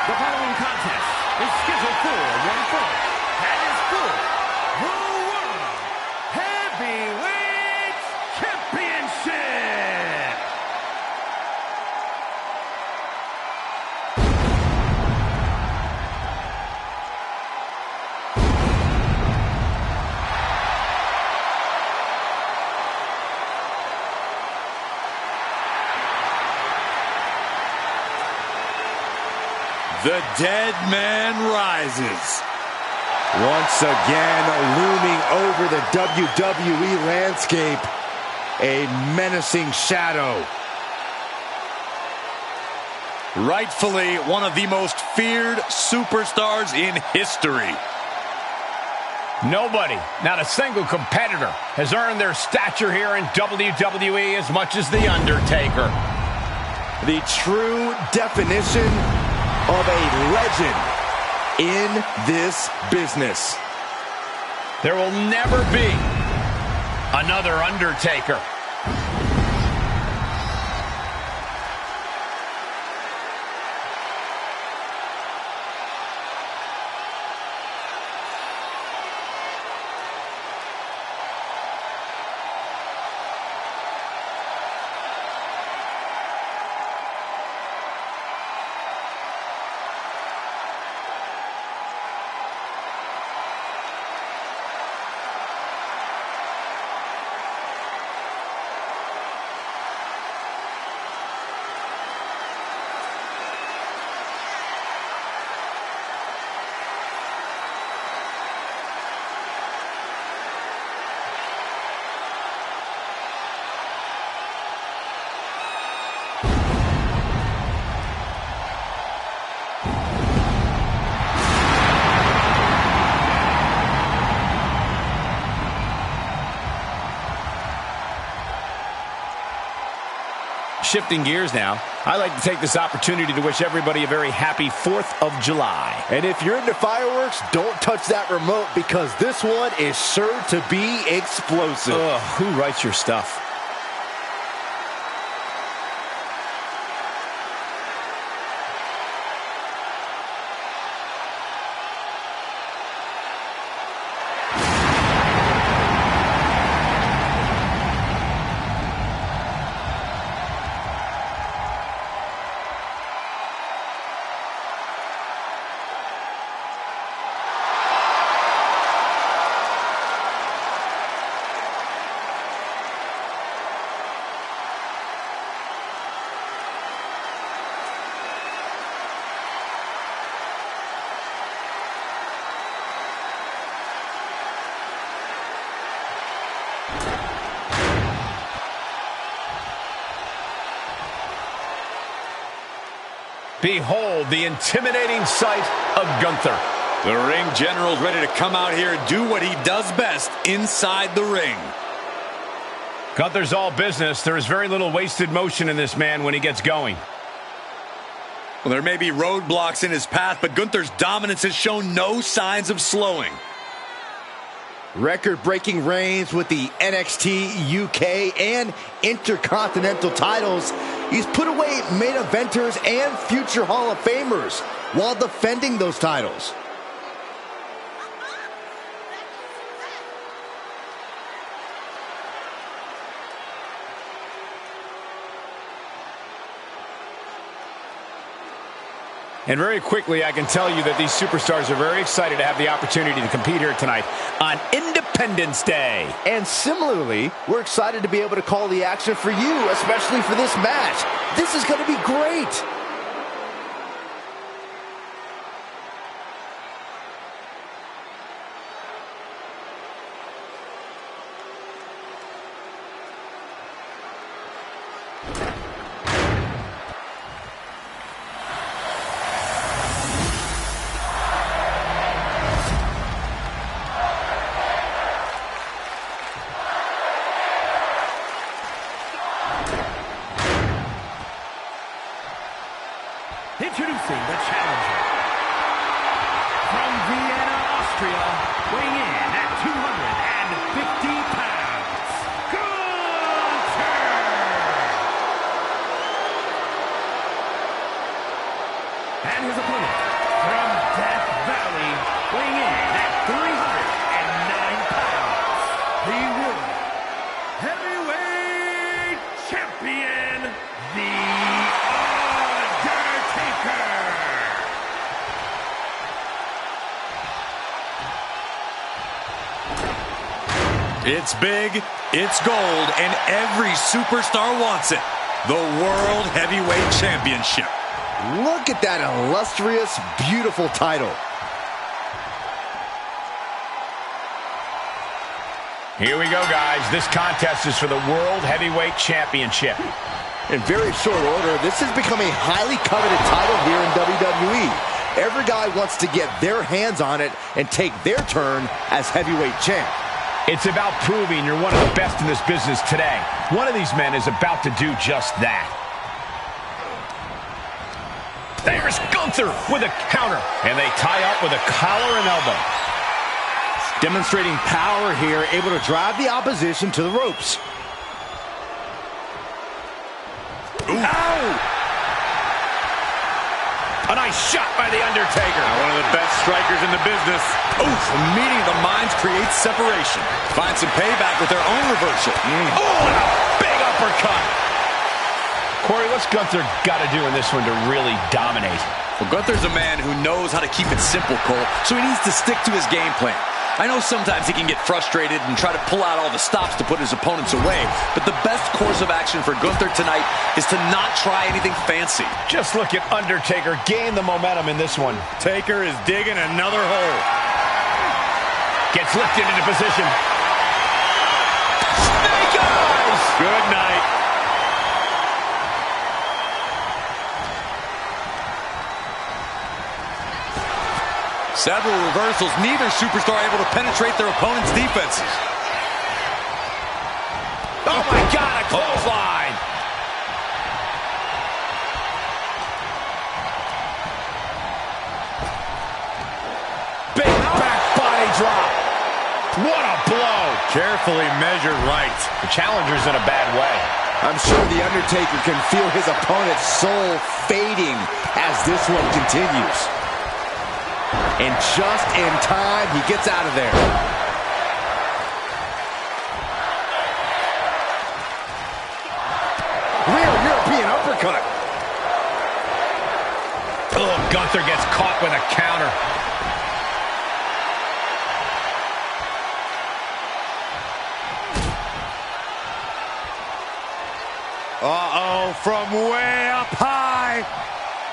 The following contest is scheduled for one fall and is for the World Heavyweight Championship. The dead man rises. Once again, looming over the WWE landscape, a menacing shadow. Rightfully one of the most feared superstars in history. Nobody, not a single competitor, has earned their stature here in WWE as much as The Undertaker. The true definition of a legend in this business. There will never be another Undertaker. Shifting gears now, I'd like to take this opportunity to wish everybody a very happy 4th of July. And if you're into fireworks, don't touch that remote because this one is sure to be explosive. Ugh, who writes your stuff? Behold the intimidating sight of Gunther. The ring general's ready to come out here and do what he does best inside the ring. Gunther's all business. There is very little wasted motion in this man when he gets going. Well, there may be roadblocks in his path, but Gunther's dominance has shown no signs of slowing. Record-breaking reigns with the NXT UK and Intercontinental titles. He's put away main eventers and future Hall of Famers while defending those titles. And very quickly, I can tell you that these superstars are very excited to have the opportunity to compete here tonight on Independence Day. And similarly, we're excited to be able to call the action for you, especially for this match. This is going to be great. Introducing the challenger. From Vienna, Austria, weighing in at 250 pounds, Gunther! And his opponent, from Death Valley, weighing in at 309 pounds, the World Heavyweight Champion, The Undertaker! It's big, it's gold, and every superstar wants it. The World Heavyweight Championship. Look at that illustrious, beautiful title. Here we go, guys. This contest is for the World Heavyweight Championship. In very short order, this has become a highly coveted title here in WWE. Every guy wants to get their hands on it and take their turn as heavyweight champ. It's about proving you're one of the best in this business today. One of these men is about to do just that. There's Gunther with a counter. And they tie up with a collar and elbow. Demonstrating power here, able to drive the opposition to the ropes. Ow! A nice shot by The Undertaker. One of the best strikers in the business. Oof, a meeting of the minds creates separation. Find some payback with their own reversal. Oh, and a big uppercut. Corey, what's Gunther got to do in this one to really dominate? Well, Gunther's a man who knows how to keep it simple, Cole, so he needs to stick to his game plan. I know sometimes he can get frustrated and try to pull out all the stops to put his opponents away, but the best course of action for Gunther tonight is to not try anything fancy. Just look at Undertaker gain the momentum in this one. Taker is digging another hole. Gets lifted into position. Snake eyes! Good night. Several reversals, neither superstar able to penetrate their opponent's defenses. Oh my God, a clothesline! Big back body drop. What a blow! Carefully measured right. The challenger's in a bad way. I'm sure The Undertaker can feel his opponent's soul fading as this one continues. And just in time, he gets out of there. Real European uppercut. Oh, Gunther gets caught with a counter. Uh-oh, from way up high,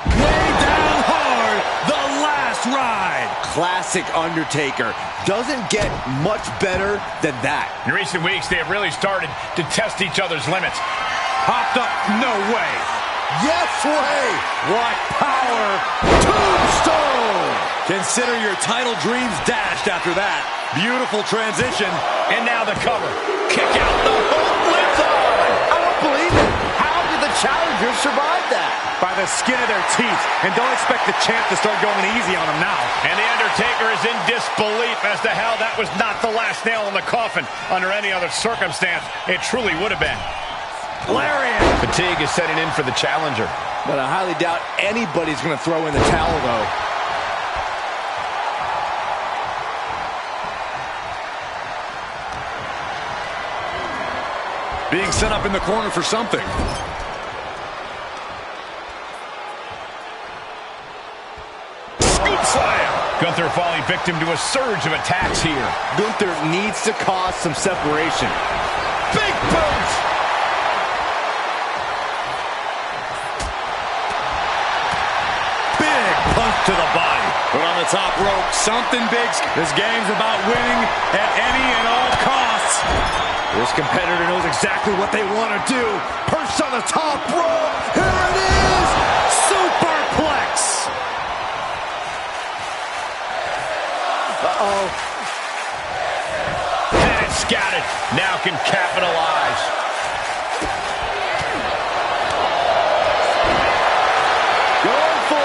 way down hard, the last ride. Classic Undertaker. Doesn't get much better than that. In recent weeks, they have really started to test each other's limits. Hopped up, no way. Yes way. What power. Tombstone. Consider your title dreams dashed after that. Beautiful transition. And now the cover. Kick out, the hook lives on. I don't believe it. How did the challengers survive that? By the skin of their teeth. And don't expect the champ to start going easy on him now. And The Undertaker is in disbelief as to how that was not the last nail in the coffin. Under any other circumstance, it truly would have been. Lariat. Fatigue is setting in for the challenger. But I highly doubt anybody's going to throw in the towel, though. Being set up in the corner for something. Scoop slam. Gunther falling victim to a surge of attacks here. Gunther needs to cause some separation. Big boot. Big punch to the body. But on the top rope, something big. This game's about winning at any and all costs. This competitor knows exactly what they want to do. Perched on the top rope. Here it is. Superplex. Uh-oh. And it's scattered. Now can capitalize. Going for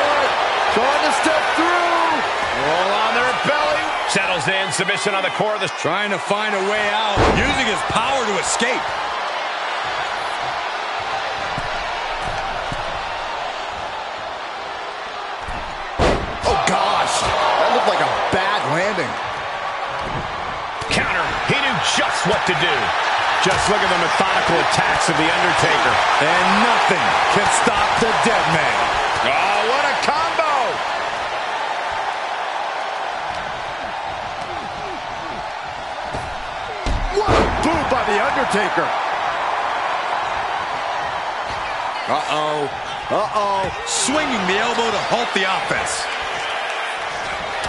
Settles in, submission on the core of the... Trying to find a way out, using his power to escape. Oh, gosh. That looked like a bad landing. Counter. He knew just what to do. Just look at the methodical attacks of The Undertaker. And nothing can stop the dead man. Oh, what a combo! What a move by The Undertaker. Uh-oh. Uh-oh. Swinging the elbow to halt the offense.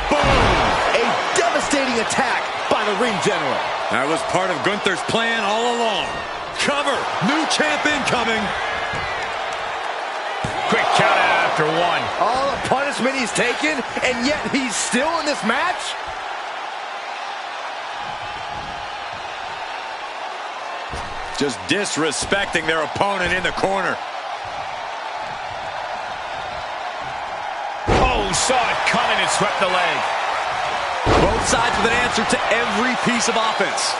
Boom! A devastating attack by the ring general. That was part of Gunther's plan all along. Cover. New champ incoming. Quick count out after one. All the punishment he's taken, and yet he's still in this match? Just disrespecting their opponent in the corner. Oh, saw it coming and swept the leg. Both sides with an answer to every piece of offense.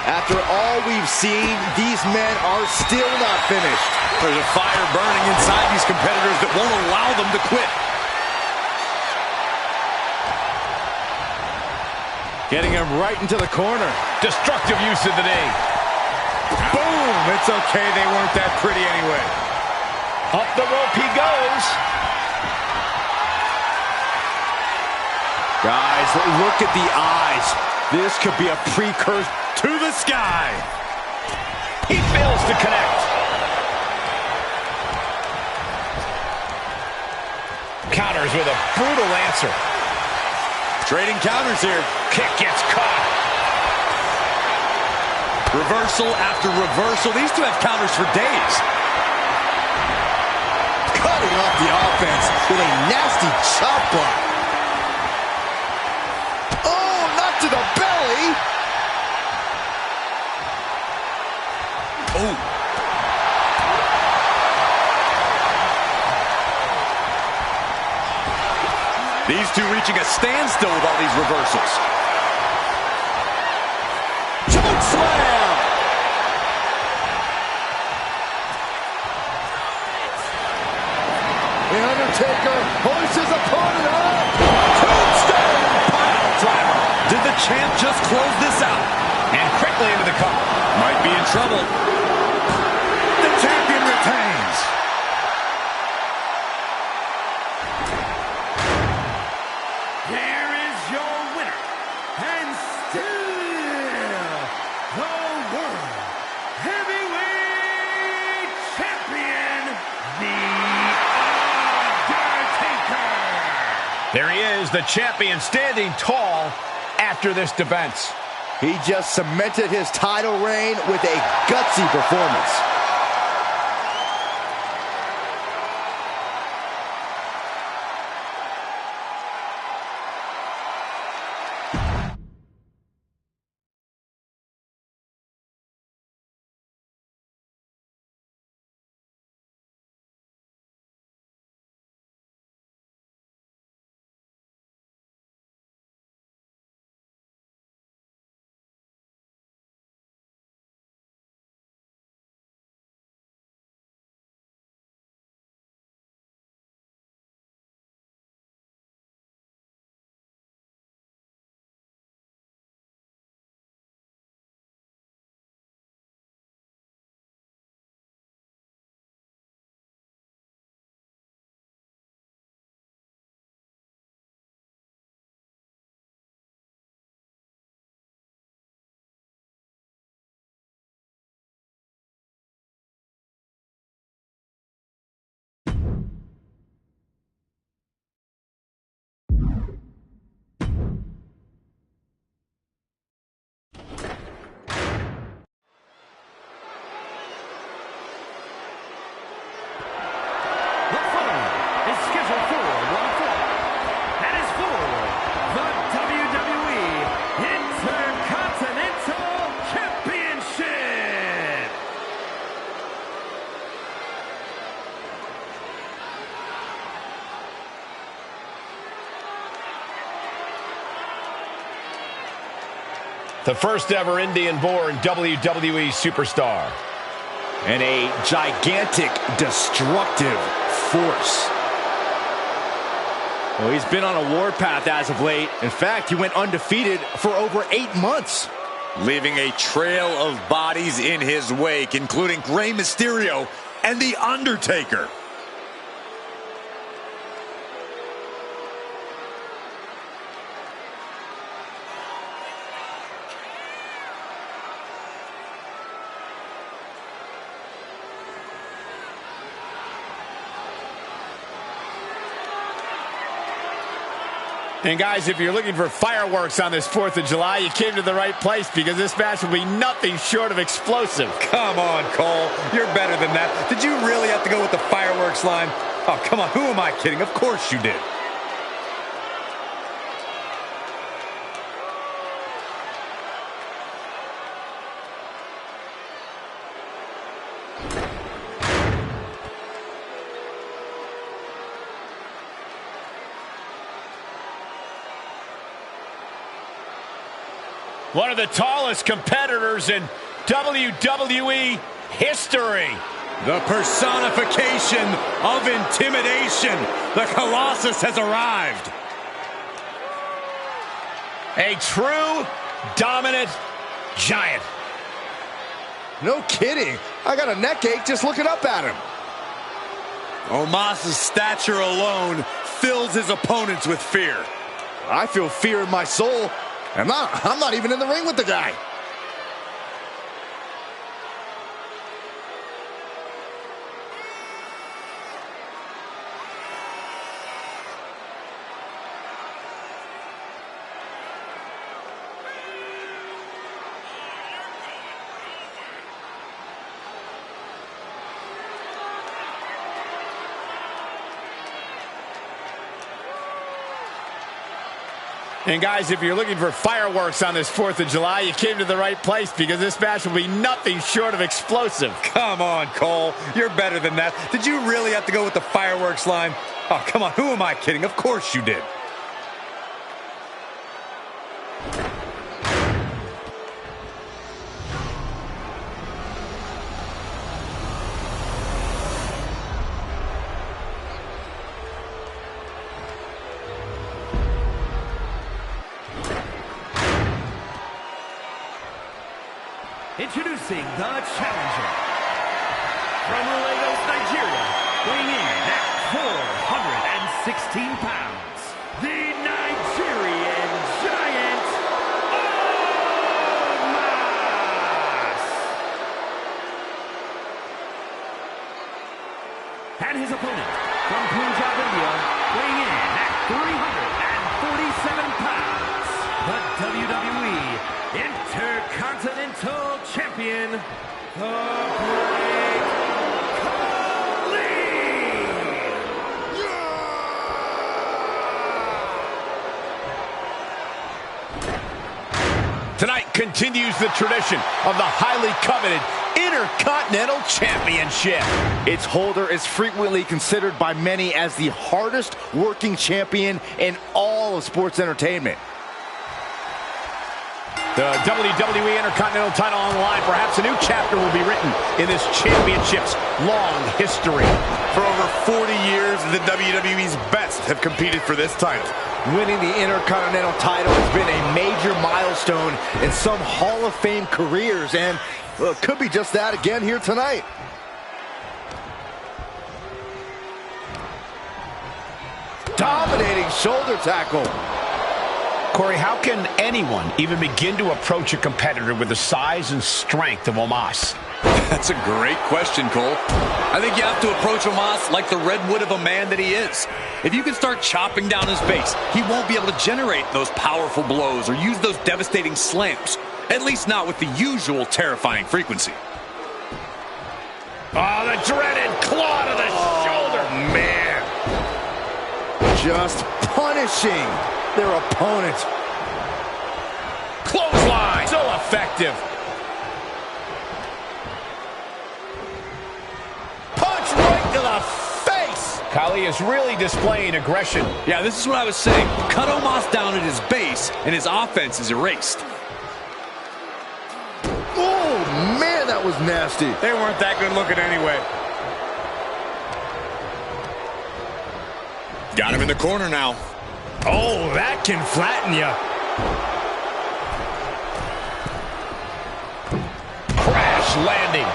After all we've seen, these men are still not finished. There's a fire burning inside these competitors that won't allow them to quit. Getting him right into the corner. Destructive use of the knee. Boom! It's okay, they weren't that pretty anyway. Up the rope he goes. Guys, look at the eyes. This could be a precursor To the sky. He fails to connect. Counters with a brutal answer. Trading counters here. Kick gets caught. Reversal after reversal. These two have counters for days. cutting off the offense with a nasty chop block. Oh, not to the belly. Oh. These two reaching a standstill with all these reversals. Choke slam. The Undertaker hoists his opponent up. Tombstone pile driver. Did the champ just close this out? And quickly into the cover. Might be in trouble. The champion retains. Here is your winner, and still the World Heavyweight Champion, The Undertaker. There he is, the champion, standing tall after this defense. He just cemented his title reign with a gutsy performance. The first ever Indian-born WWE superstar. And a gigantic, destructive force. Well, he's been on a warpath as of late. In fact, he went undefeated for over 8 months. Leaving a trail of bodies in his wake, including Rey Mysterio and The Undertaker. And guys, if you're looking for fireworks on this 4th of July, you came to the right place, because this match will be nothing short of explosive. Come on, Cole. You're better than that. Did you really have to go with the fireworks line? Oh, come on. Who am I kidding? Of course you did. One of the tallest competitors in WWE history. The personification of intimidation. The Colossus has arrived. A true dominant giant. No kidding. I got a neck ache just looking up at him. Omos's stature alone fills his opponents with fear. I feel fear in my soul. I'm not even in the ring with the guy. And guys, if you're looking for fireworks on this 4th of July, you came to the right place, because this match will be nothing short of explosive. Come on, Cole. You're better than that. Did you really have to go with the fireworks line? Oh, come on. Who am I kidding? Of course you did. Introducing the challenger. From Lagos, Nigeria, weighing in at 416 pounds, the Nigerian Giant, Omos! And his opponent, from Punjab, India, weighing in at 347 pounds, the WWE Intercontinental Champion, the Great Khali! Tonight continues the tradition of the highly coveted Intercontinental Championship. Its holder is frequently considered by many as the hardest working champion in all of sports entertainment. The WWE Intercontinental title on the line. Perhaps a new chapter will be written in this championship's long history. For over 40 years, the WWE's best have competed for this title. Winning the Intercontinental title has been a major milestone in some Hall of Fame careers, and well, it could be just that again here tonight. Dominating shoulder tackle. Corey, how can anyone even begin to approach a competitor with the size and strength of Omos? That's a great question, Cole. I think you have to approach Omos like the redwood of a man that he is. If you can start chopping down his base, he won't be able to generate those powerful blows or use those devastating slams. At least not with the usual terrifying frequency. Oh, the dreaded claw to the shoulder. Man. Just punishing their opponent. Clothesline. So effective. Punch right to the face. Khali is really displaying aggression. Yeah, this is what I was saying. Cut Omos down at his base, and his offense is erased. that was nasty. They weren't that good looking anyway. Got him in the corner now. Oh, that can flatten you. Crash landing.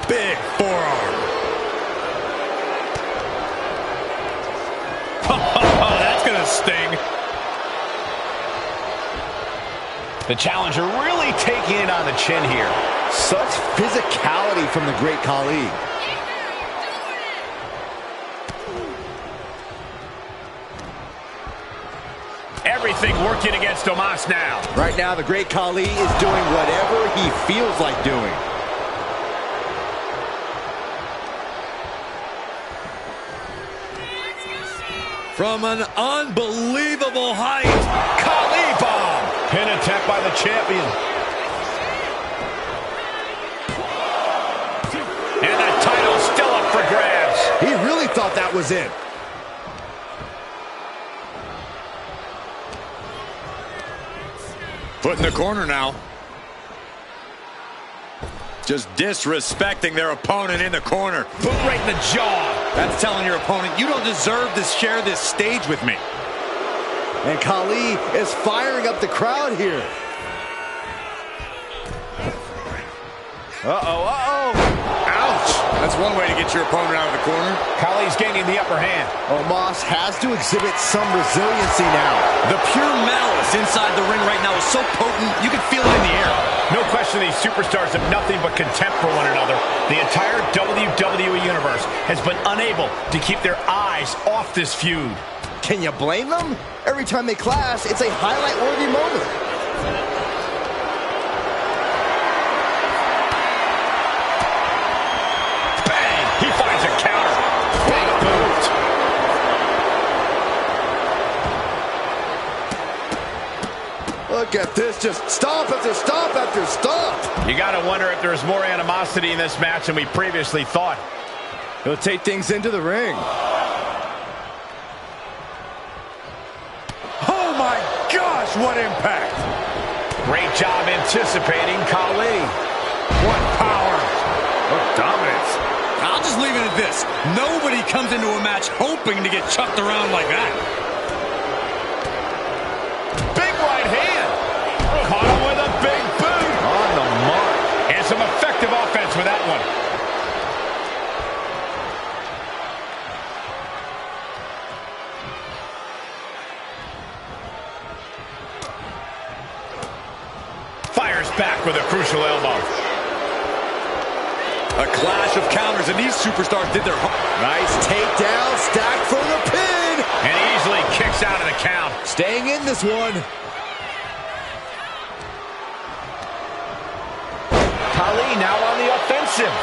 Big forearm. Oh, that's going to sting. The challenger really taking it on the chin here. Such physicality from the great Khali. Everything working against Omos now. Right now, the great Khali is doing whatever he feels like doing. From an unbelievable height. Khali bomb. Pin attempt by the champion. And the title's still up for grabs. He really thought that was it. Put in the corner now. Just disrespecting their opponent in the corner. Boot right in the jaw. That's telling your opponent, you don't deserve to share this stage with me. And Khali is firing up the crowd here. Uh-oh, uh-oh. Ouch. That's one way to get your opponent out of the corner. Khali's gaining the upper hand. Omos has to exhibit some resiliency now. The pure malice inside the ring right now is so potent, you can feel it in the air. No question these superstars have nothing but contempt for one another. The entire WWE Universe has been unable to keep their eyes off this feud. Can you blame them? Every time they clash, it's a highlight-worthy moment. Bang! He finds a counter. Big boot. Look at this, just stomp after stomp after stomp. You gotta wonder if there's more animosity in this match than we previously thought. He'll take things into the ring. Oh my gosh, what impact. Great job anticipating Khali. What power. What dominance. I'll just leave it at this. Nobody comes into a match hoping to get chucked around like that. Big right hand. Caught him with a big boot. On the mark. And some effective offense with that one. Fires back with a crucial elbow. A clash of counters, and these superstars did their Nice takedown, stacked for the pin. And easily kicks out of the count. Staying in this one. Khali now on the offensive.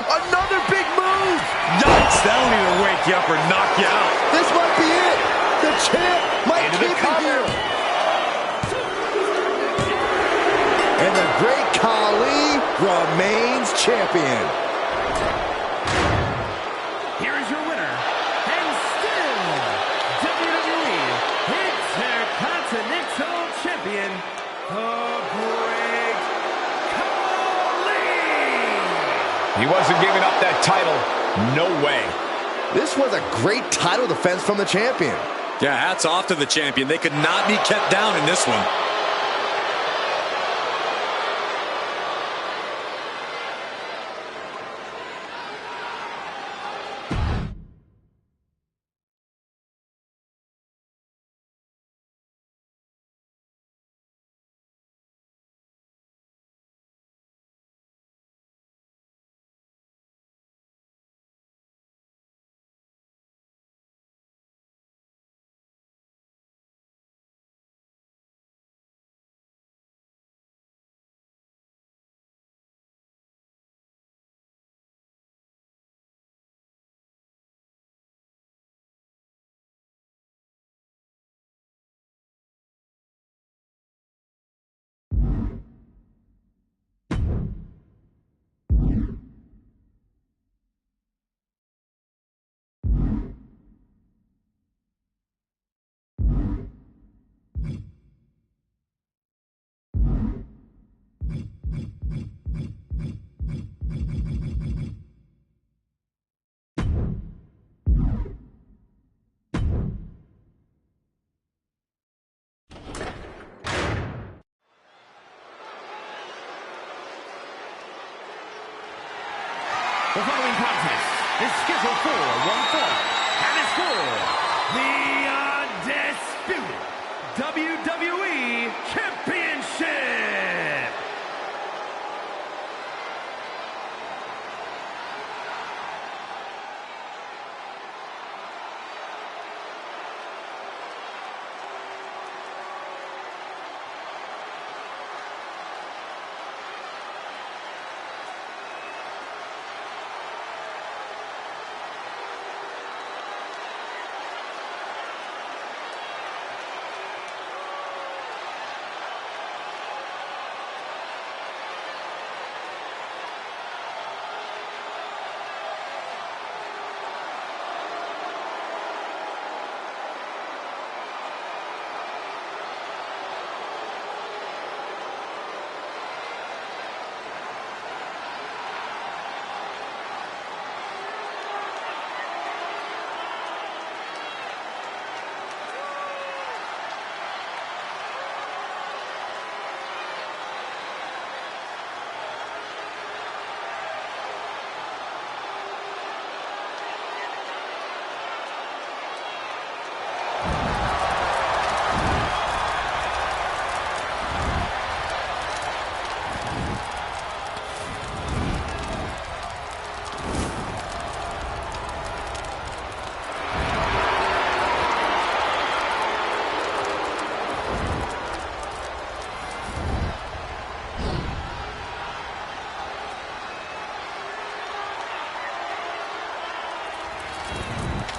Another big move. Yikes, that'll either wake you up or knock you out. This might be it. The champ might Into the keep it cover. here. And the great Khali remains champion. Here is your winner, and still WWE Intercontinental Champion, the Great Khali. He wasn't giving up that title. No way. This was a great title defense from the champion. Yeah, hats off to the champion. They could not be kept down in this one. The following contest is scheduled for one fall and is for the undisputed WWE Championship.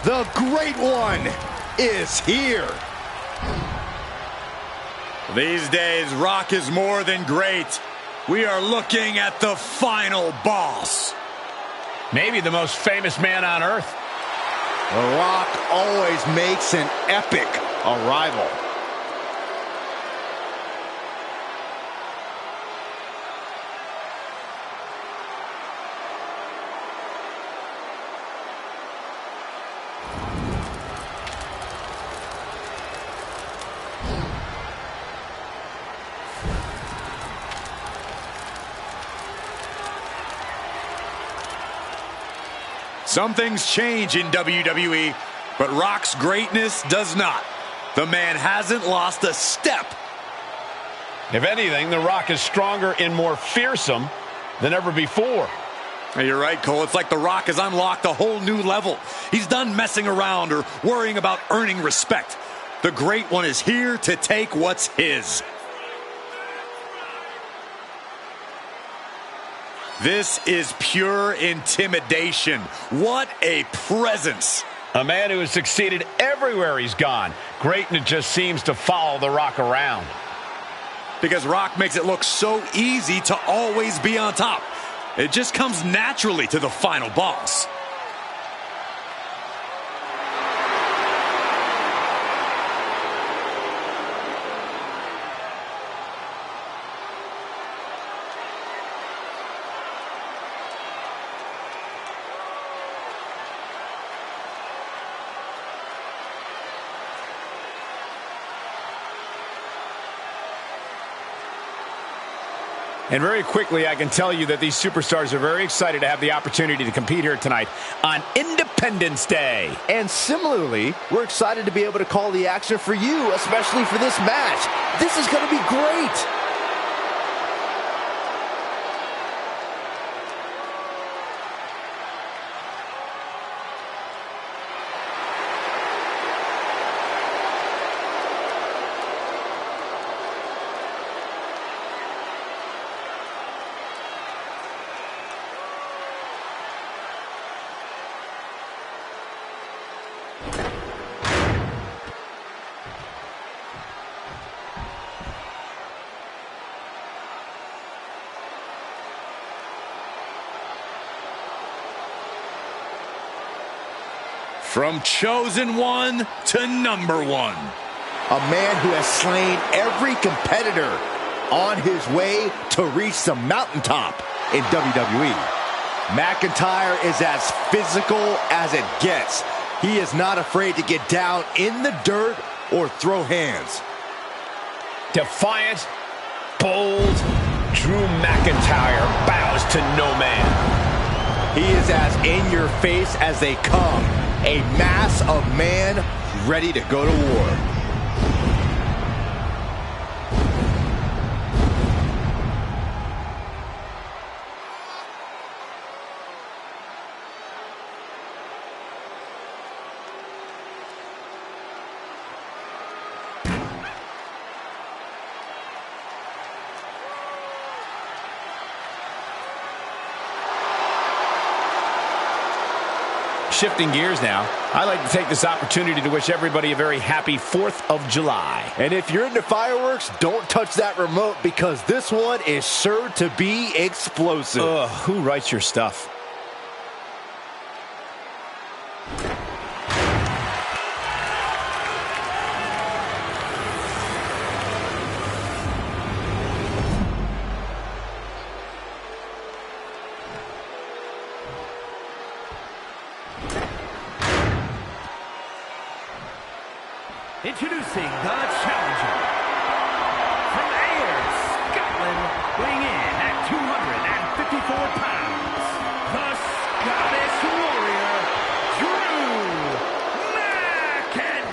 The Great One is here. These days, Rock is more than great. We are looking at the final boss. Maybe the most famous man on earth. The Rock always makes an epic arrival. Some things change in WWE, but Rock's greatness does not. The man hasn't lost a step. If anything, The Rock is stronger and more fearsome than ever before. You're right, Cole. It's like The Rock has unlocked a whole new level. He's done messing around or worrying about earning respect. The Great One is here to take what's his. This is pure intimidation. What a presence. A man who has succeeded everywhere he's gone. Greatness just seems to follow The Rock around. Because Rock makes it look so easy to always be on top. It just comes naturally to the final boss. And very quickly, I can tell you that these superstars are very excited to have the opportunity to compete here tonight on Independence Day. And similarly, we're excited to be able to call the action for you, especially for this match. This is going to be great. From chosen one to number one. A man who has slain every competitor on his way to reach the mountaintop in WWE. McIntyre is as physical as it gets. He is not afraid to get down in the dirt or throw hands. Defiant, bold, Drew McIntyre bows to no man. He is as in your face as they come. A mass of man ready to go to war. Shifting gears now, I'd like to take this opportunity to wish everybody a very happy 4th of July. And if you're into fireworks, don't touch that remote because this one is sure to be explosive. Ugh, who writes your stuff? Introducing the challenger from Ayr, Scotland, weighing in at 254 pounds, the Scottish Warrior, Drew McIntyre.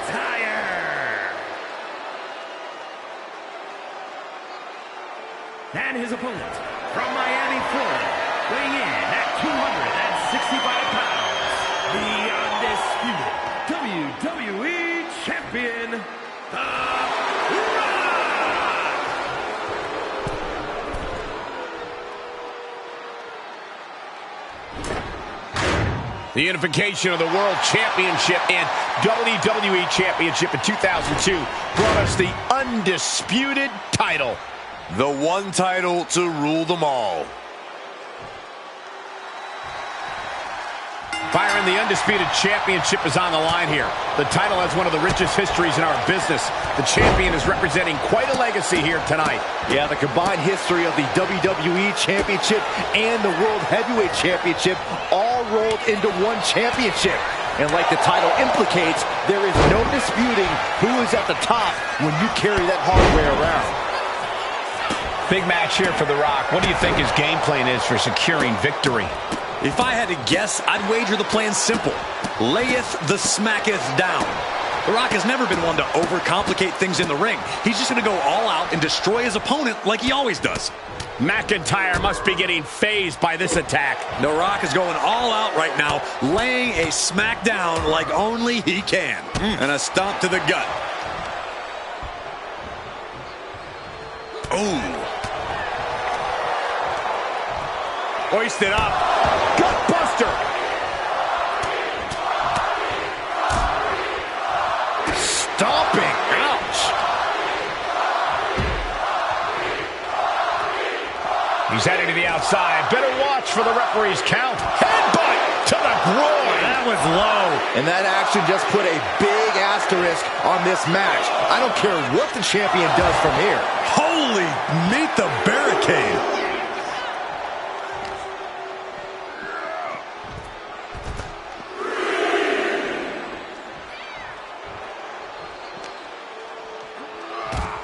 And his opponent from Miami, Florida, weighing in at 265 pounds, the undisputed WWE Champion, The Rock! The unification of the World Championship and WWE Championship in 2002 brought us the undisputed title. The one title to rule them all. Byron, the undisputed championship is on the line here. The title has one of the richest histories in our business. The champion is representing quite a legacy here tonight. Yeah, the combined history of the WWE Championship and the World Heavyweight Championship all rolled into one championship. And like the title implicates, there is no disputing who is at the top when you carry that hardware around. Big match here for The Rock. What do you think his game plan is for securing victory? If I had to guess, I'd wager the plan's simple. Layeth the smacketh down. The Rock has never been one to overcomplicate things in the ring. He's just going to go all out and destroy his opponent like he always does. McIntyre must be getting phased by this attack. The Rock is going all out right now, laying a smack down like only he can. And a stomp to the gut. Ooh. Hoisted up. Gut buster. Stomping. Ouch. He's heading to the outside. Better watch for the referee's count. Headbutt to the groin. That was low. And that action just put a big asterisk on this match. I don't care what the champion does from here. Holy, meet the barricade.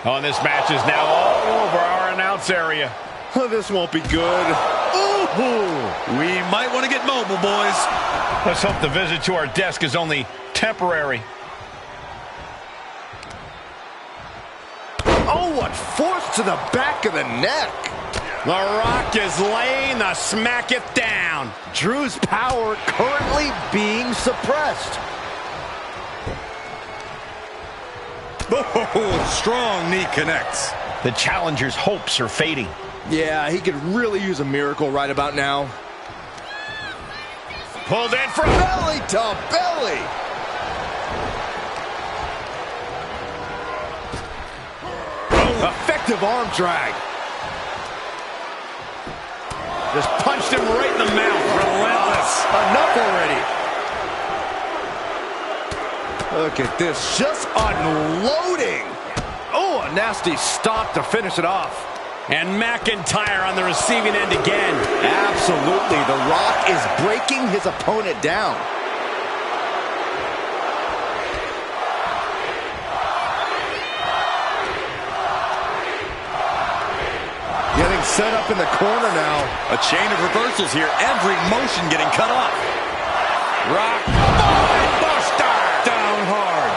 Oh, and this match is now all over our announce area. Oh, this won't be good. Ooh. We might want to get mobile, boys. Let's hope the visit to our desk is only temporary. Oh, what force to the back of the neck. The Rock is laying the smacketh down. Drew's power currently being suppressed. Oh, strong knee connects. The challenger's hopes are fading. Yeah, he could really use a miracle right about now. Pulled in from Belly to belly. Effective arm drag. Just punched him right in the mouth. Relentless. Enough already. Look at this, just unloading. Oh, a nasty stop to finish it off. And McIntyre on the receiving end again. Absolutely, The Rock is breaking his opponent down. Getting set up in the corner now. A chain of reversals here. Every motion getting cut off. Rock. Buster. Down hard.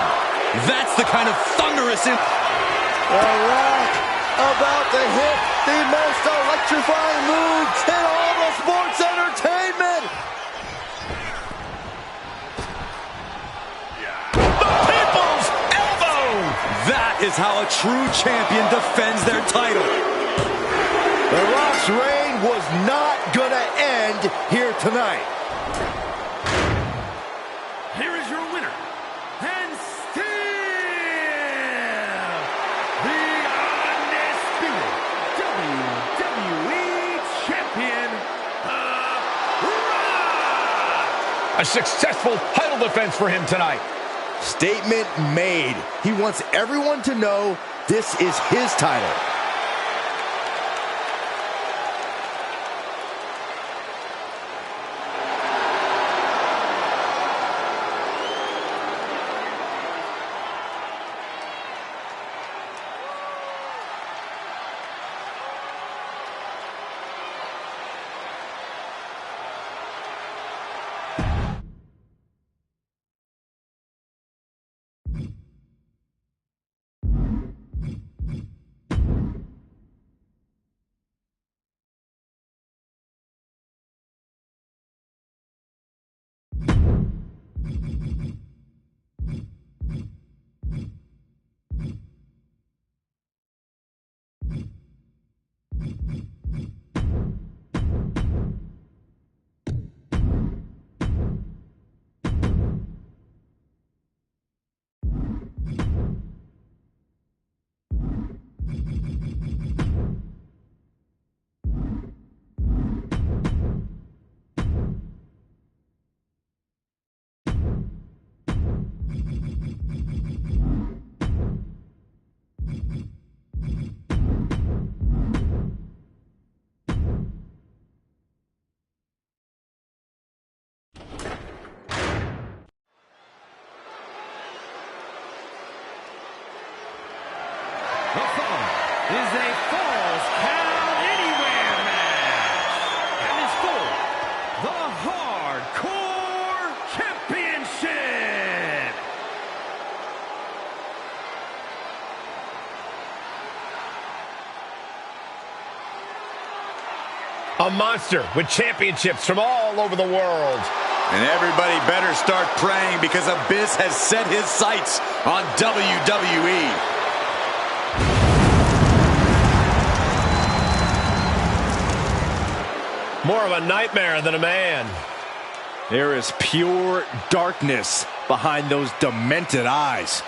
That's the kind of thunderous... The Rock about to hit the most electrifying move in all of sports entertainment. The People's Elbow. That is how a true champion defends their title. The Rock's reign was not gonna end here tonight. Here is your winner, and still the undisputed WWE Champion, The Rock! A successful title defense for him tonight. Statement made. He wants everyone to know this is his title. The following is a Falls Count Anywhere match and is for the Hardcore Championship. A monster with championships from all over the world. And everybody better start praying because Abyss has set his sights on WWE. More of a nightmare than a man. There is pure darkness behind those demented eyes.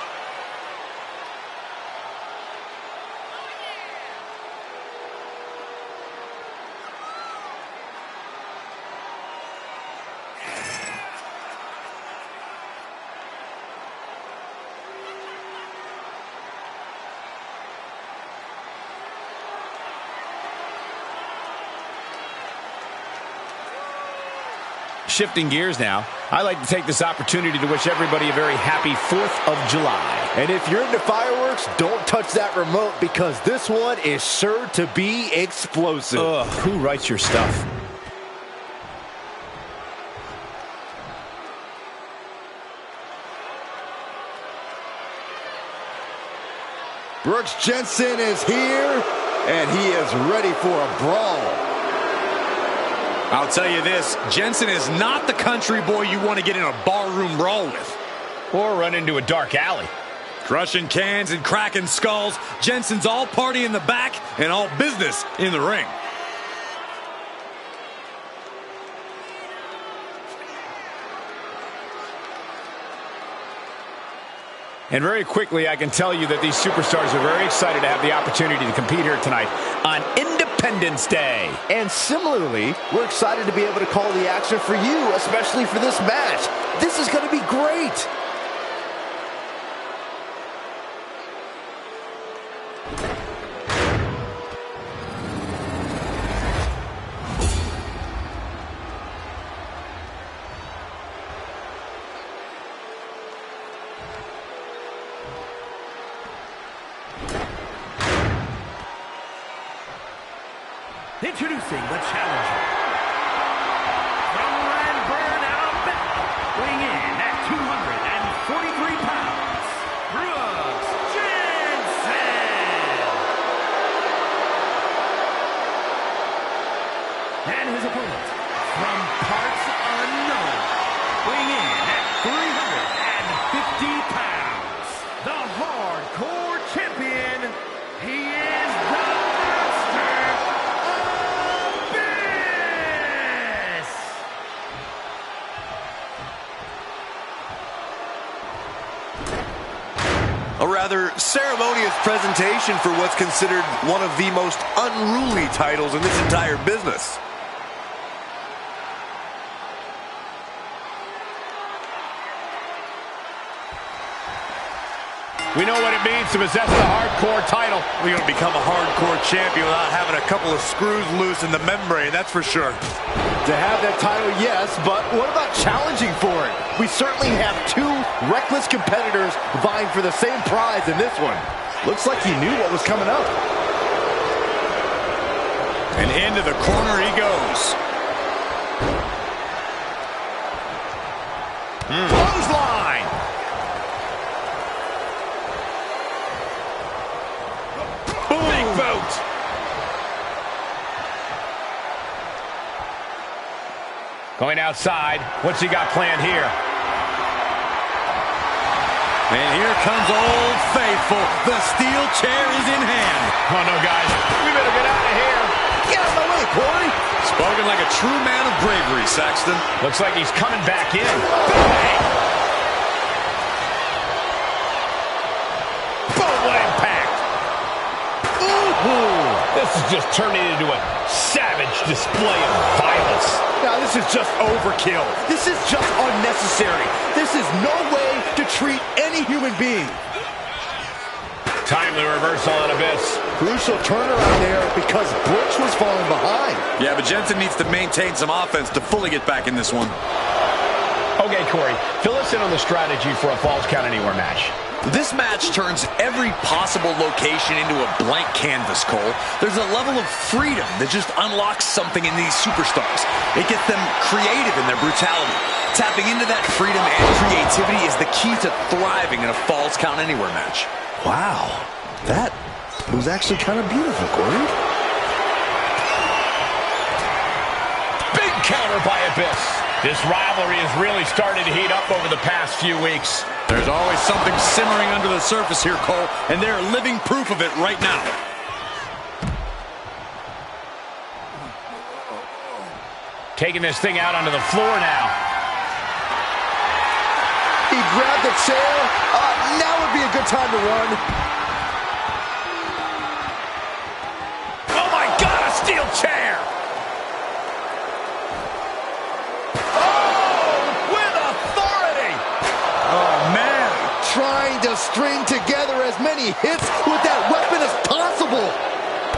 Shifting gears now, I'd like to take this opportunity to wish everybody a very happy 4th of July. And if you're into fireworks, don't touch that remote because this one is sure to be explosive. Ugh, who writes your stuff? Brooks Jensen is here, and he is ready for a brawl. I'll tell you this, Jensen is not the country boy you want to get in a barroom brawl with. Or run into a dark alley. Crushing cans and cracking skulls, Jensen's all party in the back and all business in the ring. And very quickly, I can tell you that these superstars are very excited to have the opportunity to compete here tonight on Independence Day. And similarly, we're excited to be able to call the action for you, especially for this match. This is going to be great. Introducing the challenger. From Redburn, Alabama, weighing in at 243 pounds, Brooks Jensen. And his opponent, from parts unknown, weighing in at 350 pounds, the Hardcore Champion, he is the Master Abyss! A rather ceremonious presentation for what's considered one of the most unruly titles in this entire business. We know what it means to possess the hardcore title. We're going to become a hardcore champion without having a couple of screws loose in the membrane, that's for sure. To have that title, yes, but what about challenging for it? We certainly have two reckless competitors vying for the same prize in this one. Looks like he knew what was coming up. And into the corner he goes. Clothesline! Big boot! Going outside. What's he got planned here? And here comes Old Faithful. The steel chair is in hand. Oh, no, guys. We better get out of here. Get out of my way, Corey! Spoken like a true man of bravery, Saxton. Looks like he's coming back in. Bang! Boom, what impact! Ooh, this is just turning into a savage display of violence. Now, this is just overkill. This is just unnecessary. This is no way to treat any human being. Timely reversal on Abyss. Crucial turnaround there because Brooks was falling behind. Yeah, but Jensen needs to maintain some offense to fully get back in this one. Okay, Corey, fill us in on the strategy for a Falls Count Anywhere match. This match turns every possible location into a blank canvas, Cole. There's a level of freedom that just unlocks something in these superstars. It gets them creative in their brutality. Tapping into that freedom and creativity is the key to thriving in a Falls Count Anywhere match. Wow, that was actually kind of beautiful, Corey. Big counter by Abyss. This rivalry has really started to heat up over the past few weeks. There's always something simmering under the surface here, Cole, and they're living proof of it right now. Taking this thing out onto the floor now. He grabbed the chair. Now would be a good time to run. Oh my God, a steel chair! Oh, with authority! Oh, man. Trying to string together as many hits with that weapon as possible.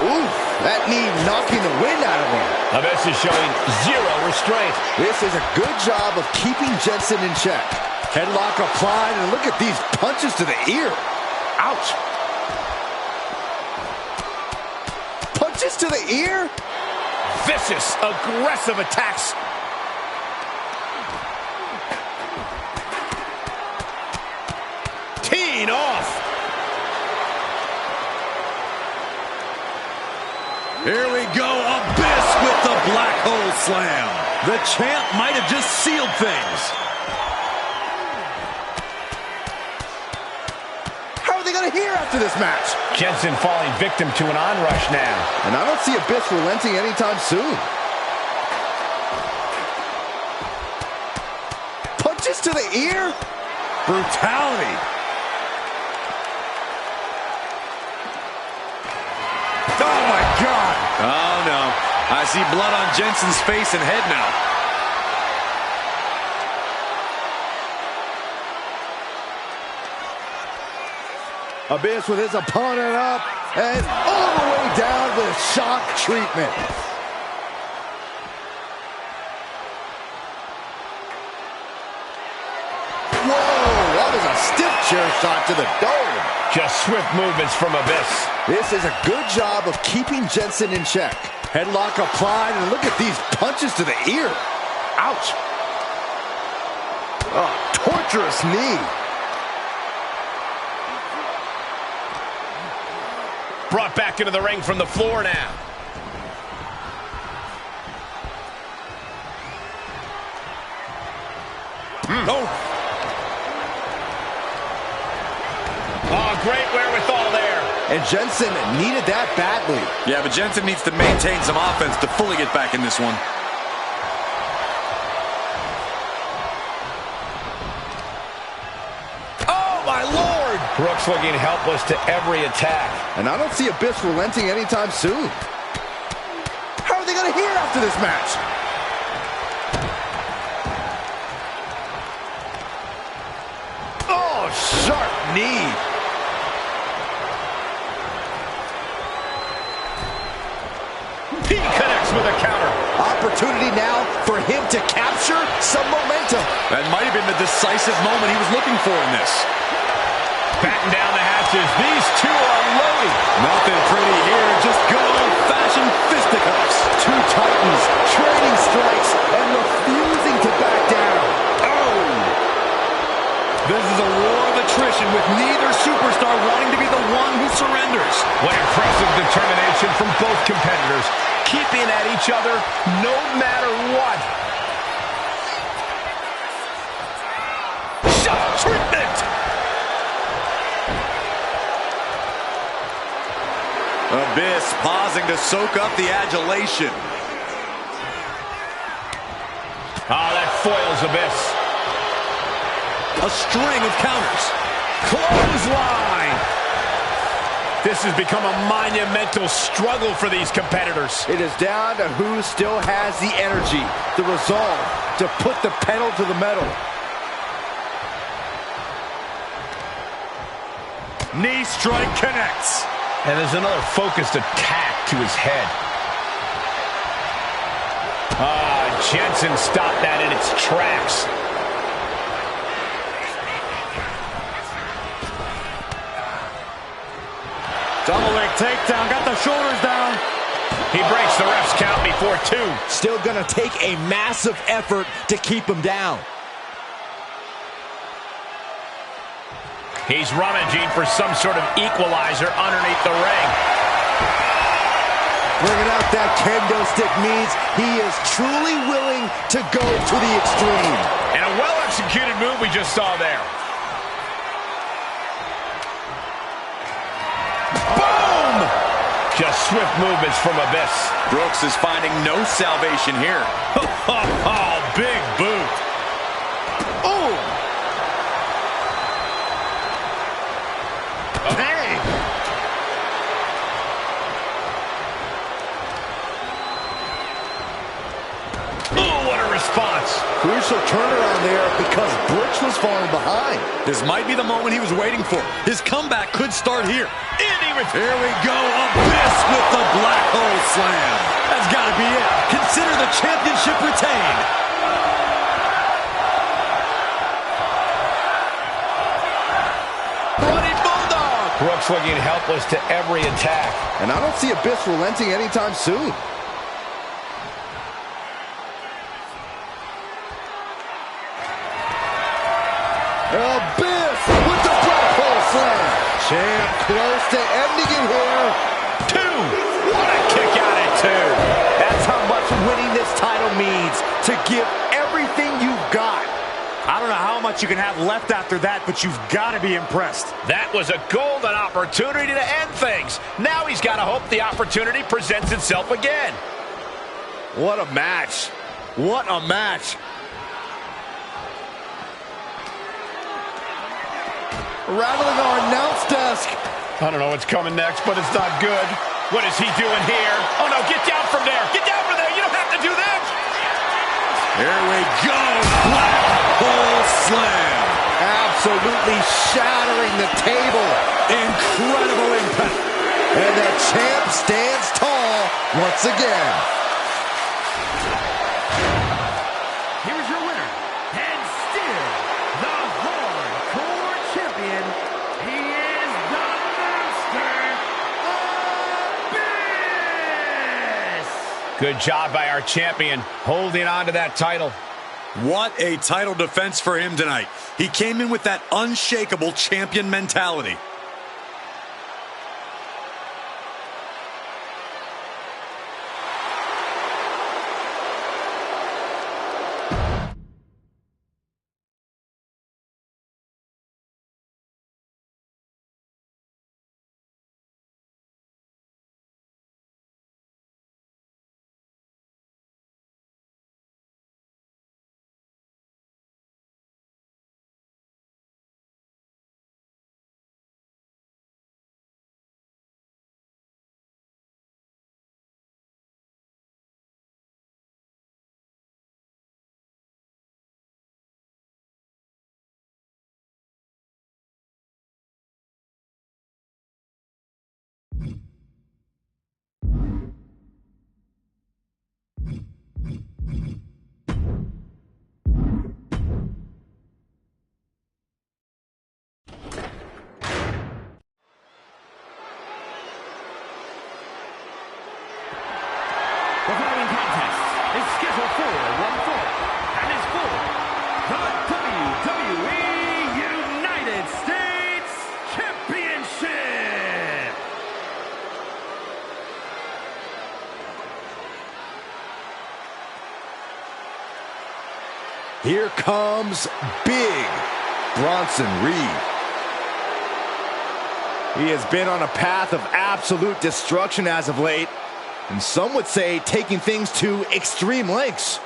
Ooh, that knee knocking the wind out of him. Abyss is showing zero restraint. This is a good job of keeping Jensen in check. Headlock applied, and look at these punches to the ear. Ouch. Punches to the ear? Vicious, aggressive attacks. Teeing off. Here we go, Abyss with the black hole slam. The champ might have just sealed things. How are they going to hear after this match? Jensen falling victim to an onrush now. And I don't see Abyss relenting anytime soon. Punches to the ear? Brutality. Oh, my God. Oh, no. I see blood on Jensen's face and head now. Abyss with his opponent up and all the way down with shock treatment. Whoa, that was a stiff chair shot to the dome. Just swift movements from Abyss. This is a good job of keeping Jensen in check. Headlock applied, and look at these punches to the ear. Ouch. Oh, torturous knee. Brought back into the ring from the floor now. Oh, great wherewithal there. And Jensen needed that badly. Yeah, but Jensen needs to maintain some offense to fully get back in this one. Oh, my Lord! Brooks looking helpless to every attack. And I don't see Abyss relenting anytime soon. How are they going to hear after this match? Oh, sharp knee. He connects with a counter. Opportunity now for him to capture some momentum. That might have been the decisive moment he was looking for in this. Batten down the hatches. These two are loading. Nothing pretty here, just good old-fashioned fisticuffs. Two titans trading strikes and refusing to back down. Oh! This is a war of attrition with neither superstar wanting to be the one who surrenders. What impressive determination from both competitors, keeping at each other no matter what. Shot treatment! Abyss pausing to soak up the adulation. Ah, that foils Abyss. A string of counters. Clothesline! This has become a monumental struggle for these competitors. It is down to who still has the energy, the resolve to put the pedal to the metal. Knee strike connects. And there's another focused attack to his head. Ah, Jensen stopped that in its tracks. Double leg takedown, got the shoulders down. He breaks the ref's count before two. Still gonna take a massive effort to keep him down. He's rummaging for some sort of equalizer underneath the ring. Bringing out that kendo stick means he is truly willing to go to the extreme. And a well-executed move we just saw there. Boom! Just swift movements from Abyss. Brooks is finding no salvation here. Oh, big boot. Oh! Bang! Oh, what a response. Crucial turnaround there because Brooks was falling behind. This might be the moment he was waiting for. His comeback could start here. Here we go, Abyss with the black hole slam. That's got to be it. Consider the championship retained. Running Bulldog. Brooks looking helpless to every attack. And I don't see Abyss relenting anytime soon. Abyss with the black hole slam. Champ close to ending it here. Two. What a kick out at two. That's how much winning this title means. To give everything you've got. I don't know how much you can have left after that, but you've got to be impressed. That was a golden opportunity to end things. Now he's got to hope the opportunity presents itself again. What a match. What a match. Rattling our announce desk. I don't know what's coming next, but it's not good. What is he doing here? Oh, no, get down from there. Get down from there. You don't have to do that. Here we go. Black hole slam. Absolutely shattering the table. Incredible impact. And the champ stands tall once again. Here's your winner, and still the Hardcore Champion. He is the Master Abyss. Good job by our champion, holding on to that title. What a title defense for him tonight. He came in with that unshakable champion mentality. The following contest is scheduled for one fall and is for the WWE United States Championship. Here comes Big Bronson Reed. He has been on a path of absolute destruction as of late, and some would say taking things to extreme lengths.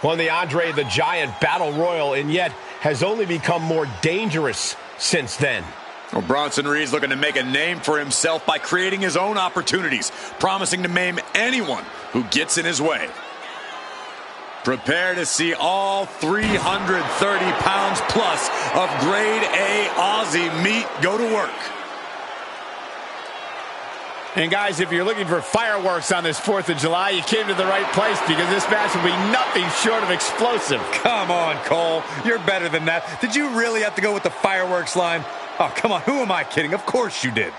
Won the Andre the Giant Battle Royal and yet has only become more dangerous since then. Well, Bronson Reed's looking to make a name for himself by creating his own opportunities, promising to maim anyone who gets in his way. Prepare to see all 330 pounds plus of grade A Aussie meat go to work. And guys, if you're looking for fireworks on this 4th of July, you came to the right place because this match will be nothing short of explosive. Come on, Cole. You're better than that. Did you really have to go with the fireworks line? Oh, come on. Who am I kidding? Of course you did.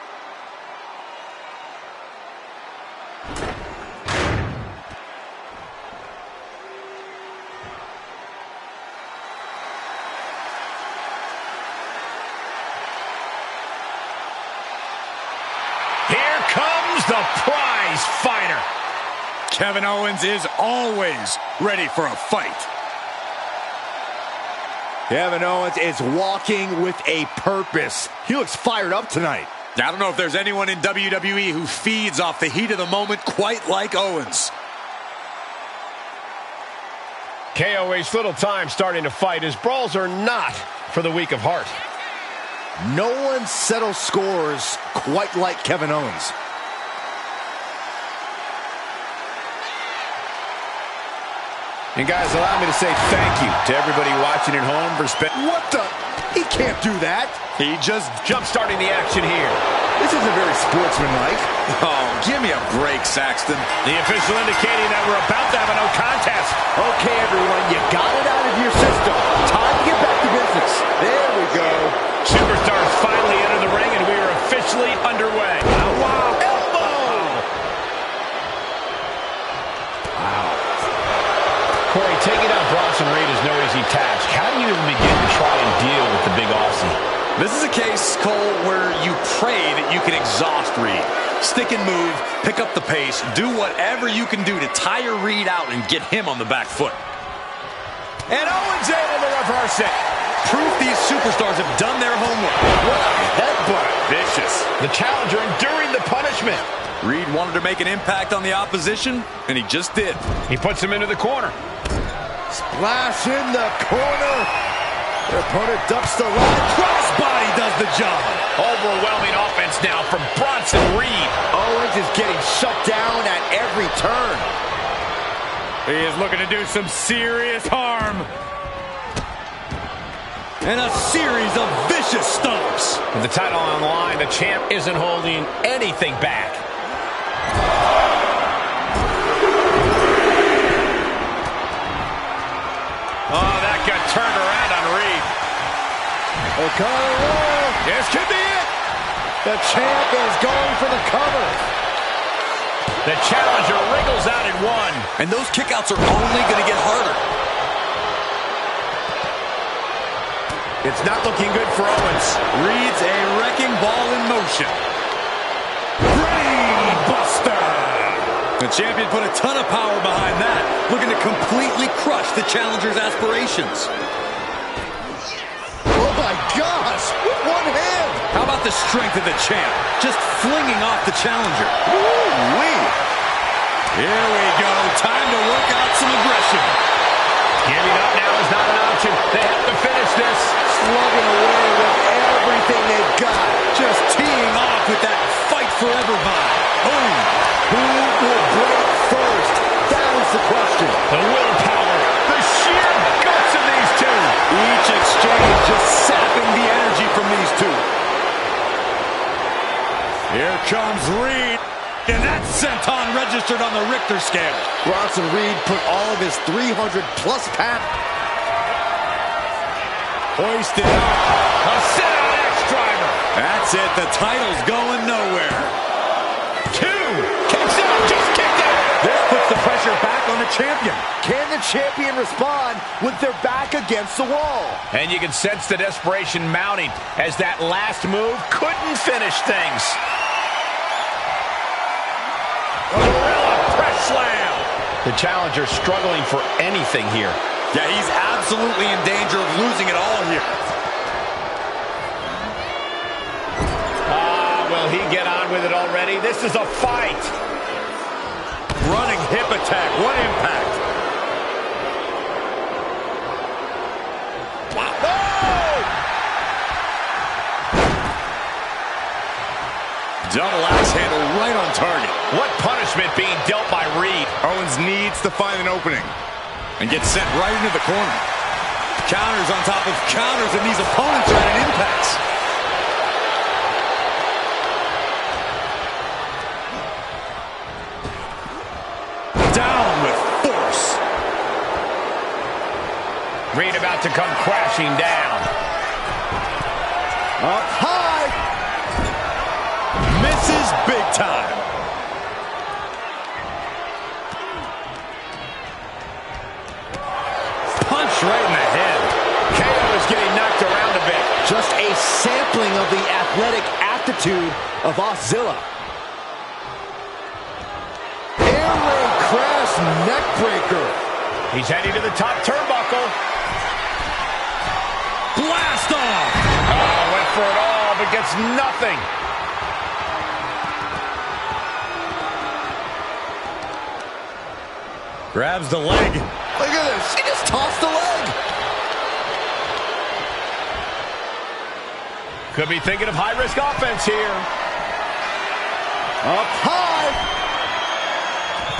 The prize fighter. Kevin Owens is always ready for a fight. Kevin Owens is walking with a purpose. He looks fired up tonight. I don't know if there's anyone in WWE who feeds off the heat of the moment quite like Owens. KO wastes little time starting to fight. His brawls are not for the weak of heart. No one settles scores quite like Kevin Owens. And guys, allow me to say thank you to everybody watching at home for spending... What the? He can't do that. He just jump-starting the action here. This isn't very sportsmanlike. Oh, give me a break, Saxton. The official indicating that we're about to have a no contest. Okay, everyone, you got it out of your system. Time to get back to business. There we go. Superstars finally enter the ring, and we are officially underway. Wow. Elbow! Wow. Corey, taking out Bronson Reed is no easy task. How do you even begin to try and deal with the big Aussie? This is a case, Cole, where you pray that you can exhaust Reed. Stick and move, pick up the pace, do whatever you can do to tire Reed out and get him on the back foot. And Owens able to reverse it. Proof these superstars have done their homework. What a headbutt. Vicious. The challenger enduring the punishment. Reed wanted to make an impact on the opposition, and he just did. He puts him into the corner. Splash in the corner. Their opponent ducks the line. Crossbody does the job. Overwhelming offense now from Bronson Reed. Owens is getting shut down at every turn. He is looking to do some serious harm. And a series of vicious stomps. With the title on the line, the champ isn't holding anything back. Oh, that got turned around on Reed. O'Connor, this could be it. the champ is going for the cover. The challenger wriggles out at one. And those kickouts are only going to get harder. It's not looking good for Owens. Reed's a wrecking ball in motion. Brain Buster. The champion put a ton of power behind that, looking to completely crush the challenger's aspirations. Oh my gosh, with one hand. How about the strength of the champ? Just flinging off the challenger. Woo-wee. Here we go. Time to work out some aggression. Giving up now is not an option. They have to finish this. Slugging away with everything they've got. Just teeing off with that fight forever vibe. Boom. Who will break first? That is the question. The willpower, the sheer guts of these two. Each exchange just sapping the energy from these two. Here comes Reed. And that senton registered on the Richter scale. Bronson Reed put all of his 300-plus pounds. Hoisted up. A sit-out X-driver. That's it. The title's going nowhere. Two. Kicks out. Just kicked out. This puts the pressure back on the champion. Can the champion respond with their back against the wall? And you can sense the desperation mounting as that last move couldn't finish things. Gorilla press slam. The challenger struggling for anything here. Yeah, he's absolutely in danger of losing it all here. Will he get on with it already? This is a fight. Running hip attack. What impact. Double axe handle right on target. What punishment being dealt by Reed. Owens needs to find an opening. And gets sent right into the corner. Counters on top of counters, and these opponents are at an impasse. Down with force. Reed about to come crashing down. Up high. Misses big time. Punch right in the head. KO is getting knocked around a bit. Just a sampling of the athletic aptitude of Ozilla. Air Raid crash neckbreaker. He's heading to the top turnbuckle. Blast off. Oh, went for it all, but gets nothing. Grabs the leg. Look at this. He just tossed the leg. Could be thinking of high-risk offense here. Up high.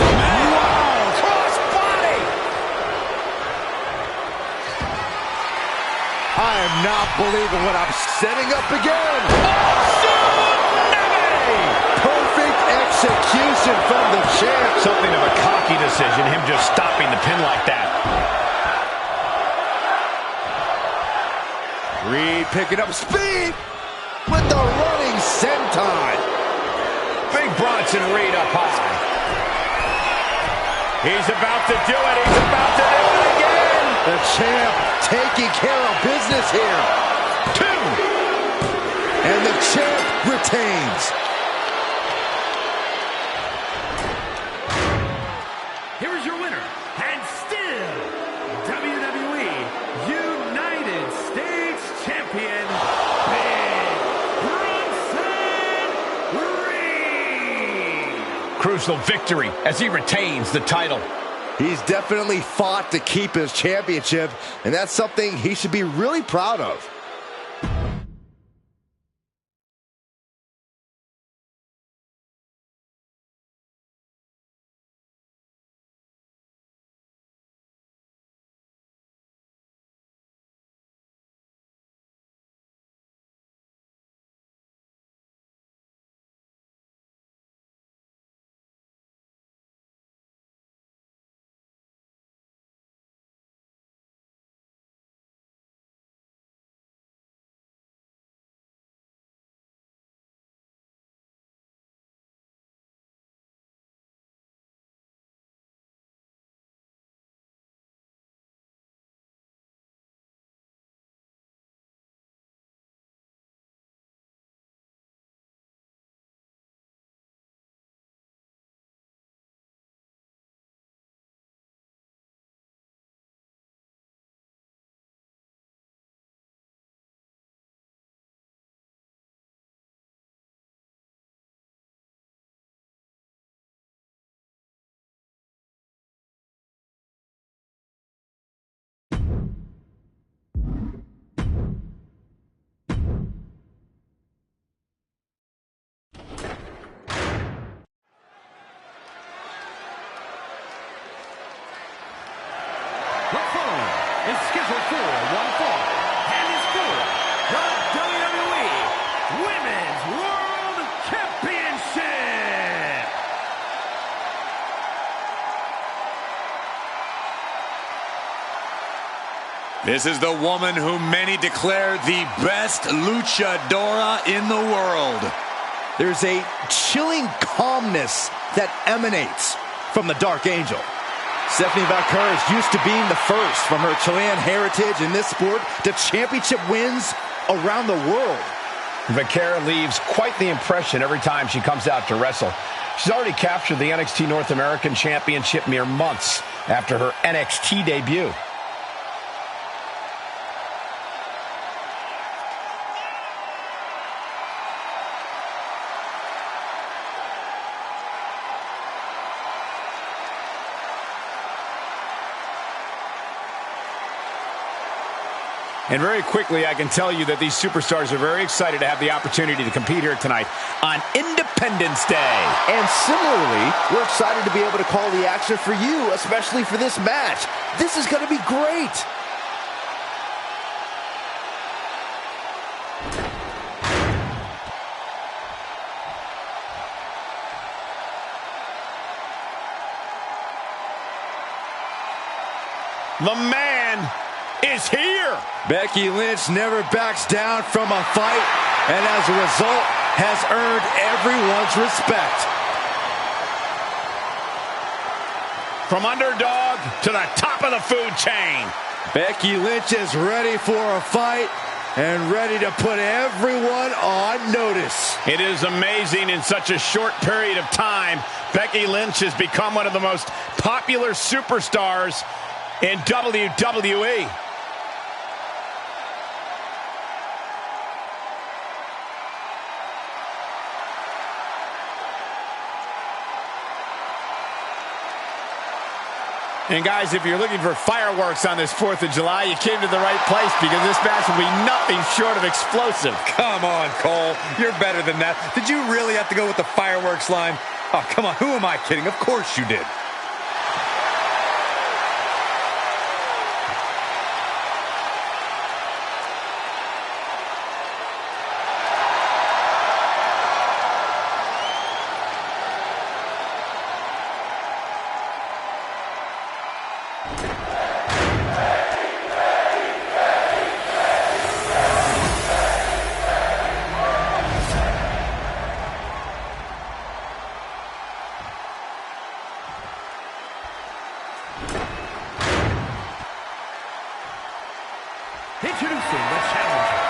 Wow, cross body. I am not believing what I'm setting up again. Perfect execution from the champ. Something of a cocky decision, him just stopping the pin like that. Reed picking up speed with the running senton. Big Bronson Reed up high. He's about to do it. He's about to do it again. The champ taking care of business here. Two. And the champ retains. Here is your winner, and still WWE United States Champion, Big Bronson Reed. Crucial victory as he retains the title. He's definitely fought to keep his championship, and that's something he should be really proud of. The following is scheduled for one fall and is for the WWE Women's World Championship. This is the woman who many declare the best luchadora in the world. There's a chilling calmness that emanates from the Dark Angel. Stephanie Valkyrie is used to being the first from her Chilean heritage in this sport to championship wins around the world. Valkyrie leaves quite the impression every time she comes out to wrestle. She's already captured the NXT North American Championship mere months after her NXT debut. And very quickly, I can tell you that these superstars are very excited to have the opportunity to compete here tonight on Independence Day. And similarly, we're excited to be able to call the action for you, especially for this match. This is going to be great. The man is here. Becky Lynch never backs down from a fight, and as a result, has earned everyone's respect. From underdog to the top of the food chain. Becky Lynch is ready for a fight and ready to put everyone on notice. It is amazing in such a short period of time, Becky Lynch has become one of the most popular superstars in WWE. And guys, if you're looking for fireworks on this 4th of July, you came to the right place because this match will be nothing short of explosive. Come on, Cole. You're better than that. Did you really have to go with the fireworks line? Oh, come on. Who am I kidding? Of course you did. Introducing the challenger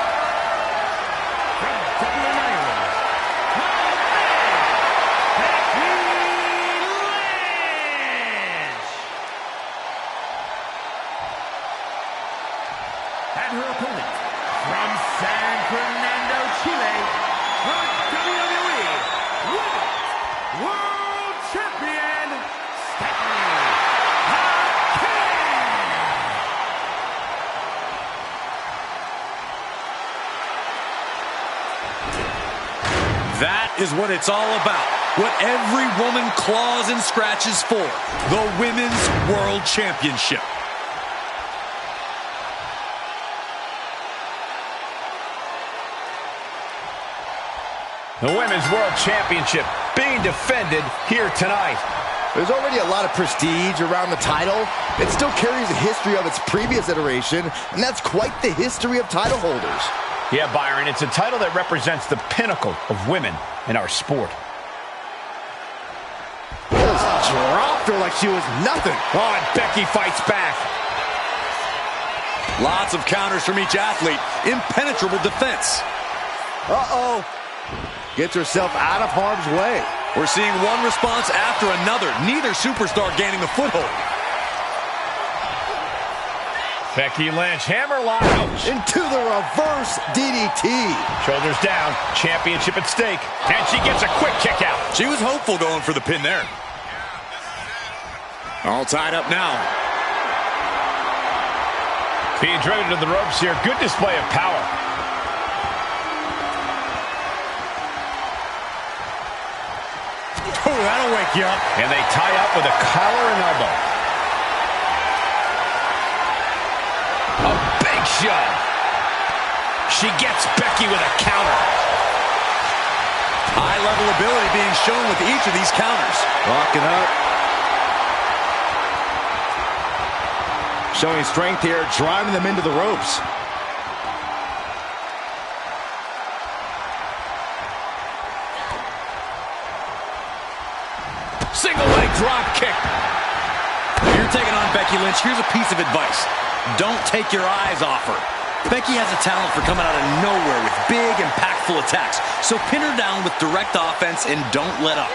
from Dublin, Ireland, Becky Lynch. And her opponent from San Fernando, Chile, the WWE Women's World Champion, Stephanie. That is what it's all about. What every woman claws and scratches for. The Women's World Championship. The Women's World Championship being defended here tonight. There's already a lot of prestige around the title. It still carries the history of its previous iteration, and that's quite the history of title holders. Yeah, Byron, it's a title that represents the pinnacle of women in our sport. Just dropped her like she was nothing. Oh, and Becky fights back. Lots of counters from each athlete. Impenetrable defense. Uh-oh. Gets herself out of harm's way. We're seeing one response after another. Neither superstar gaining a foothold. Becky Lynch, hammerlock. Into the reverse DDT. Shoulders down, championship at stake. And she gets a quick kick out. She was hopeful going for the pin there. All tied up now. Being driven to the ropes here. Good display of power. Oh, that'll wake you up. And they tie up with a collar and elbow. shove. She gets Becky with a counter. High-level ability being shown with each of these counters. Locking up. Showing strength here, driving them into the ropes. Single leg drop kick. If you're taking on Becky Lynch, here's a piece of advice. Don't take your eyes off her. Becky has a talent for coming out of nowhere with big, impactful attacks. So pin her down with direct offense and don't let up.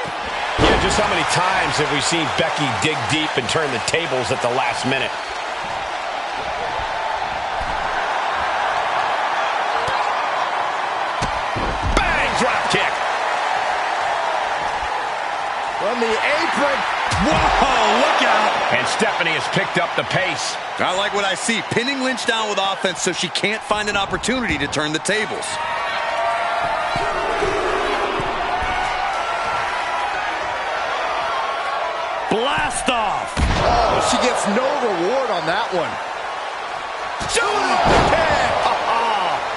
Yeah, just how many times have we seen Becky dig deep and turn the tables at the last minute? Bang! Drop kick. From the apron. Whoa, look out! And Stephanie has picked up the pace. I like what I see. Pinning Lynch down with offense so she can't find an opportunity to turn the tables. Blast off. Oh, she gets no reward on that one.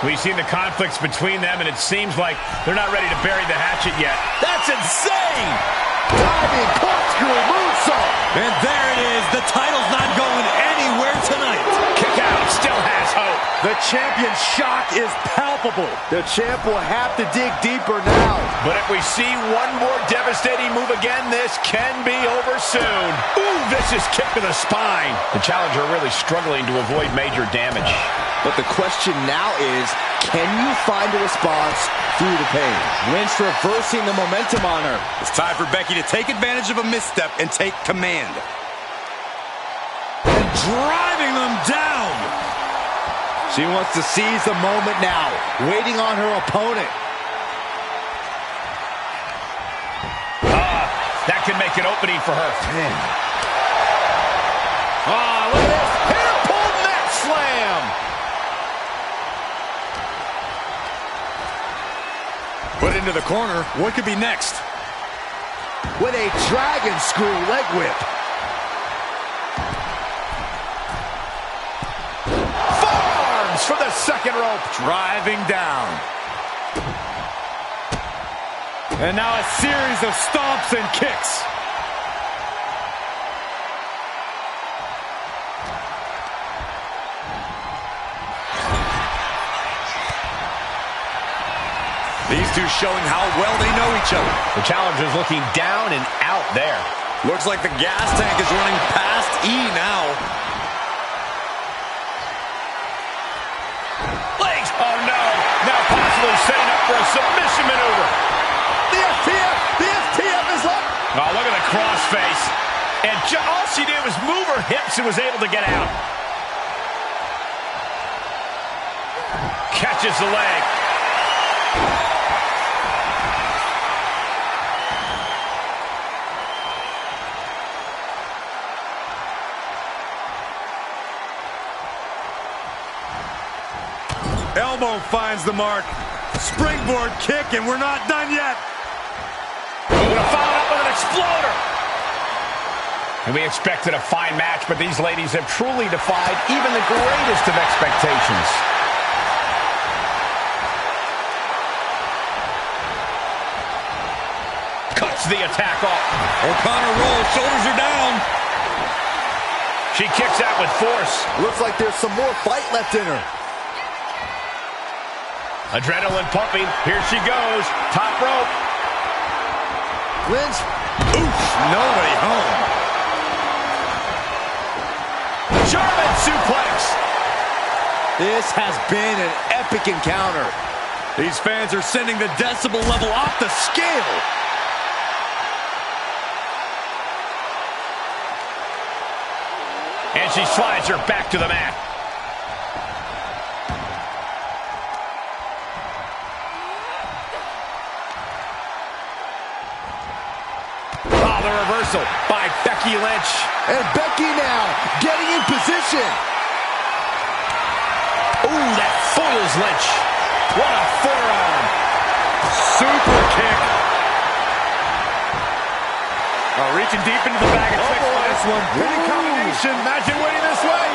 We've seen the conflicts between them, and it seems like they're not ready to bury the hatchet yet. That's insane! Diving corkscrew moonsault. And there it is. The title's not going anywhere tonight. Kick out. Still has hope. The champion's shock is palpable. The champ will have to dig deeper now. But if we see one more devastating move again, this can be over soon. Ooh, vicious kick to the spine. The challenger really struggling to avoid major damage. But the question now is, can you find a response through the pain? Lynch reversing the momentum on her. It's time for Becky to take advantage of a misstep and take command. And driving them down. She wants to seize the moment now, waiting on her opponent. That can make an opening for her. Man. Look at this. Hair pull neck slam. Put into the corner. What could be next? With a dragon screw leg whip. Forearms for the second rope. Driving down. And now a series of stomps and kicks. These two showing how well they know each other. The challenger's looking down and out there. Looks like the gas tank is running past E now. Legs! Oh no! Now possibly setting up for a submission maneuver. The FTF is up. Oh, look at the crossface. And all she did was move her hips and was able to get out. Catches the leg. Elbow finds the mark. Springboard kick, and we're not done yet. We're going to follow up with an exploder. And we expected a fine match, but these ladies have truly defied even the greatest of expectations. Cuts the attack off. O'Connor rolls, shoulders are down. She kicks out with force. Looks like there's some more fight left in her. Adrenaline pumping. Here she goes. Top rope. Lynch. Oof, nobody home. German suplex. This has been an epic encounter. These fans are sending the decibel level off the scale. And she slides her back to the mat. Oh, the reversal by Becky Lynch. And Becky now getting in position. Ooh, that foils Lynch. What a forearm. Super kick. Oh, reaching deep into the bag of six. This one. Winning combination. Imagine winning this way.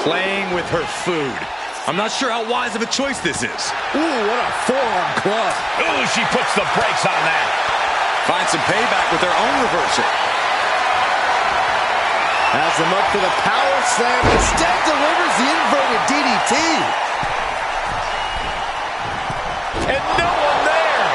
playing with her food. I'm not sure how wise of a choice this is. Ooh, what a forearm club. Ooh, she puts the brakes on that. Find some payback with their own reversal. Has him up for the power slam. Instead delivers the inverted DDT. And no one there.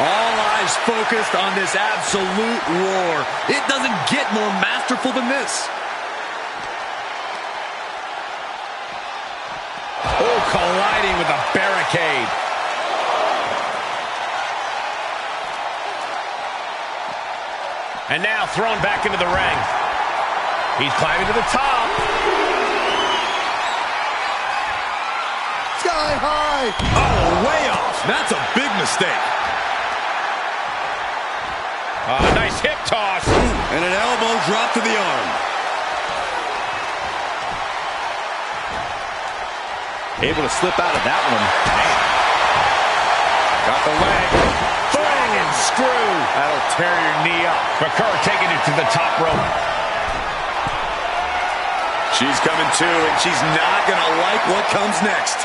All eyes focused on this absolute war. It doesn't get more masterful than this. Oh, colliding with a barricade. And now thrown back into the ring. He's climbing to the top. Sky high. Oh, way off. That's a big mistake. Nice hip toss. And an elbow drop to the arm. Able to slip out of that one. Got the leg. Bang and screw. That'll tear your knee up. McCurr taking it to the top rope. She's coming too, and she's not going to like what comes next.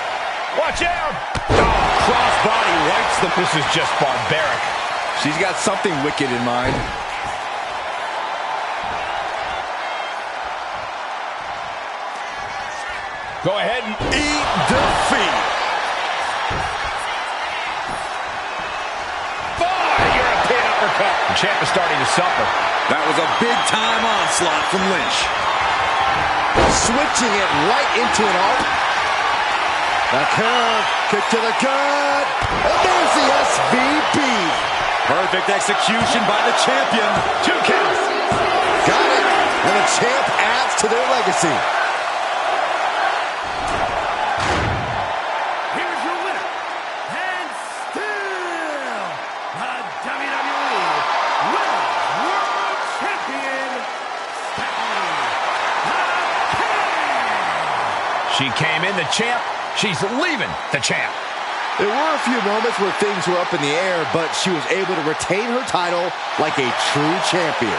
Watch out. Oh, crossbody wipes them. This is just barbaric. She's got something wicked in mind. Go ahead and Eat defeat. European uppercut. The champ is starting to suffer. That was a big-time onslaught from Lynch. Switching it right into an arm. The curve. Kick to the gut. And there's the SVB. Perfect execution by the champion. 2 counts. Got it. And the champ adds to their legacy. Here's your winner, and still the WWE Women's World Champion, Stephanie McMahon. She came in the champ. She's leaving the champ. There were a few moments where things were up in the air, but she was able to retain her title like a true champion.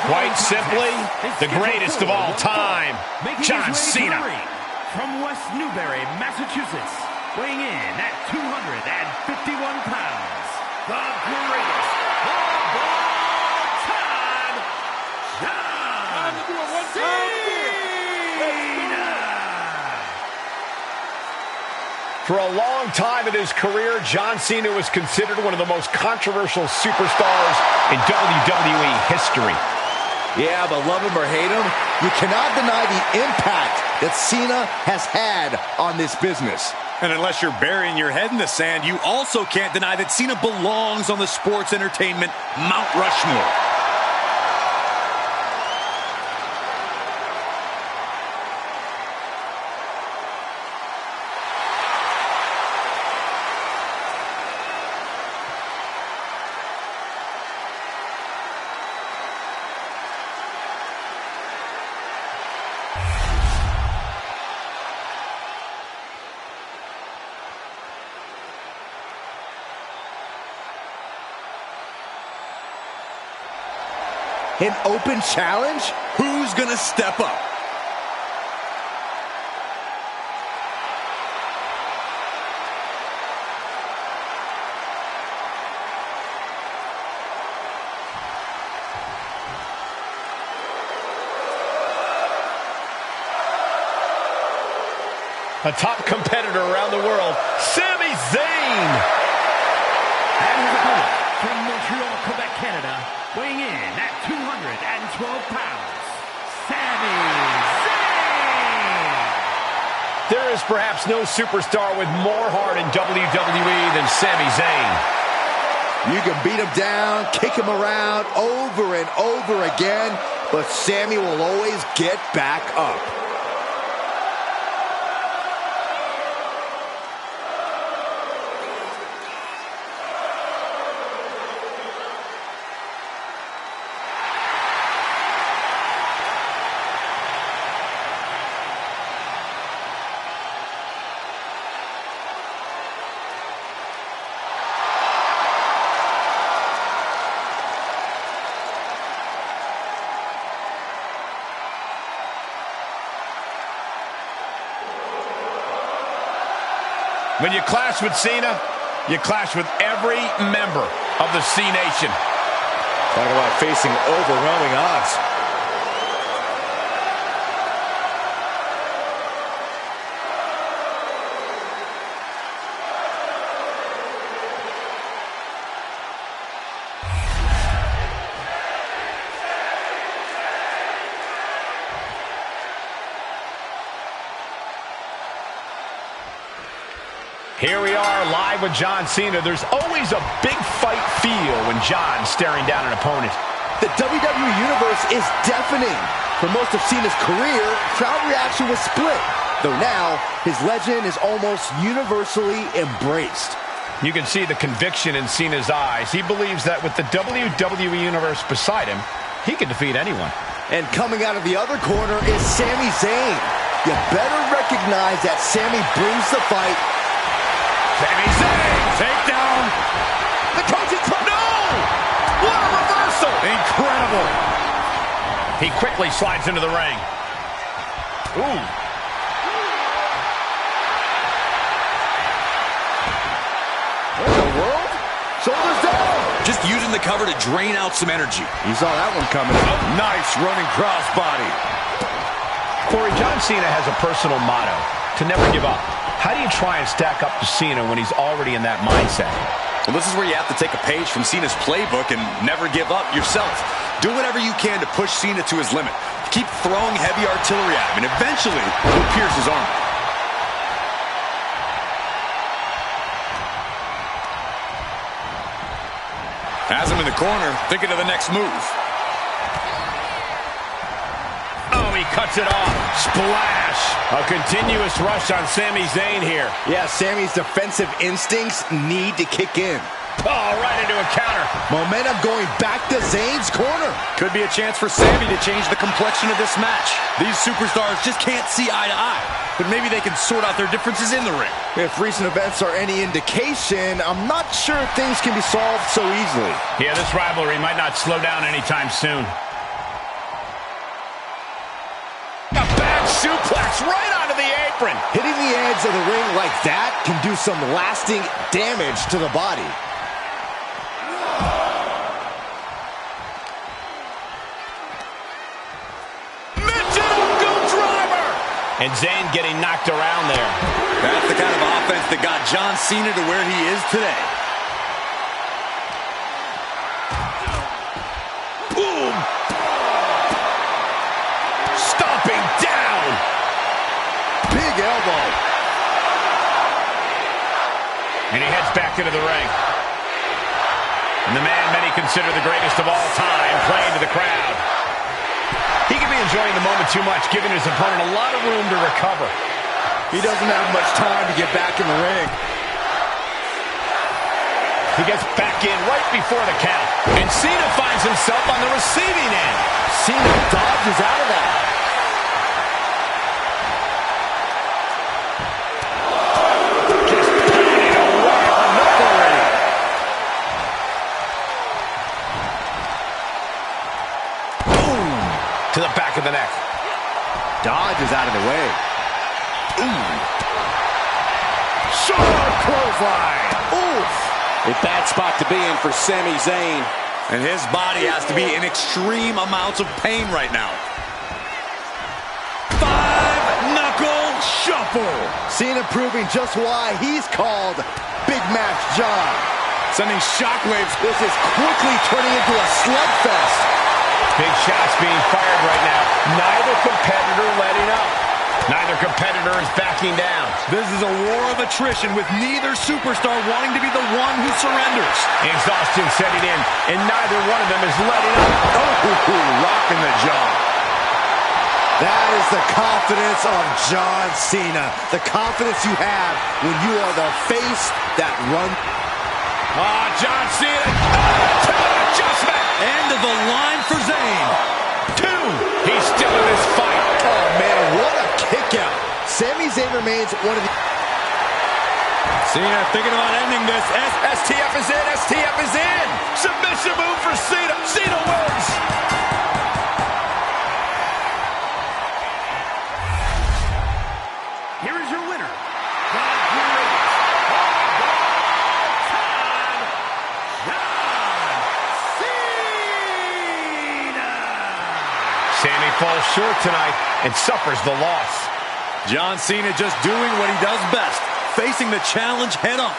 Quite simply, the greatest of all time, John Cena. From West Newbury, Massachusetts, weighing in at 251 pounds, the greatest of all time, John Cena. For a long time in his career, John Cena was considered one of the most controversial superstars in WWE history. Yeah, but love him or hate him, you cannot deny the impact that Cena has had on this business. And unless you're burying your head in the sand, you also can't deny that Cena belongs on the sports entertainment Mount Rushmore. An open challenge? Who's gonna step up? A top competitor around the world, Sami Zayn. And his opponent from Montreal, Quebec, Canada, weighing in at 212 pounds, Sami Zayn. There is perhaps no superstar with more heart in WWE than Sami Zayn. You can beat him down, kick him around over and over again, but Sami will always get back up. When you clash with Cena, you clash with every member of the C Nation. Talk about facing overwhelming odds. Here we are live with John Cena. There's always a big fight feel when John's staring down an opponent. The WWE Universe is deafening. For most of Cena's career, crowd reaction was split, though now his legend is almost universally embraced. You can see the conviction in Cena's eyes. He believes that with the WWE Universe beside him, he can defeat anyone. And coming out of the other corner is Sami Zayn. You better recognize that Sami brings the fight. Sami Zayn, takedown. The coaching club. No! What a reversal! Incredible. He quickly slides into the ring. Ooh. What in the world? Shoulders down. Just using the cover to drain out some energy. You saw that one coming. Nice running crossbody. Corey, John Cena has a personal motto, to never give up. How do you try and stack up to Cena when he's already in that mindset? Well, this is where you have to take a page from Cena's playbook and never give up yourself. Do whatever you can to push Cena to his limit. Keep throwing heavy artillery at him, and eventually you'll pierce his armor. Has him in the corner, thinking of the next move. Oh, he cuts it off. Splash. A continuous rush on Sami Zayn here. Yeah, Sami's defensive instincts need to kick in. Oh, right into a counter. Momentum going back to Zayn's corner. Could be a chance for Sami to change the complexion of this match. These superstars just can't see eye to eye, but maybe they can sort out their differences in the ring. If recent events are any indication, I'm not sure things can be solved so easily. Yeah, this rivalry might not slow down anytime soon. A bad suplex right onto the apron. Hitting the edge of the ring like that can do some lasting damage to the body. And Zayn getting knocked around there. That's the kind of offense that got John Cena to where he is today. Boom! Stomping down! Big elbow. And he heads back into the ring. And the man many consider the greatest of all time playing to the crowd. He could be enjoying the moment too much, giving his opponent a lot of room to recover. He doesn't have much time to get back in the ring. He gets back in right before the count. And Cena finds himself on the receiving end. Cena dodges out of that. Just pounding away on the already. To the back of the neck. Dodges out of the way. Ooh. Sharp clothesline. Oof. A bad spot to be in for Sami Zayn. And his body has to be in extreme amounts of pain right now. Five-knuckle shuffle. Cena proving just why he's called Big Match John. Sending shockwaves. This is quickly turning into a slugfest. Big shots being fired right now. Neither competitor letting up. Neither competitor is backing down. This is a war of attrition with neither superstar wanting to be the one who surrenders. Exhaustion setting in, and neither one of them is letting up. Oh, rocking the jaw. That is the confidence of John Cena. The confidence you have when you are the face that runs. John Cena. Adjustment. End of the line for Zayn. 2. He's still in this fight. Oh, man, what a kick out. Sami Zayn remains one of the... Cena thinking about ending this. STF is in. STF is in. Submission move for Cena. Cena wins. Here is your winner, Sami falls short tonight and suffers the loss. John Cena just doing what he does best, facing the challenge head on.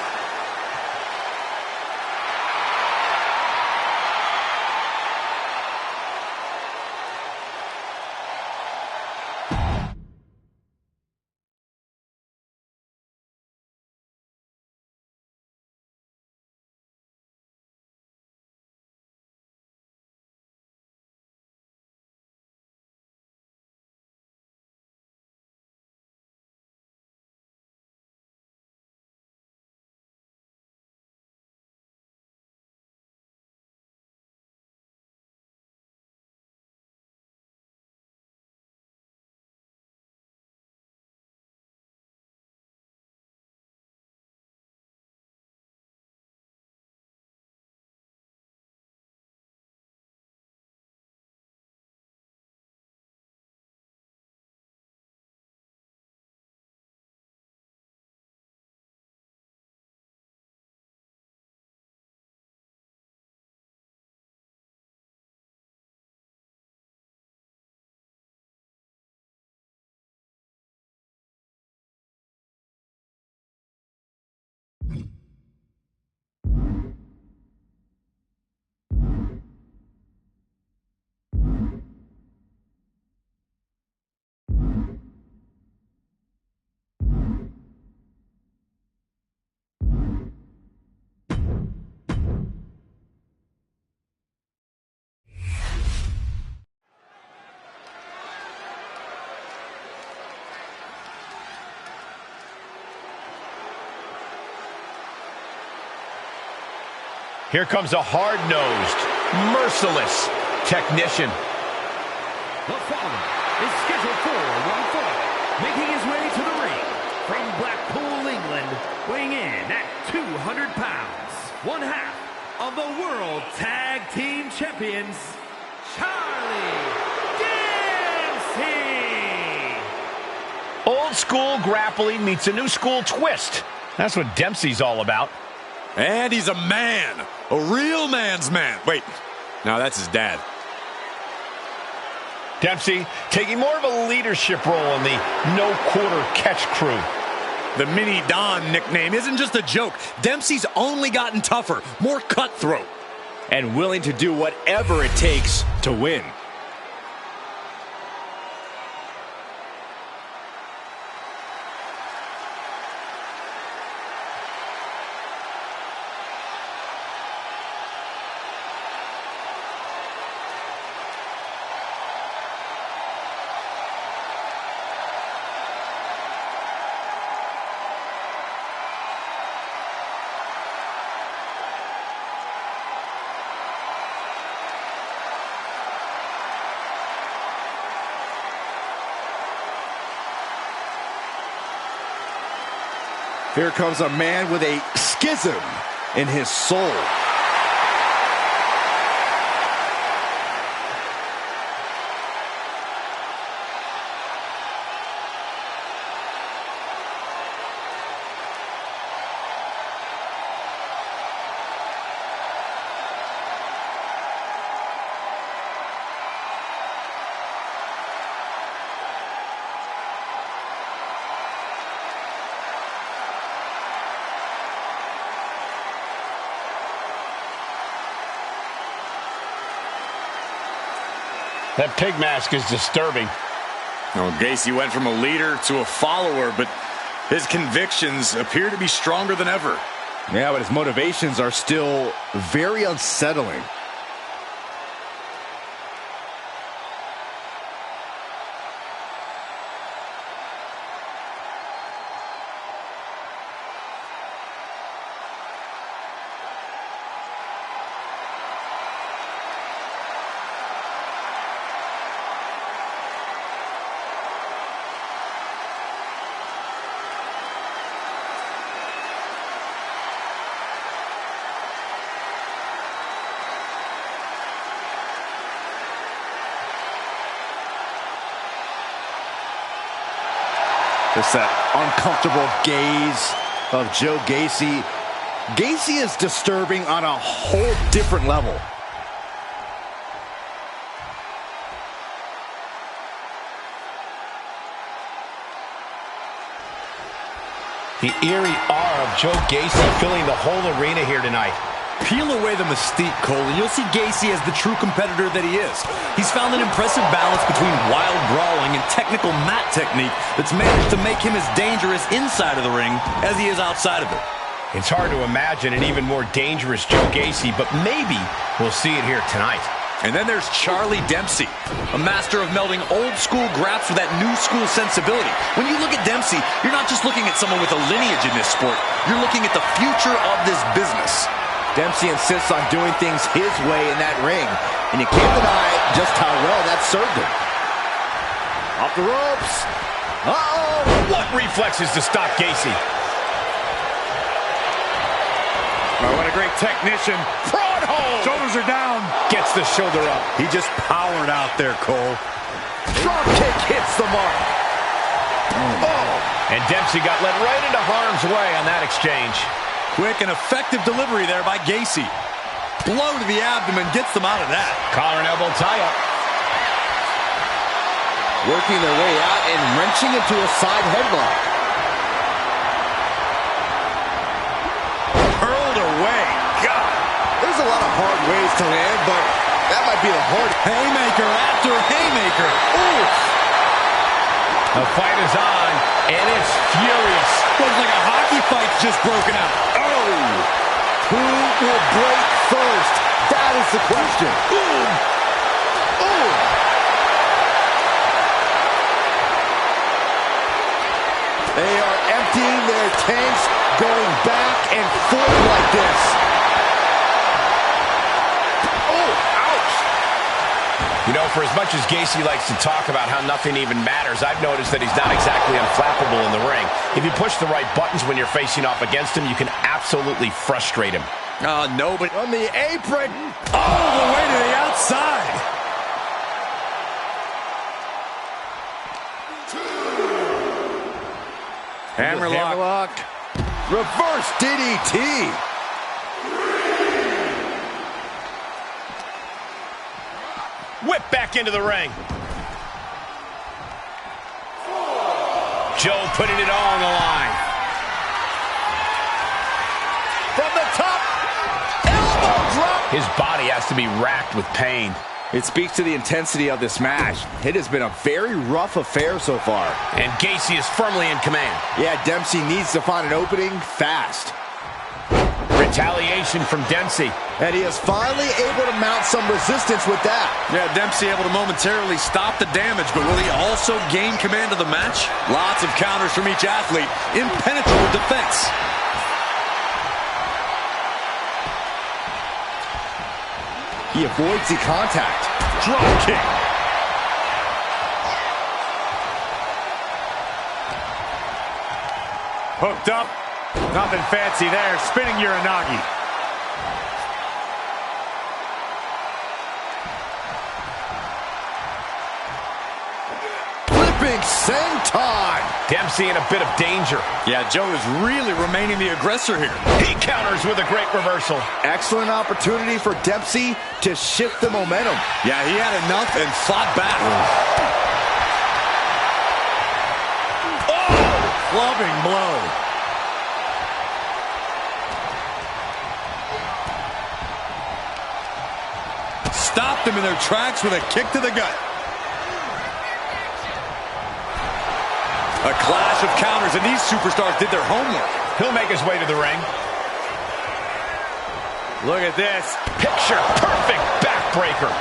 Here comes a hard-nosed, merciless technician. The following is scheduled for one fall, making his way to the ring from Blackpool, England, weighing in at 200 pounds, one half of the World Tag Team Champions, Charlie Dempsey. Old school grappling meets a new school twist. That's what Dempsey's all about. And he's a man. A real man's man. Wait, no, that's his dad. Dempsey taking more of a leadership role in the no-quarter catch crew. The Mini Don nickname isn't just a joke. Dempsey's only gotten tougher, more cutthroat. And willing to do whatever it takes to win. Here comes a man with a schism in his soul. That pig mask is disturbing. No, Gacy went from a leader to a follower, but his convictions appear to be stronger than ever. Yeah, but his motivations are still very unsettling. Just that uncomfortable gaze of Joe Gacy. Gacy is disturbing on a whole different level. The eerie aura of Joe Gacy filling the whole arena here tonight. Peel away the mystique, Cole, and you'll see Gacy as the true competitor that he is. He's found an impressive balance between wild brawling and technical mat technique that's managed to make him as dangerous inside of the ring as he is outside of it. It's hard to imagine an even more dangerous Joe Gacy, but maybe we'll see it here tonight. And then there's Charlie Dempsey, a master of melding old school graps with that new school sensibility. When you look at Dempsey, you're not just looking at someone with a lineage in this sport. You're looking at the future of this business. Dempsey insists on doing things his way in that ring, and you can't deny just how well that served him. Off the ropes. Uh-oh! What reflexes to stop Gacy? Oh, what a great technician. Prod hold! Shoulders are down. Gets the shoulder up. He just powered out there, Cole. Drop kick hits the mark. Oh! And Dempsey got led right into harm's way on that exchange. Quick and effective delivery there by Gacy. Blow to the abdomen gets them out of that. Collar and elbow tie-up. Working their way out and wrenching into a side headlock. Hurled away. God. There's a lot of hard ways to land, but that might be the hard. Haymaker after haymaker. Ooh. The fight is on, and it's furious. Looks like a hockey fight's just broken out. Who will break first? That is the question. Boom. Ooh. They are emptying their tanks, going back and forth like this. You know, for as much as Gacy likes to talk about how nothing even matters, I've noticed that he's not exactly unflappable in the ring. If you push the right buttons when you're facing off against him, you can absolutely frustrate him. No, but On the apron. all the way to the outside. Hammerlock. Reverse DDT. Whip back into the ring. Joe putting it all on the line. From the top. Elbow drop. His body has to be racked with pain. It speaks to the intensity of this match. It has been a very rough affair so far. And Gacy is firmly in command. Yeah, Dempsey needs to find an opening fast. Retaliation from Dempsey. And he is finally able to mount some resistance with that. Yeah, Dempsey able to momentarily stop the damage, but will he also gain command of the match? Lots of counters from each athlete. Impenetrable defense. He avoids the contact. Drop kick. Hooked up. Nothing fancy there. Spinning Uranagi. Flipping senton. Dempsey in a bit of danger. Yeah, Joe is really remaining the aggressor here. He counters with a great reversal. Excellent opportunity for Dempsey to shift the momentum. Yeah, he had enough and fought back. Oh! Clubbing blow. Stopped them in their tracks with a kick to the gut. A clash of counters, and these superstars did their homework. He'll make his way to the ring. Look at this. Picture perfect backbreaker.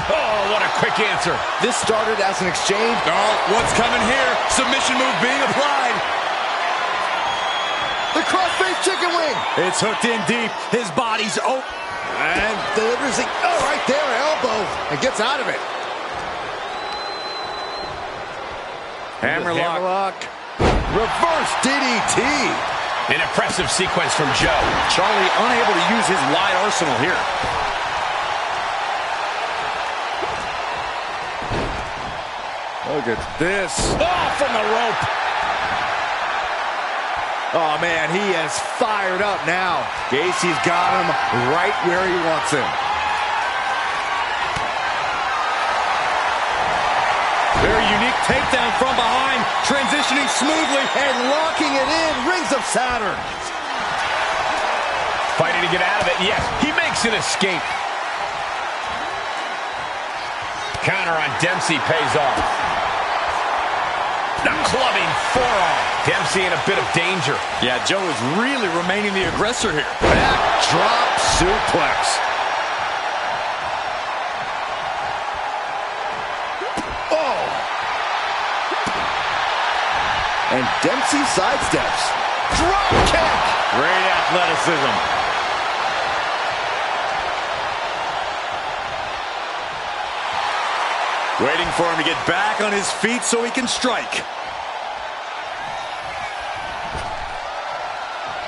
Oh, what a quick answer. This started as an exchange. Oh, what's coming here? Submission move being applied. The crossface chicken wing. It's hooked in deep. His body's open. And delivers the, right there, elbow. And gets out of it. Hammerlock. Reverse DDT. An impressive sequence from Joe. Charlie unable to use his wide arsenal here. Look at this. Oh, from the rope. Oh, man, he is fired up now. Gacy's got him right where he wants him. Very unique takedown from behind, transitioning smoothly And locking it in, Rings of Saturn. Fighting to get out of it. Yes, he makes an escape. Counter on Dempsey pays off. The clubbing forearm. Dempsey in a bit of danger. Yeah, Joe is really remaining the aggressor here. Backdrop suplex. Oh. And Dempsey sidesteps. Drop kick. Great athleticism. Waiting for him to get back on his feet so he can strike.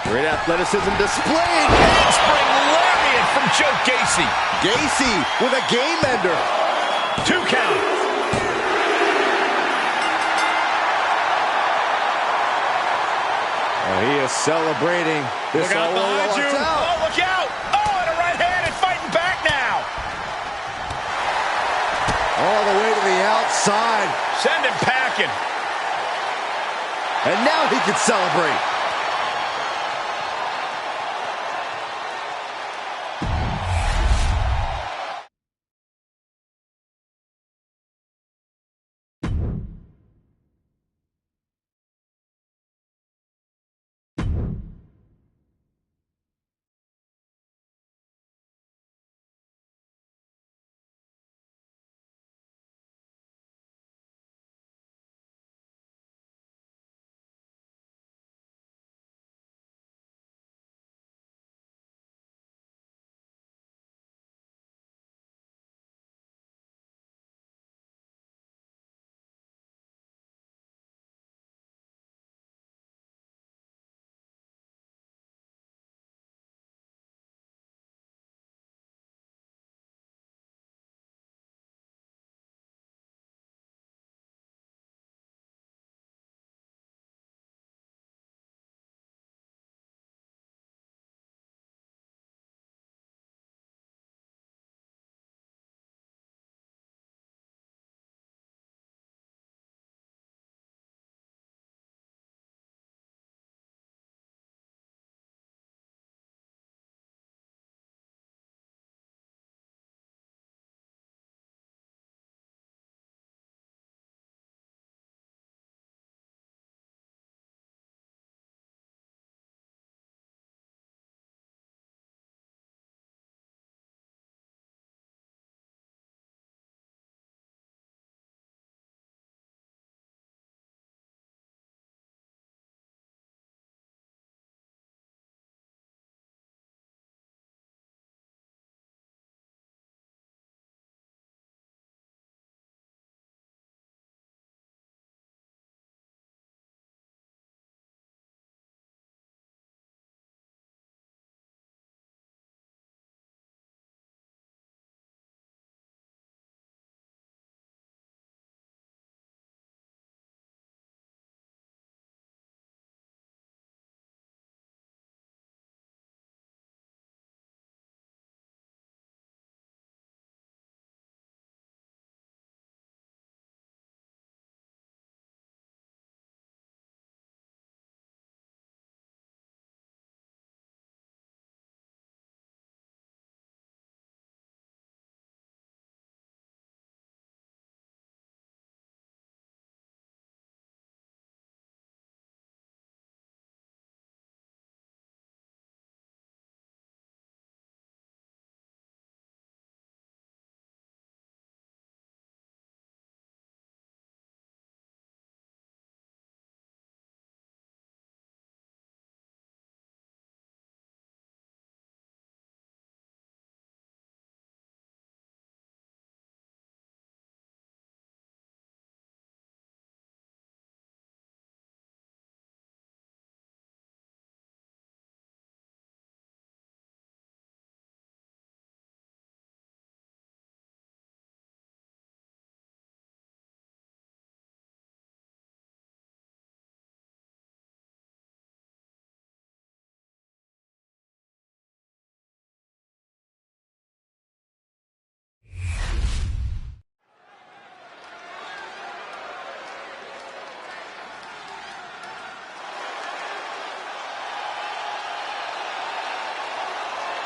Great athleticism displayed. Handspring lariat from Joe Gacy. Gacy with a game ender. 2 count. Oh, he is celebrating. This Look out all behind works you. out. Oh, look out. Oh, and a right hand and fighting back now. All the way to the outside. Send him packing. And now he can celebrate.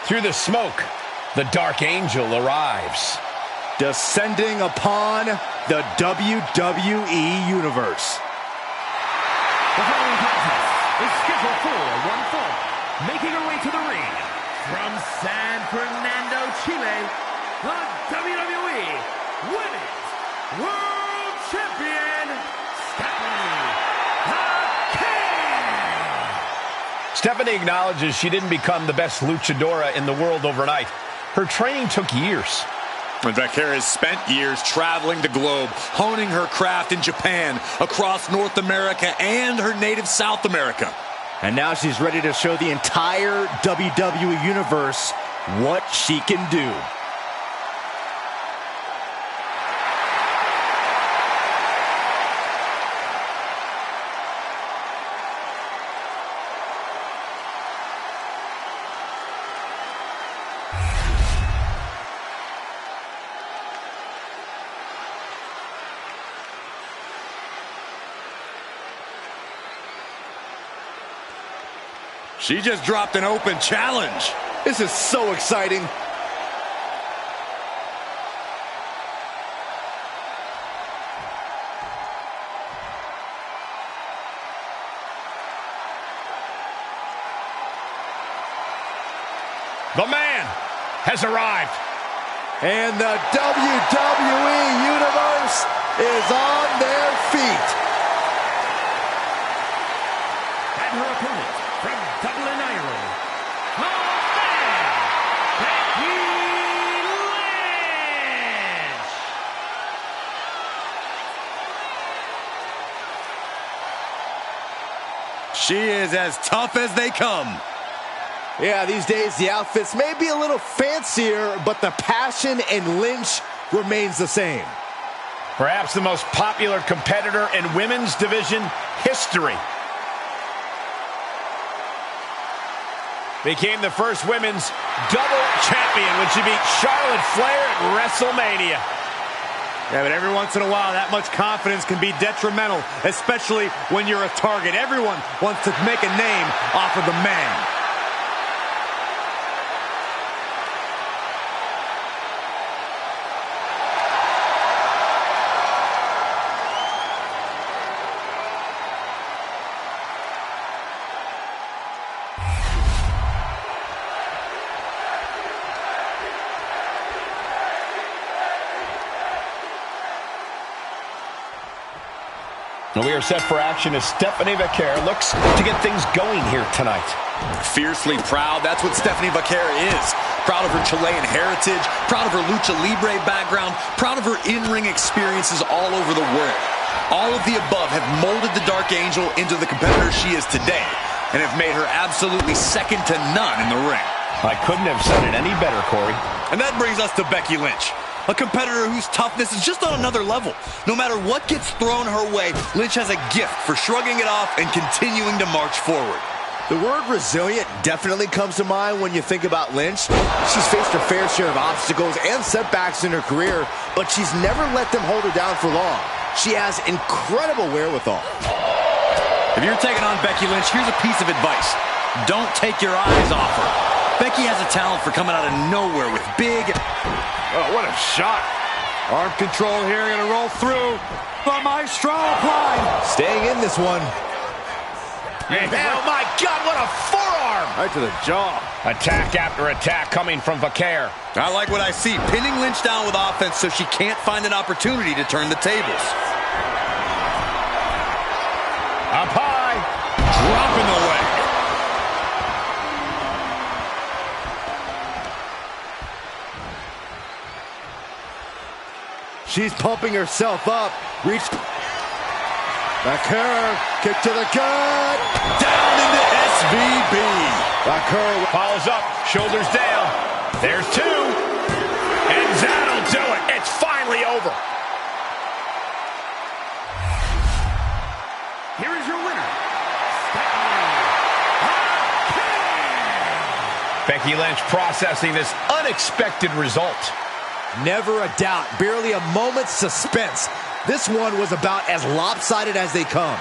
Through the smoke, the Dark Angel arrives. Descending upon the WWE Universe. The following contest is scheduled for one fall. Making her way to the ring from San Fernando, Chile, the WWE Women's World Champion, Stephanie the King. Stephanie acknowledges she didn't become the best luchadora in the world overnight. Her training took years. And Vaquera has spent years traveling the globe, honing her craft in Japan, across North America, and her native South America. And now she's ready to show the entire WWE Universe what she can do. She just dropped an open challenge. This is so exciting. The man has arrived. And the WWE Universe is on their feet. And her opponent from Dublin, Ireland, the man, Becky Lynch. She is as tough as they come. Yeah, these days the outfits may be a little fancier, but the passion in Lynch remains the same. Perhaps the most popular competitor in women's division history. Became the first women's double champion when she beat Charlotte Flair at WrestleMania. Yeah, but every once in a while, that much confidence can be detrimental, especially when you're a target. Everyone wants to make a name off of the man. We are set for action as Stephanie Vaquera looks to get things going here tonight. Fiercely proud, that's what Stephanie Vaquera is. Proud of her Chilean heritage, proud of her lucha libre background, proud of her in-ring experiences all over the world. All of the above have molded the Dark Angel into the competitor she is today, and have made her absolutely second to none in the ring. I couldn't have said it any better, Corey. And that brings us to Becky Lynch. A competitor whose toughness is just on another level. No matter what gets thrown her way, Lynch has a gift for shrugging it off and continuing to march forward. The word resilient definitely comes to mind when you think about Lynch. She's faced her fair share of obstacles and setbacks in her career, but she's never let them hold her down for long. She has incredible wherewithal. If you're taking on Becky Lynch, here's a piece of advice. Don't take your eyes off her. Becky has a talent for coming out of nowhere with big... Oh, what a shot. Arm control here, gonna roll through. The Maestro applied. Staying in this one. Oh my God, what a forearm! Right to the jaw. Attack after attack coming from Vaquera. I like what I see. Pinning Lynch down with offense so she can't find an opportunity to turn the tables. Up high. Dropping the leg. She's pumping herself up. Reach. Vaquera, kick to the gut. Down into SVB. Vaquera follows up, shoulders down. There's two. And that'll do it. It's finally over. Here is your winner, Becky Lynch processing this unexpected result. Never a doubt, barely a moment's suspense. This one was about as lopsided as they come.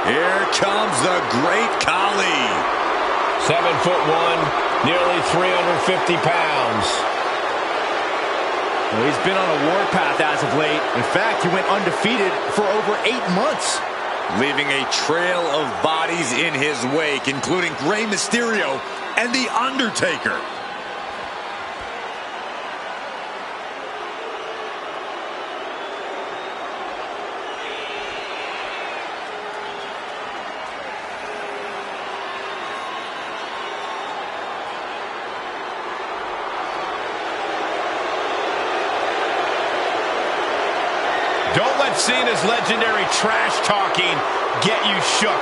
Here comes the Great Khali. 7'1", nearly 350 pounds. Well, he's been on a warpath as of late. In fact, he went undefeated for over 8 months. Leaving a trail of bodies in his wake, including Rey Mysterio and The Undertaker. Don't let Cena's legendary trash talking get you shook.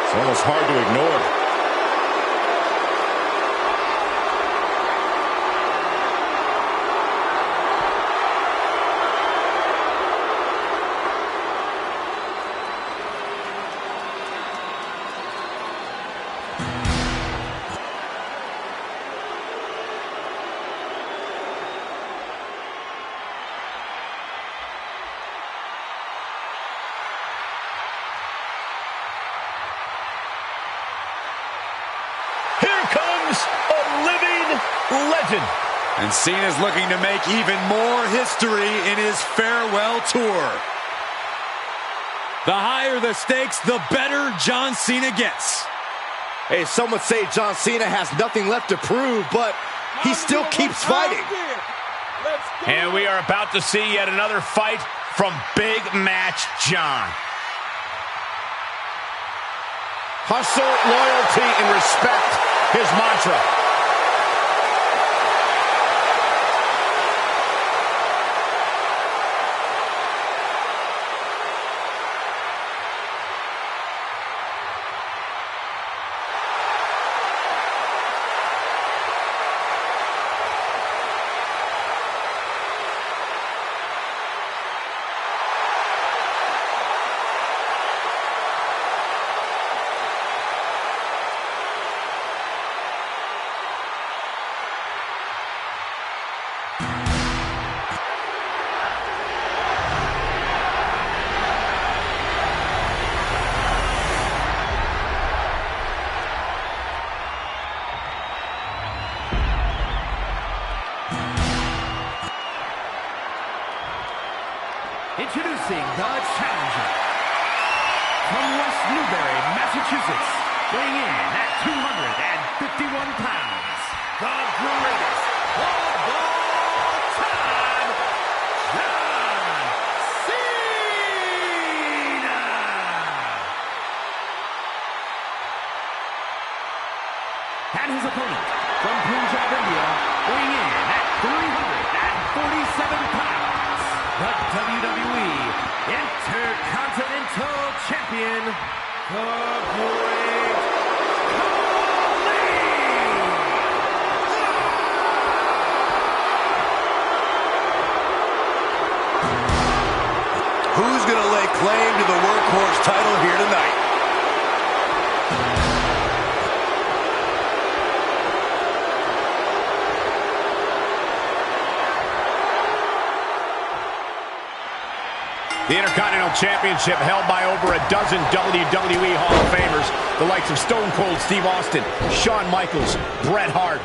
It's almost hard to ignore. Legend. And Cena's looking to make even more history in his farewell tour. The higher the stakes, the better John Cena gets. Hey, some would say John Cena has nothing left to prove, but he still keeps fighting. And we are about to see yet another fight from Big Match John. Hustle, loyalty, and respect, his mantra. Introducing the challenger from West Newbury, Massachusetts, weighing in at 251 pounds, the greatest of all time, John Cena! And his opponent from Punjab, India, weighing in at 347 pounds, the WWE Intercontinental Champion, the Great Khali! Who's going to lay claim to the workhorse title here tonight? The Intercontinental Championship held by over a dozen WWE Hall of Famers, the likes of Stone Cold Steve Austin, Shawn Michaels, Bret Hart.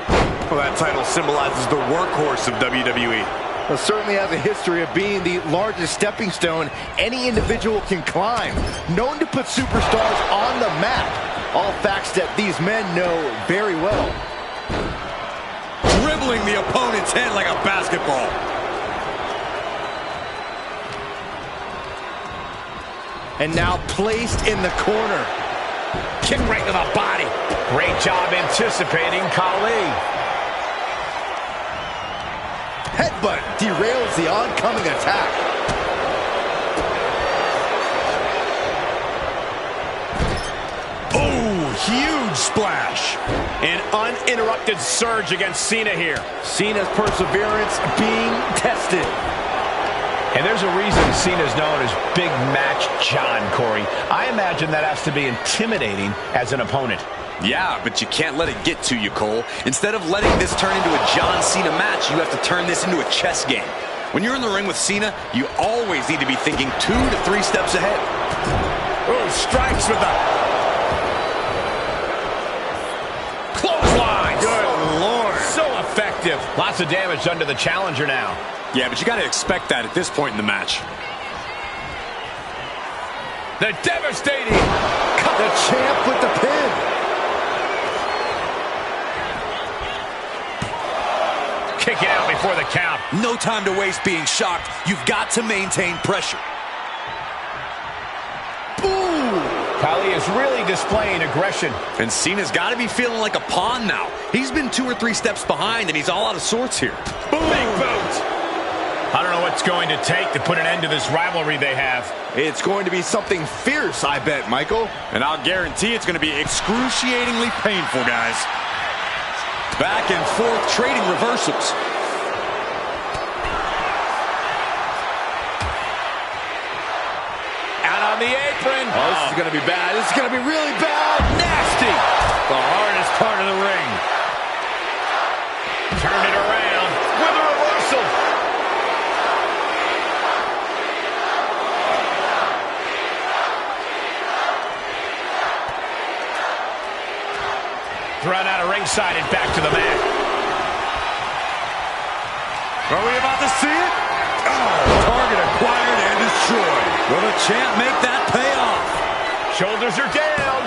Well, that title symbolizes the workhorse of WWE. Well, certainly has a history of being the largest stepping stone any individual can climb. Known to put superstars on the map. All facts that these men know very well. Dribbling the opponent's head like a basketball. And now placed in the corner. Kick right to the body. Great job anticipating Khali. Headbutt derails the oncoming attack. Oh, huge splash. An uninterrupted surge against Cena here. Cena's perseverance being tested. And there's a reason Cena's known as Big Match John, Corey. I imagine that has to be intimidating as an opponent. Yeah, but you can't let it get to you, Cole. Instead of letting this turn into a John Cena match, you have to turn this into a chess game. When you're in the ring with Cena, you always need to be thinking 2 to 3 steps ahead. Oh, strikes with the clothesline. Good Lord. So effective. Lots of damage done to the challenger now. Yeah, but you got to expect that at this point in the match. The devastating. The champ with the pin. Kick it out before the count. No time to waste being shocked. You've got to maintain pressure. Khali is really displaying aggression. And Cena's got to be feeling like a pawn now. He's been 2 or 3 steps behind, and he's all out of sorts here. Boom. Big boot. I don't know what's going to take to put an end to this rivalry they have. It's going to be something fierce, I bet, Michael. And I'll guarantee it's going to be excruciatingly painful, guys. Back and forth, trading reversals. Out on the apron. Oh, this is going to be bad. This is going to be really bad. Nasty. The hardest part of the ring. Turned it around with a reversal. Thrown out of ringside and back to the mat. Are we about to see it? Oh, target acquired and destroyed. Will the champ make that pay off? Shoulders are down.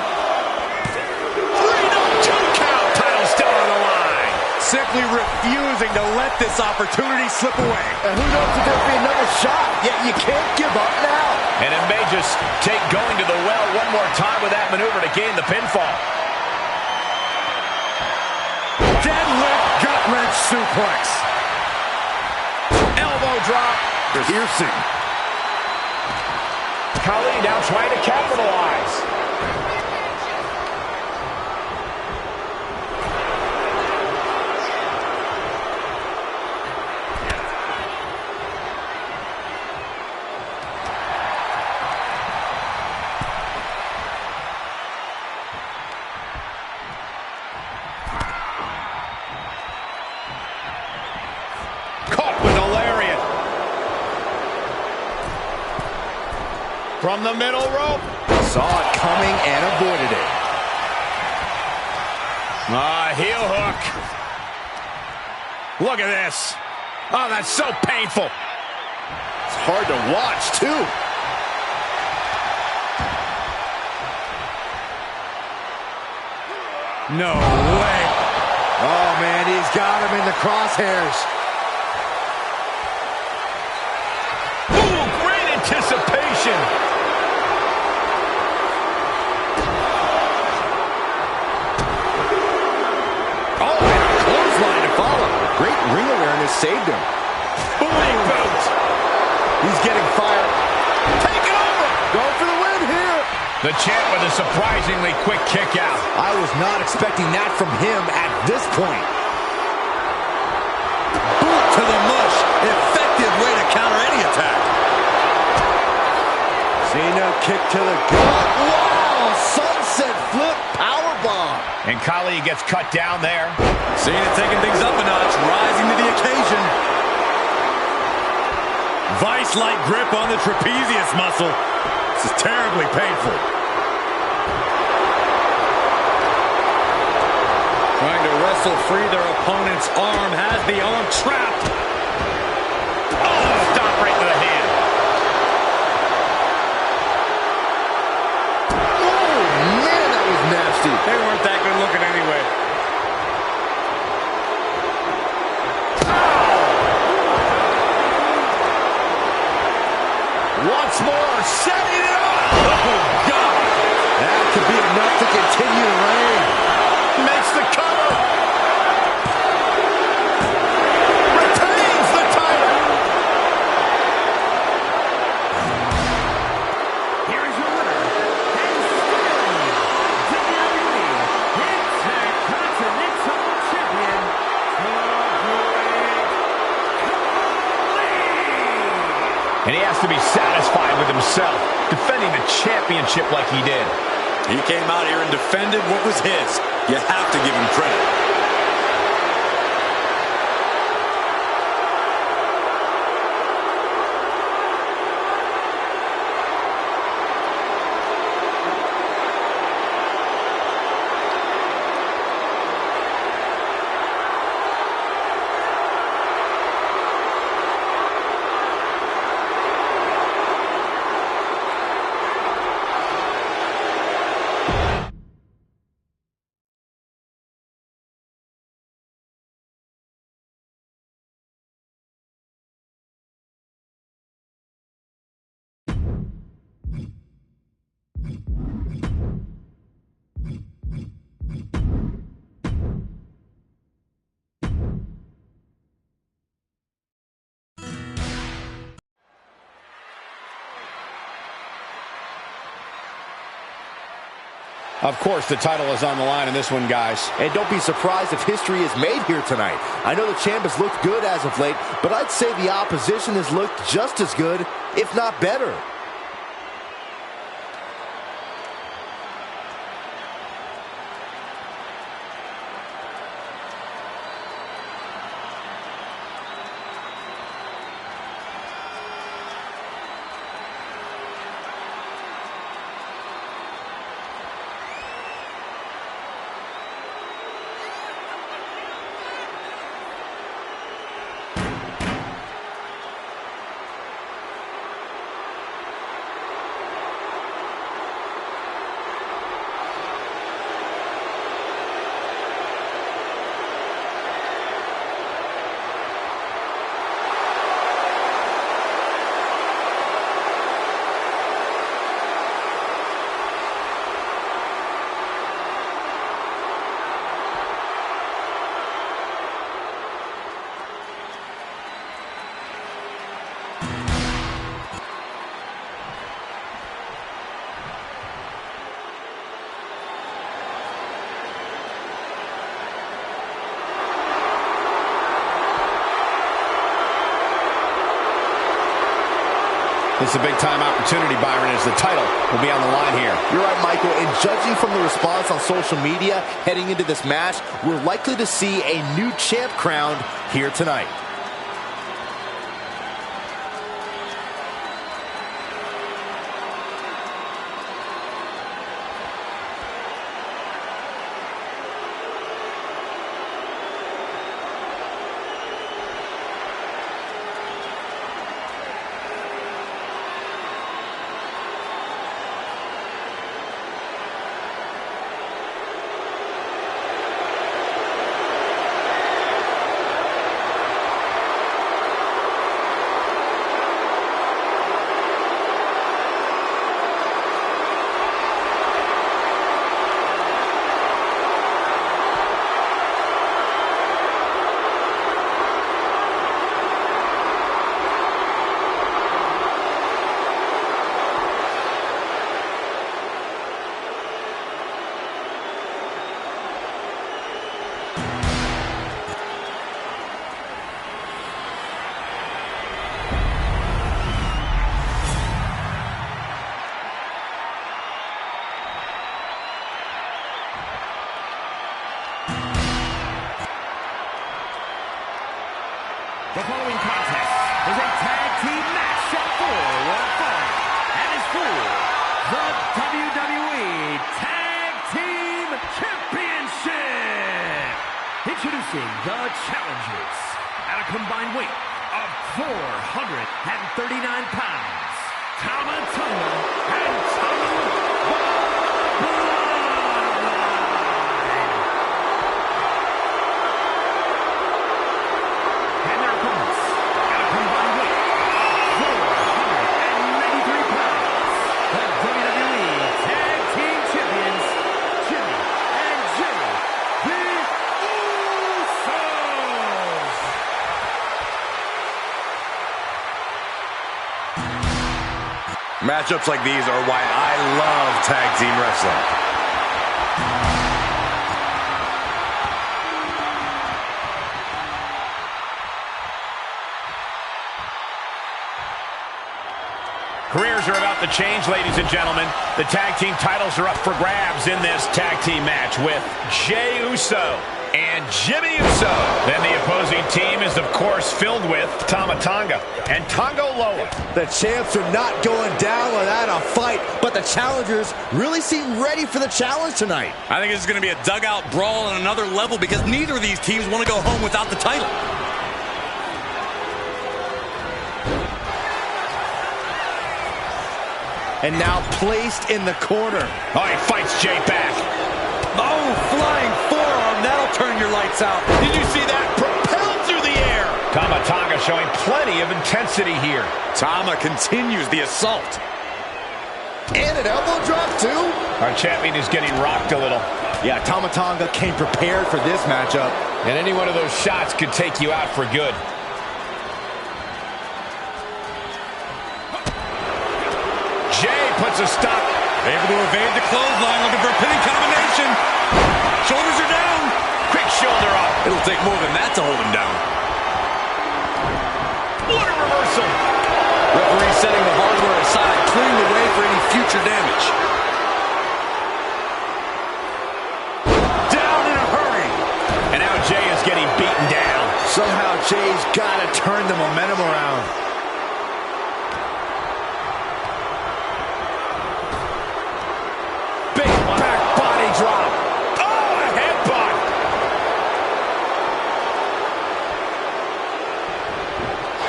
3-2 count. Title still on the line. Simply refusing to let this opportunity slip away. And who knows if there'll be another shot, yet you can't give up now. And it may just take going to the well one more time with that maneuver to gain the pinfall. Deadlift gut-wrench suplex. Elbow drop. Piercing. Khali now trying to capitalize. Caught with a lariat. From the middle rope. Saw it coming and avoided it. Heel hook. Look at this. Oh, that's so painful. It's hard to watch, too. No way. Oh, man, he's got him in the crosshairs. Ooh, great anticipation. Oh, and a clothesline to follow. Great ring awareness saved him. Big boot. He's getting fired. Take it over. Going for the win here. The champ with a surprisingly quick kick out. I was not expecting that from him at this point. Boot to the mush. Effective way to counter any attack. Cena kick to the gut. Wow, sunset flip powerbomb. And Khali gets cut down there. Cena taking things up a notch, rising to the occasion. Vice-like grip on the trapezius muscle. This is terribly painful. Trying to wrestle free their opponent's arm, has the arm trapped. Oh, stop right to the hand. Oh, man, that was nasty. They weren't that good looking anyway. Once more, setting it up. Oh, God. That could be enough to continue the reign. Makes the cover. Retains the title. Here is your winner, and still WWE Intercontinental Champion, And he has to be satisfied with himself, defending the championship like he did. He came out here and defended what was his. You have to give him credit. Of course, the title is on the line in this one, guys. And don't be surprised if history is made here tonight. I know the champ has looked good as of late, but I'd say the opposition has looked just as good, if not better. It's a big-time opportunity, Byron, as the title will be on the line here. You're right, Michael, and judging from the response on social media heading into this match, we're likely to see a new champ crowned here tonight. The following contest is a tag team match set for one fall and is for the WWE Tag Team Championship. Introducing the challengers at a combined weight of 439 pounds, Tama Tonga and Tama Matchups like these are why I love tag team wrestling. Careers are about to change, ladies and gentlemen. The tag team titles are up for grabs in this tag team match with Jey Uso and Jimmy Uso. Then the opposing team is, of course, filled with Tama Tonga and Tonga Loa. The champs are not going down without a fight, but the challengers really seem ready for the challenge tonight. I think this is going to be a dugout brawl on another level because neither of these teams want to go home without the title. And now placed in the corner. Oh, he fights Jey back. Oh, flying forearm. That'll turn your lights out. Did you see that? Propelled through the air. Tama Tonga showing plenty of intensity here. Tama continues the assault. And an elbow drop, too. Our champion is getting rocked a little. Yeah, Tama Tonga came prepared for this matchup. And any one of those shots could take you out for good. Jey puts a stop Able to evade the clothesline, looking for a pinning combination. Shoulders are down. Quick shoulder up. It'll take more than that to hold him down. What a reversal. Referee setting the hardware aside, clearing the way for any future damage. Down in a hurry. And now Jay is getting beaten down. Somehow Jay's got to turn the momentum around. Big back body drop. Oh, a headbutt.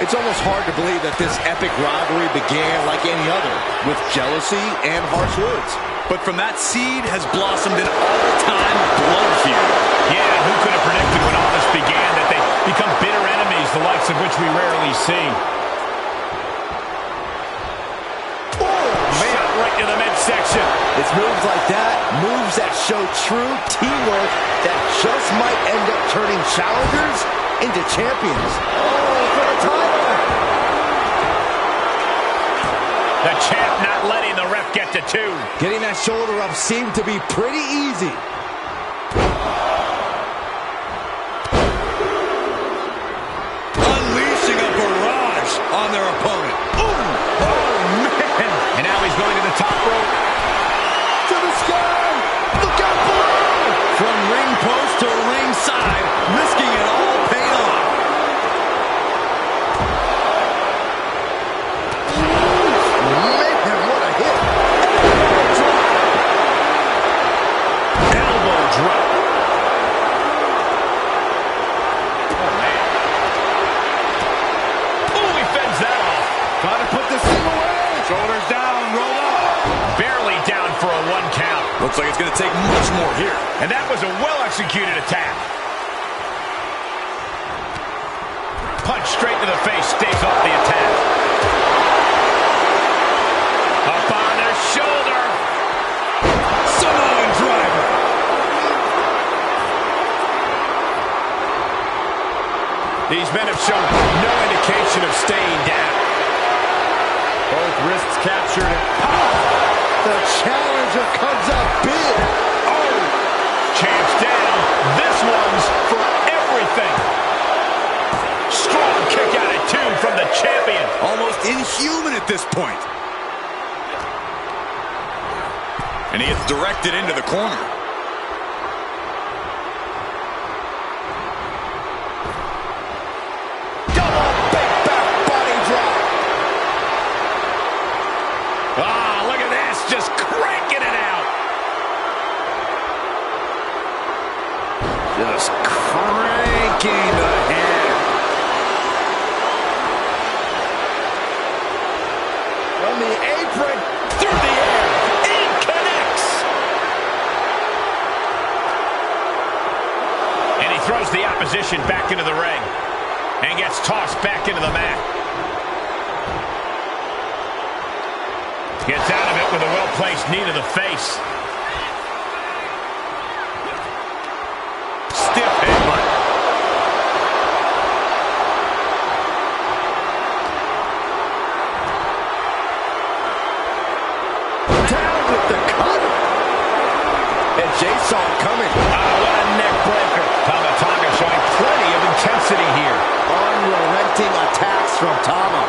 It's almost hard to believe that this epic rivalry began like any other, with jealousy and harsh words. But from that seed has blossomed an all-time blood feud. Yeah, who could have predicted when all this began that they become bitter enemies, the likes of which we rarely see. Shot right to the midsection. It's moves like that, moves that show true teamwork that just might end up turning challengers into champions. Oh, for the title! The champ not letting the ref get to two. Getting that shoulder up seemed to be pretty easy. Unleashing a barrage on their opponent. Ooh. Oh, man. And now he's going to the top rope. To the sky! Look out below! From ring post to ringside, risking it all paid off. Man, what a hit! Elbow drop. Oh, man. Oh, he fends that off. Gotta put this thing away! Shoulders down, roll up. Barely down for a 1 count. Looks like it's going to take much more here. And that was a well-executed attack. Punch straight to the face, stays off the attack. Up on their shoulder. Samoan driver. These men have shown no indication of staying down. Both wrists captured. The challenger comes up big. Oh, champ's down. This one's for everything. Strong kick out at 2 from the champion. Almost inhuman at this point. And he gets directed into the corner. Double big back body drop. Ah, look at this, just cranking it out. Just cranking the head. From the apron, Through the air, it connects. And he throws the opposition back into the ring. And gets tossed back into the mat. Gets out of it with a well-placed knee to the face. Stiff headbutt. down with the cutter. And Jay saw it coming. What a neck breaker. Tama showing plenty of intensity here. Unrelenting attacks from Tama.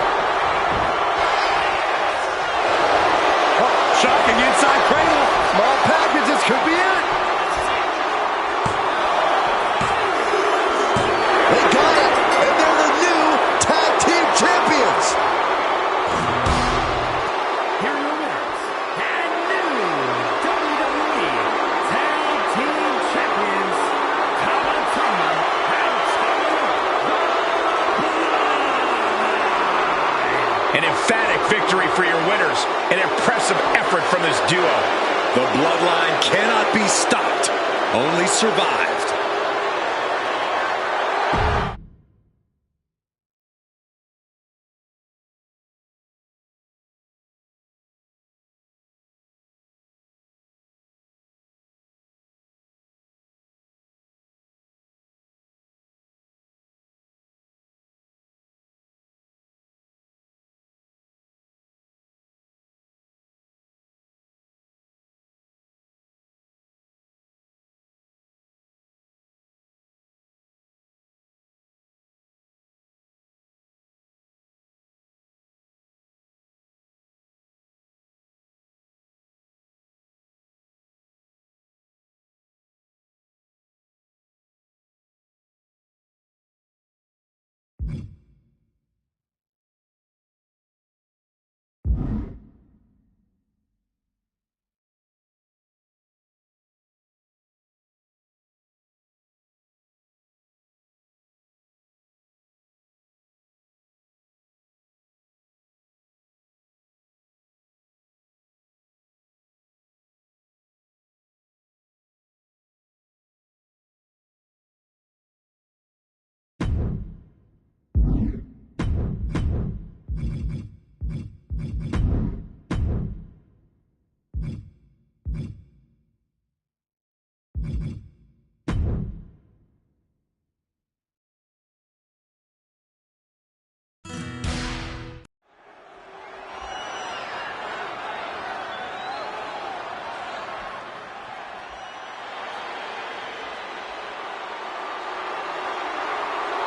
Shocking inside cradle. Small packages could be it. They got it. And they're the new tag team champions. Here are your winners and new WWE Tag Team Champions, Tama and Tama the Bloodline. An emphatic victory for your winners. An impressive effort from this duo. The bloodline cannot be stopped, only survived.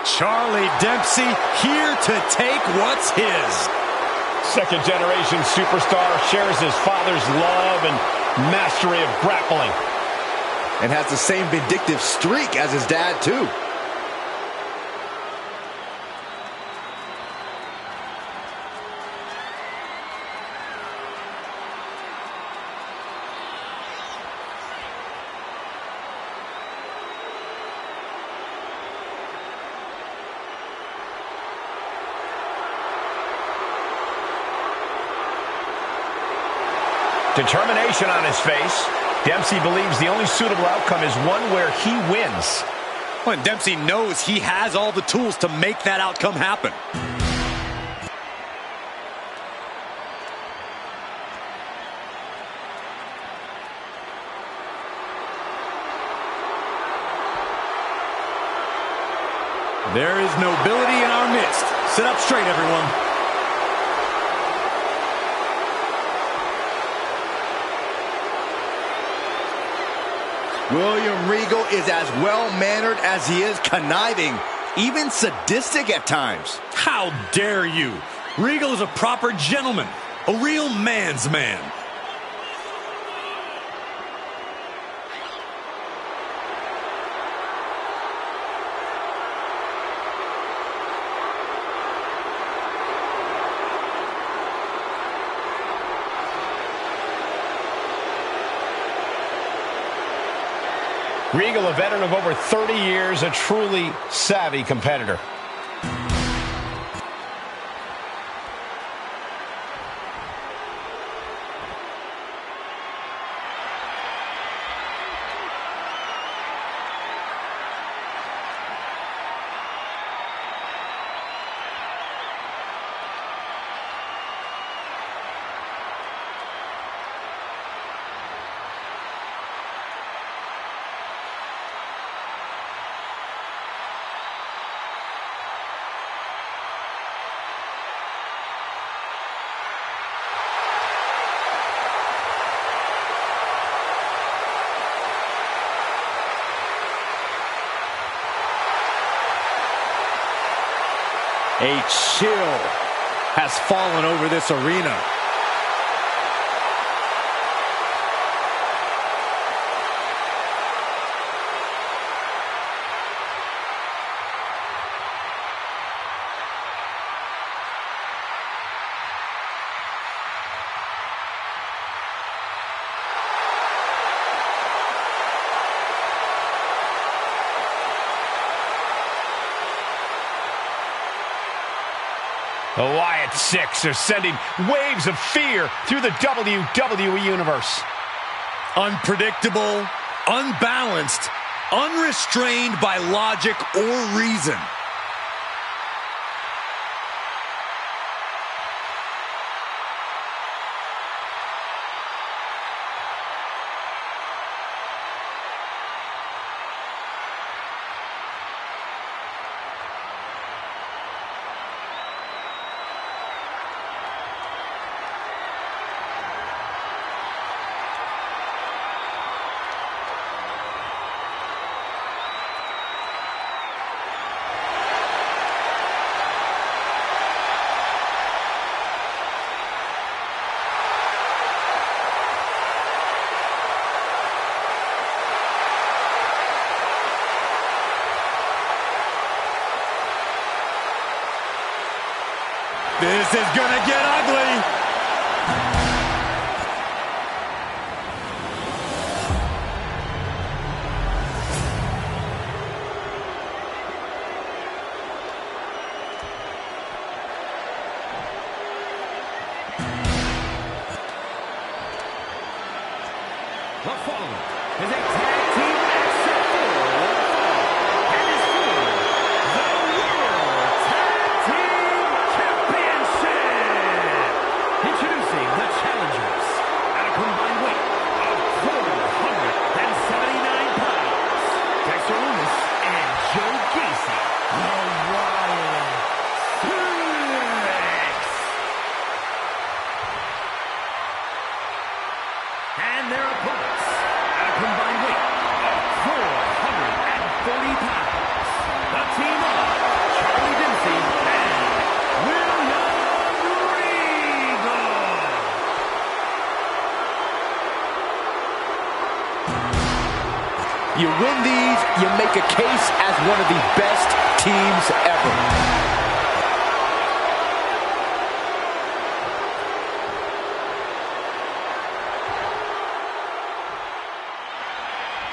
Charlie Dempsey here to take what's his. Second-generation superstar shares his father's love and mastery of grappling. And has the same vindictive streak as his dad, too. Determination on his face. Dempsey believes the only suitable outcome is one where he wins. When Dempsey knows he has all the tools to make that outcome happen. There is nobility in our midst. Sit up straight, everyone. William Regal is as well-mannered as he is conniving, even sadistic at times. How dare you? Regal is a proper gentleman, a real man's man. Regal, a veteran of over 30 years, a truly savvy competitor. A chill has fallen over this arena. The Wyatt Six are sending waves of fear through the WWE Universe. Unpredictable, unbalanced, unrestrained by logic or reason. This is gonna get ugly. The following is a tag team match set for one fall and is for the World Tag Team Championship. Introducing the challengers at a combined weight of 479 pounds. Dexter Loomis and Joe Gacy. The Wyatt Six. And their opponents at a combined weight of 440 pounds. The team of You win these, you make a case as one of the best teams ever.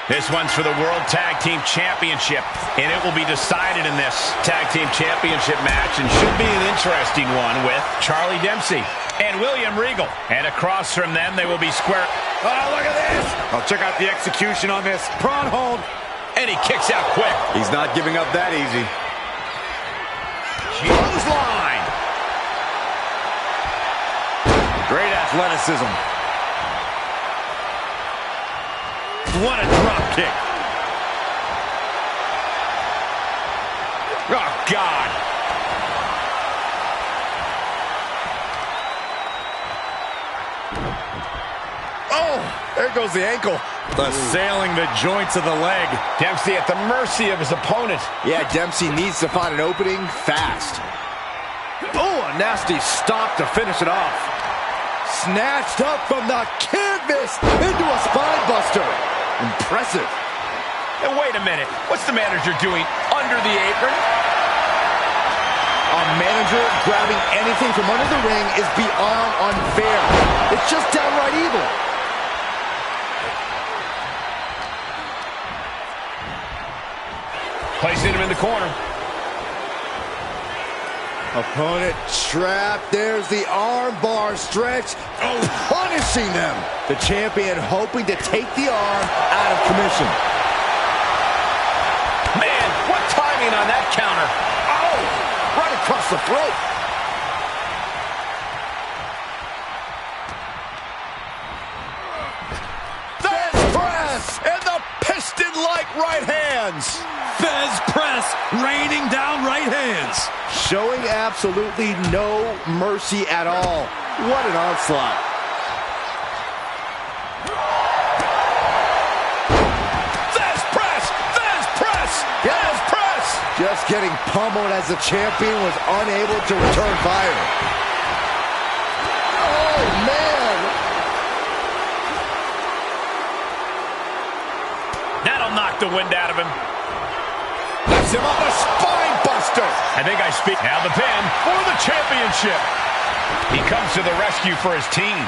This one's for the World Tag Team Championship, and it will be decided in this Tag Team Championship match, and should be an interesting one with Charlie Dempsey and William Regal. And across from them, they will be square. Oh, look at this! Oh, check out the execution on this. Prawn hold. And he kicks out quick. He's not giving up that easy. Clothesline. Great athleticism. What a drop kick. Oh, God. Oh, there goes the ankle. Assailing the joints of the leg. Dempsey at the mercy of his opponent. Yeah, Dempsey needs to find an opening fast. Oh, a nasty stop to finish it off. Snatched up from the canvas into a spine buster. Impressive. And wait a minute. What's the manager doing under the apron? A manager grabbing anything from under the ring is beyond unfair. It's just downright evil. Placing him in the corner. Opponent trapped. There's the arm bar stretch. Oh, punishing them. The champion hoping to take the arm out of commission. Man, what timing on that counter. Oh, right across the throat. Fez press and the piston-like right hands. Fez press, raining down right hands. Showing absolutely no mercy at all. What an onslaught. Fez press! Fez press! Fez press! Just getting pummeled as the champion was unable to return fire. Oh, man. That'll knock the wind out of him. Lifts him up a spine buster. I think I speak. Now the pin for the championship. He comes to the rescue for his team.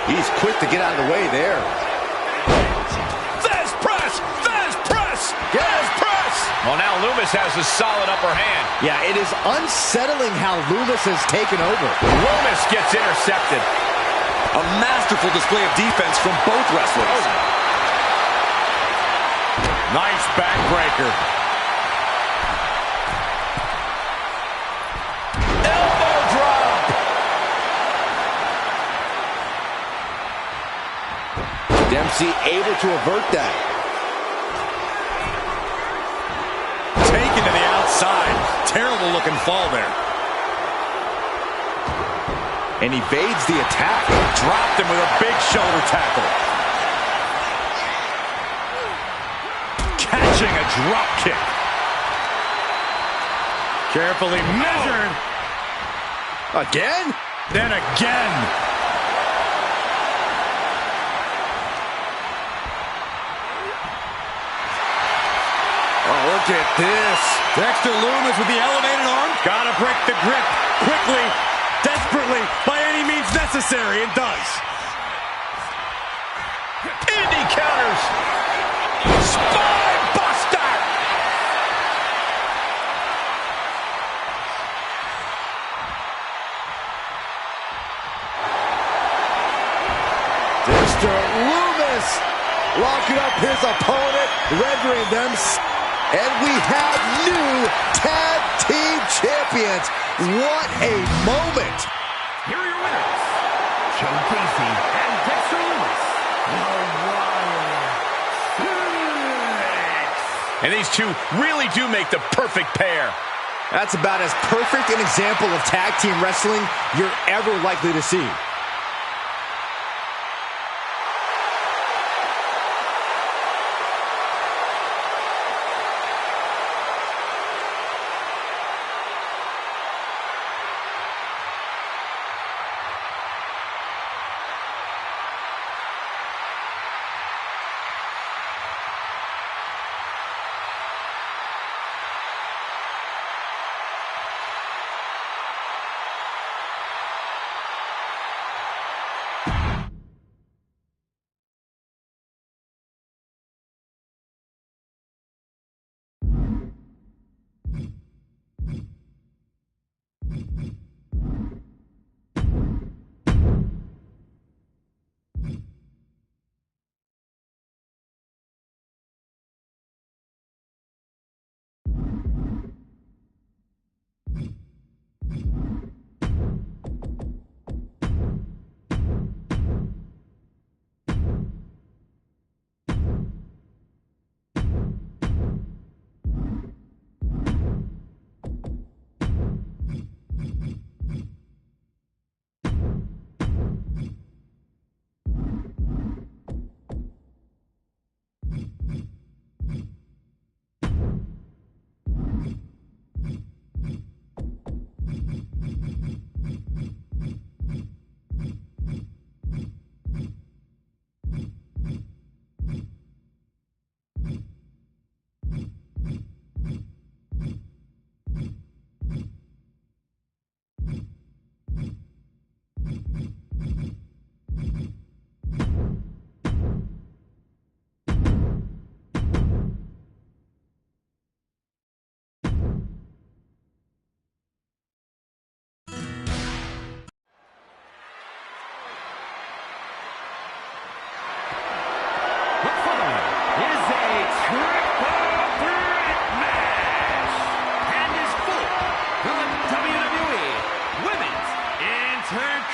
He's quick to get out of the way there. Fez press! Fez press! Fez press! Well, now Loomis has a solid upper hand. Yeah, it is unsettling how Loomis has taken over. Loomis gets intercepted. A masterful display of defense from both wrestlers. Nice backbreaker. Elbow drop. Dempsey able to avert that. Taken to the outside. Terrible looking fall there. And evades the attack. Dropped him with a big shoulder tackle. Catching a drop kick. Carefully measured. Again? Then again. Oh, look at this. Dexter Loomis with the elevated arm. Gotta break the grip quickly, desperately, by any means necessary, and does. Indy counters. Spine buster. Dexter Loomis locking up his opponent, rendering them. And we have new tag team champions. What a moment. Here are your winners, Joe Gacy and Dexter Loomis. And these two really do make the perfect pair. That's about as perfect an example of tag team wrestling you're ever likely to see.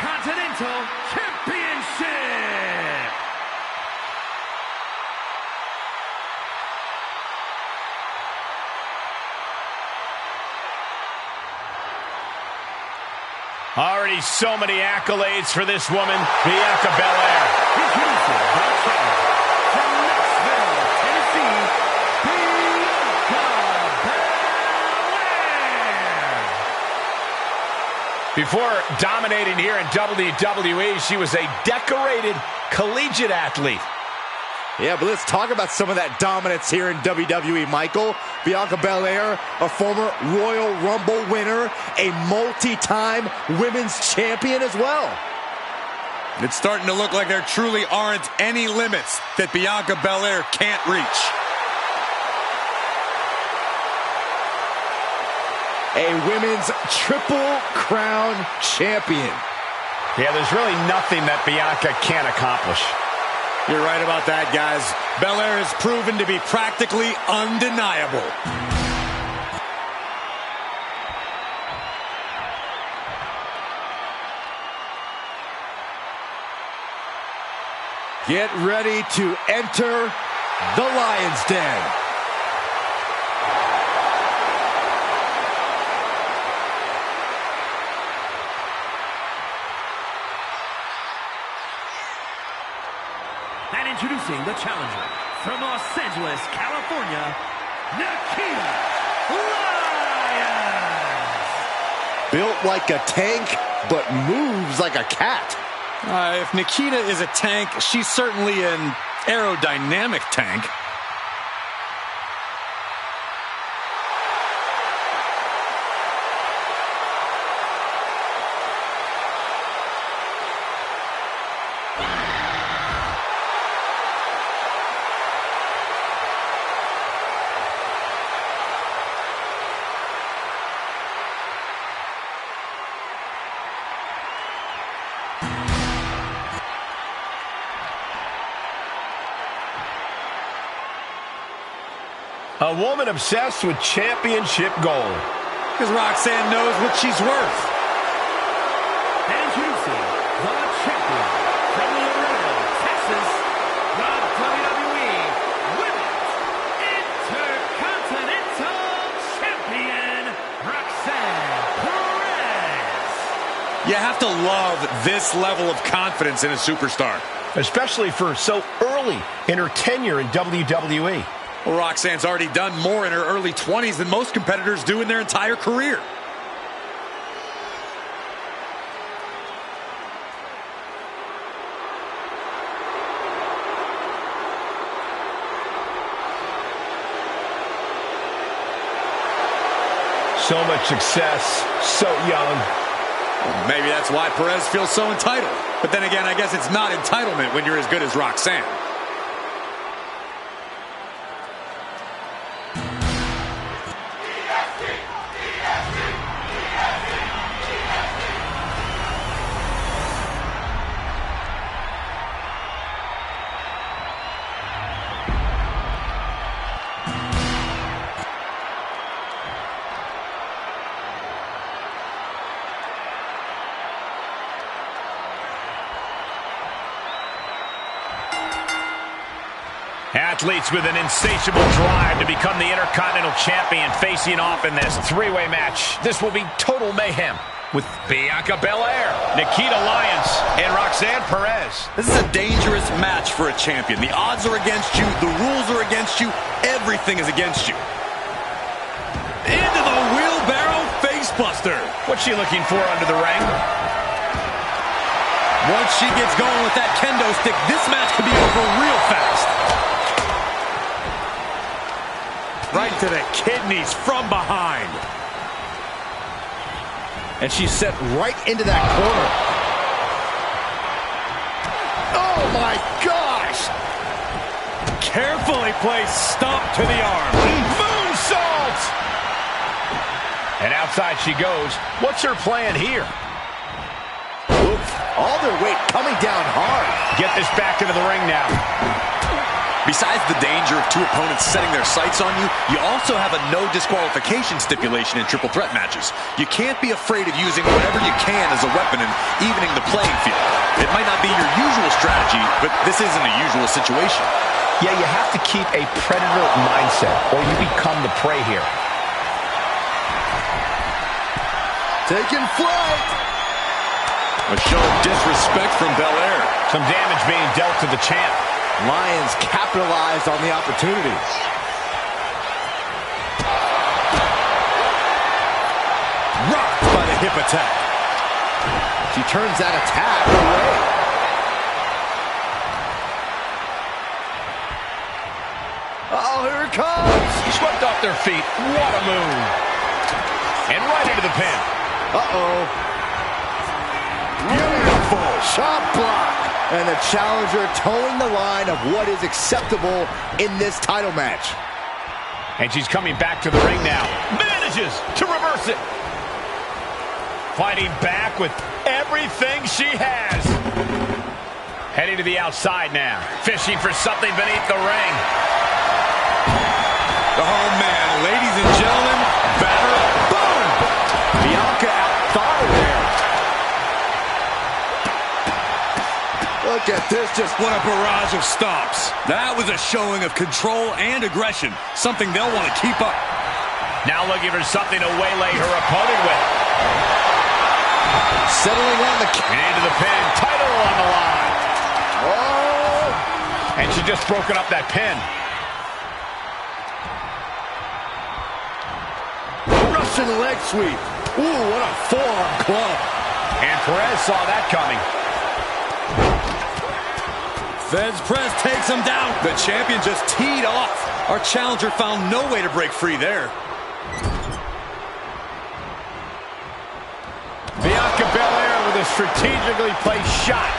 Intercontinental Championship. Already so many accolades for this woman, Bianca Belair. Introducing the challenger from Knoxville, Tennessee, Bianca Belair. Before dominating here in WWE, she was a decorated collegiate athlete. Yeah, but let's talk about some of that dominance here in WWE, Michael. Bianca Belair, a former Royal Rumble winner, a multi-time women's champion as well. It's starting to look like there truly aren't any limits that Bianca Belair can't reach. A women's Triple Crown champion. Yeah, there's really nothing that Bianca can't accomplish. You're right about that, guys. Belair has proven to be practically undeniable. Get ready to enter the Lion's Den. And introducing the challenger from Los Angeles, California, Nikita Lyons. Built like a tank, but moves like a cat. If Nikita is a tank, she's certainly an aerodynamic tank. A woman obsessed with championship gold. Because Roxanne knows what she's worth. Introducing the champion from Laredo, Texas, the WWE Women's Intercontinental Champion, Roxanne Perez. You have to love this level of confidence in a superstar. Especially for so early in her tenure in WWE. Well, Roxanne's already done more in her early 20s than most competitors do in their entire career. So much success, so young. Well, maybe that's why Perez feels so entitled. But then again, I guess it's not entitlement when you're as good as Roxanne. Athletes with an insatiable drive to become the Intercontinental Champion facing off in this three-way match. This will be total mayhem with Bianca Belair, Nikita Lyons, and Roxanne Perez. This is a dangerous match for a champion. The odds are against you. The rules are against you. Everything is against you. Into the wheelbarrow facebuster. What's she looking for under the ring? Once she gets going with that kendo stick, this match could be over real fast. Right to the kidneys from behind. And she's set right into that corner. Oh my gosh! Carefully placed stomp to the arm. Moonsault! And outside she goes. What's her plan here? Oops. All their weight coming down hard. Get this back into the ring now. Besides the danger of two opponents setting their sights on you, you also have a no disqualification stipulation in triple threat matches. You can't be afraid of using whatever you can as a weapon and evening the playing field. It might not be your usual strategy, but this isn't a usual situation. Yeah, you have to keep a predator mindset, or you become the prey here. Taking flight. A show of disrespect from Belair. Some damage being dealt to the champ. Lions capitalized on the opportunity. Rocked by the hip attack. She turns that attack away. Oh, here it comes. Swept off their feet. What a move. And right into the pin. Uh-oh. Beautiful shot block. And the challenger towing the line of what is acceptable in this title match. And she's coming back to the ring now. Manages to reverse it. Fighting back with everything she has. Heading to the outside now. Fishing for something beneath the ring. Oh, man. Ladies and gentlemen, batter up. Boom! Bianca outthought her there. Look at this, just What a barrage of stomps. That was a showing of control and aggression, something they'll want to keep up. Now looking for something to waylay her opponent with. settling on the... And into the pin. Title on the line. Oh! And she just broken up that pin. Russian leg sweep. Ooh, what a forearm club. And Perez saw that coming. Feds press takes him down. The champion just teed off. Our challenger found no way to break free there. Bianca Belair with a strategically placed shot.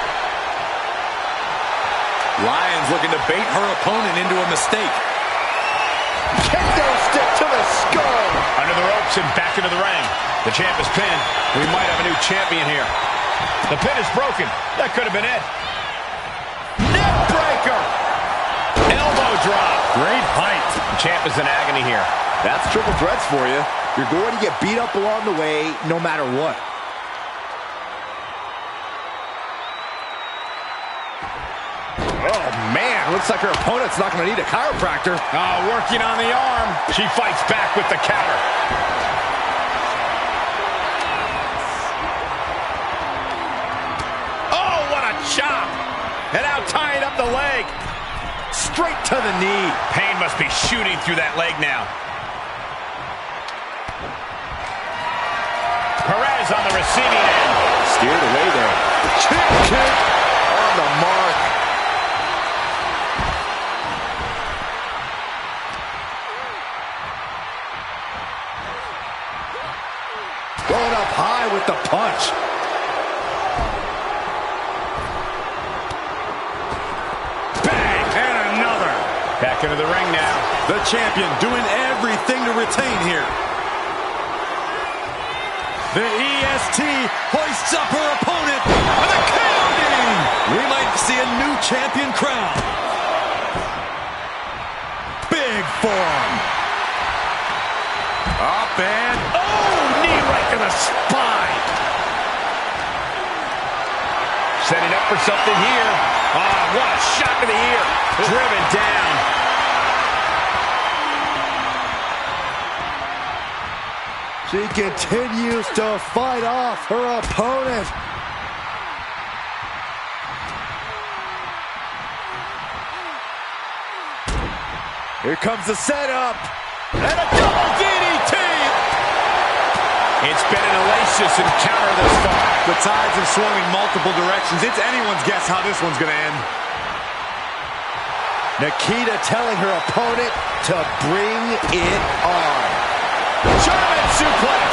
Lyons looking to bait her opponent into a mistake. Kendo stick to the skull. Under the ropes and back into the ring. The champ is pinned. We might have a new champion here. The pin is broken. That could have been it. Neck breaker. Elbow drop. Great height. The champ is in agony here. That's triple threats for you. You're going to get beat up along the way no matter what. Oh, man. Looks like her opponent's not going to need a chiropractor. Working on the arm. She fights back with the counter. Oh, what a chop. And now tying up the leg. Straight to the knee. Pain must be shooting through that leg now. Perez on the receiving end. Steered away there. Kick on the mark. Going up high with the punch. Bang! And another. Back into the ring now. The champion doing everything to retain here. The EST hoists up her opponent with a counting. We might see a new champion crown. Big forearm. Up and Knee right to the spine. Setting up for something here. What a shot to the ear. Driven down. She continues to fight off her opponent. Here comes the setup. And a double DDT. It's been an hellacious encounter this far. The tides have swung in multiple directions. It's anyone's guess how this one's going to end. Nikita telling her opponent to bring it on. German suplex.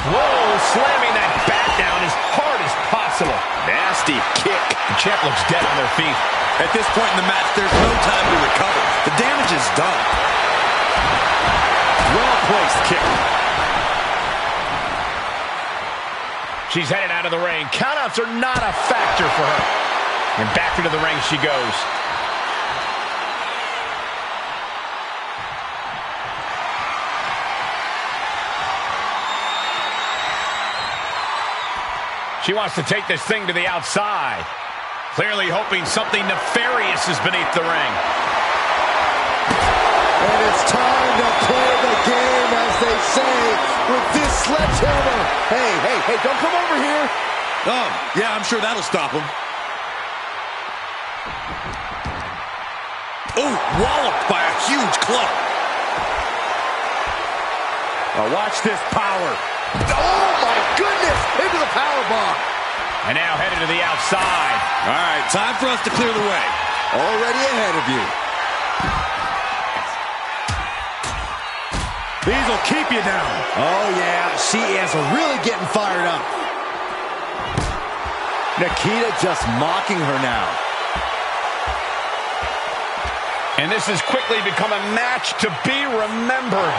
Whoa, slamming that back down as hard as possible. Nasty kick. The champ looks dead on their feet. at this point in the match, there's no time to recover. The damage is done. Well-placed kick. She's headed out of the ring. Countouts are not a factor for her. And back into the ring she goes. She wants to take this thing to the outside. Clearly hoping something nefarious is beneath the ring. And it's time to play the game, as they say, with this sledgehammer. Hey, don't come over here. Oh, yeah, I'm sure that'll stop him. Oh, walloped by a huge club. Now watch this power. Oh, my goodness, into the powerbomb. And now headed to the outside. All right, time for us to clear the way. Already ahead of you. These will keep you down. Oh, yeah, she is really getting fired up. Nikita just mocking her now. And this has quickly become a match to be remembered.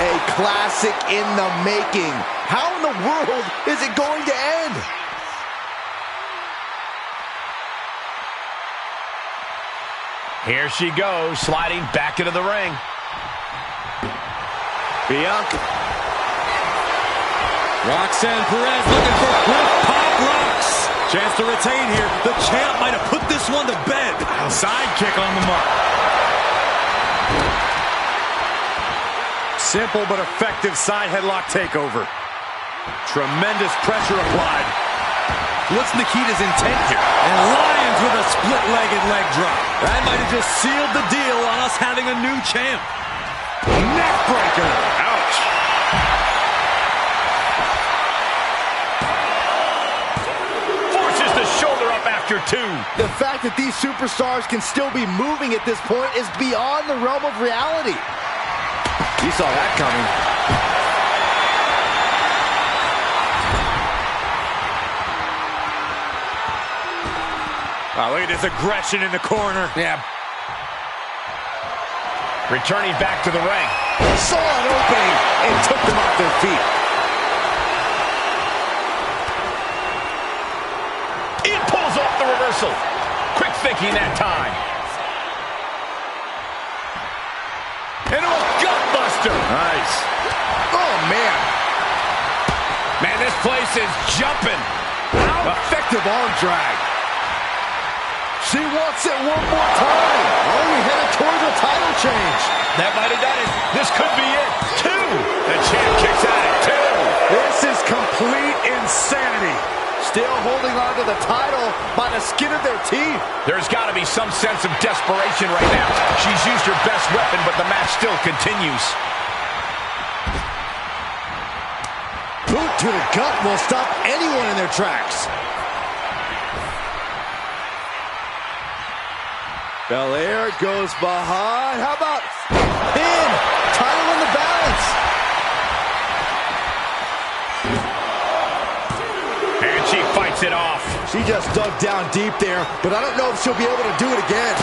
A classic in the making. How in the world is it going to end? Here she goes, sliding back into the ring. Bianca. Roxanne Perez looking for pop rocks. Chance to retain here. The champ might have put this one to bed. A sidekick on the mark. Simple but effective side headlock takeover. Tremendous pressure applied. What's Nikita's intent here? And Lyons with a split-legged leg drop. That might have just sealed the deal on us having a new champ. Neck breaker. Ouch. Forces the shoulder up after two. The fact that these superstars can still be moving at this point is beyond the realm of reality. You saw that coming. Wow, look at this aggression in the corner. Yeah. Returning back to the ring. Saw an opening and took them off their feet. It pulls off the reversal. Quick thinking that time. Into a gutbuster. Nice. Oh, man. Man, this place is jumping. Effective arm drag. She wants it one more time. Oh, we headed towards a title change. That might have done it. This could be it. Two. The champ kicks out at two. This is complete insanity. Still holding on to the title by the skin of their teeth. There's got to be some sense of desperation right now. She's used her best weapon, but the match still continues. Boot to the gut will stop anyone in their tracks. Belair goes behind. How about pin? Title in the balance. And she fights it off. She just dug down deep there, but I don't know if she'll be able to do it again.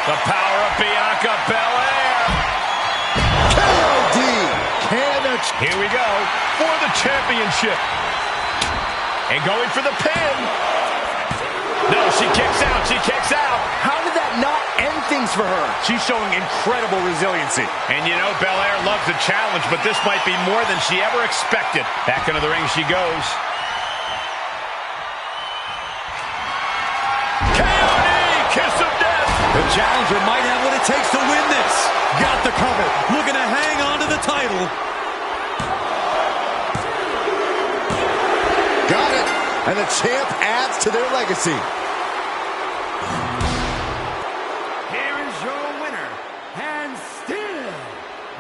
The power of Bianca Belair. KOD. Here we go for the championship. And going for the pin. No, she kicks out. She kicks out. How did that not end things for her? She's showing incredible resiliency. And you know, Belair loves a challenge, but this might be more than she ever expected. Back into the ring she goes. KOD, kiss of death. The challenger might have what it takes to win this. Got the cover. Looking to hang on to the title. Got it. And the champ adds to their legacy. Here is your winner, and still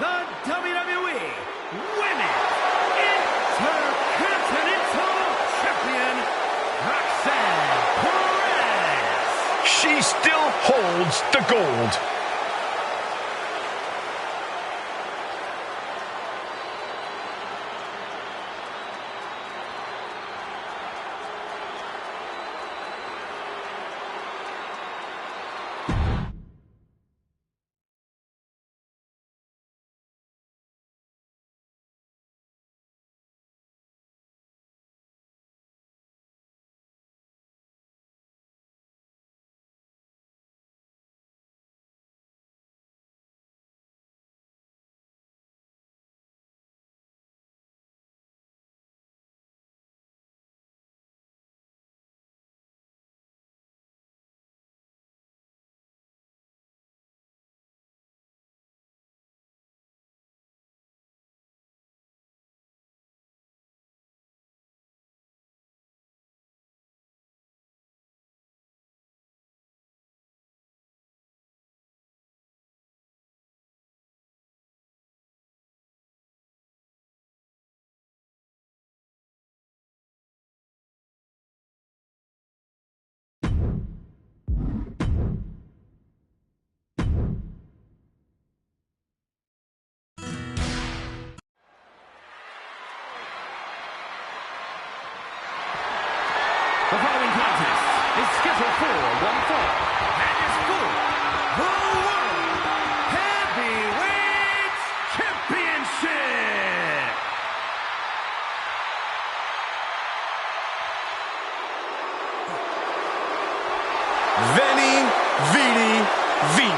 the WWE Women's Intercontinental Champion, Roxanne Perez. She still holds the gold.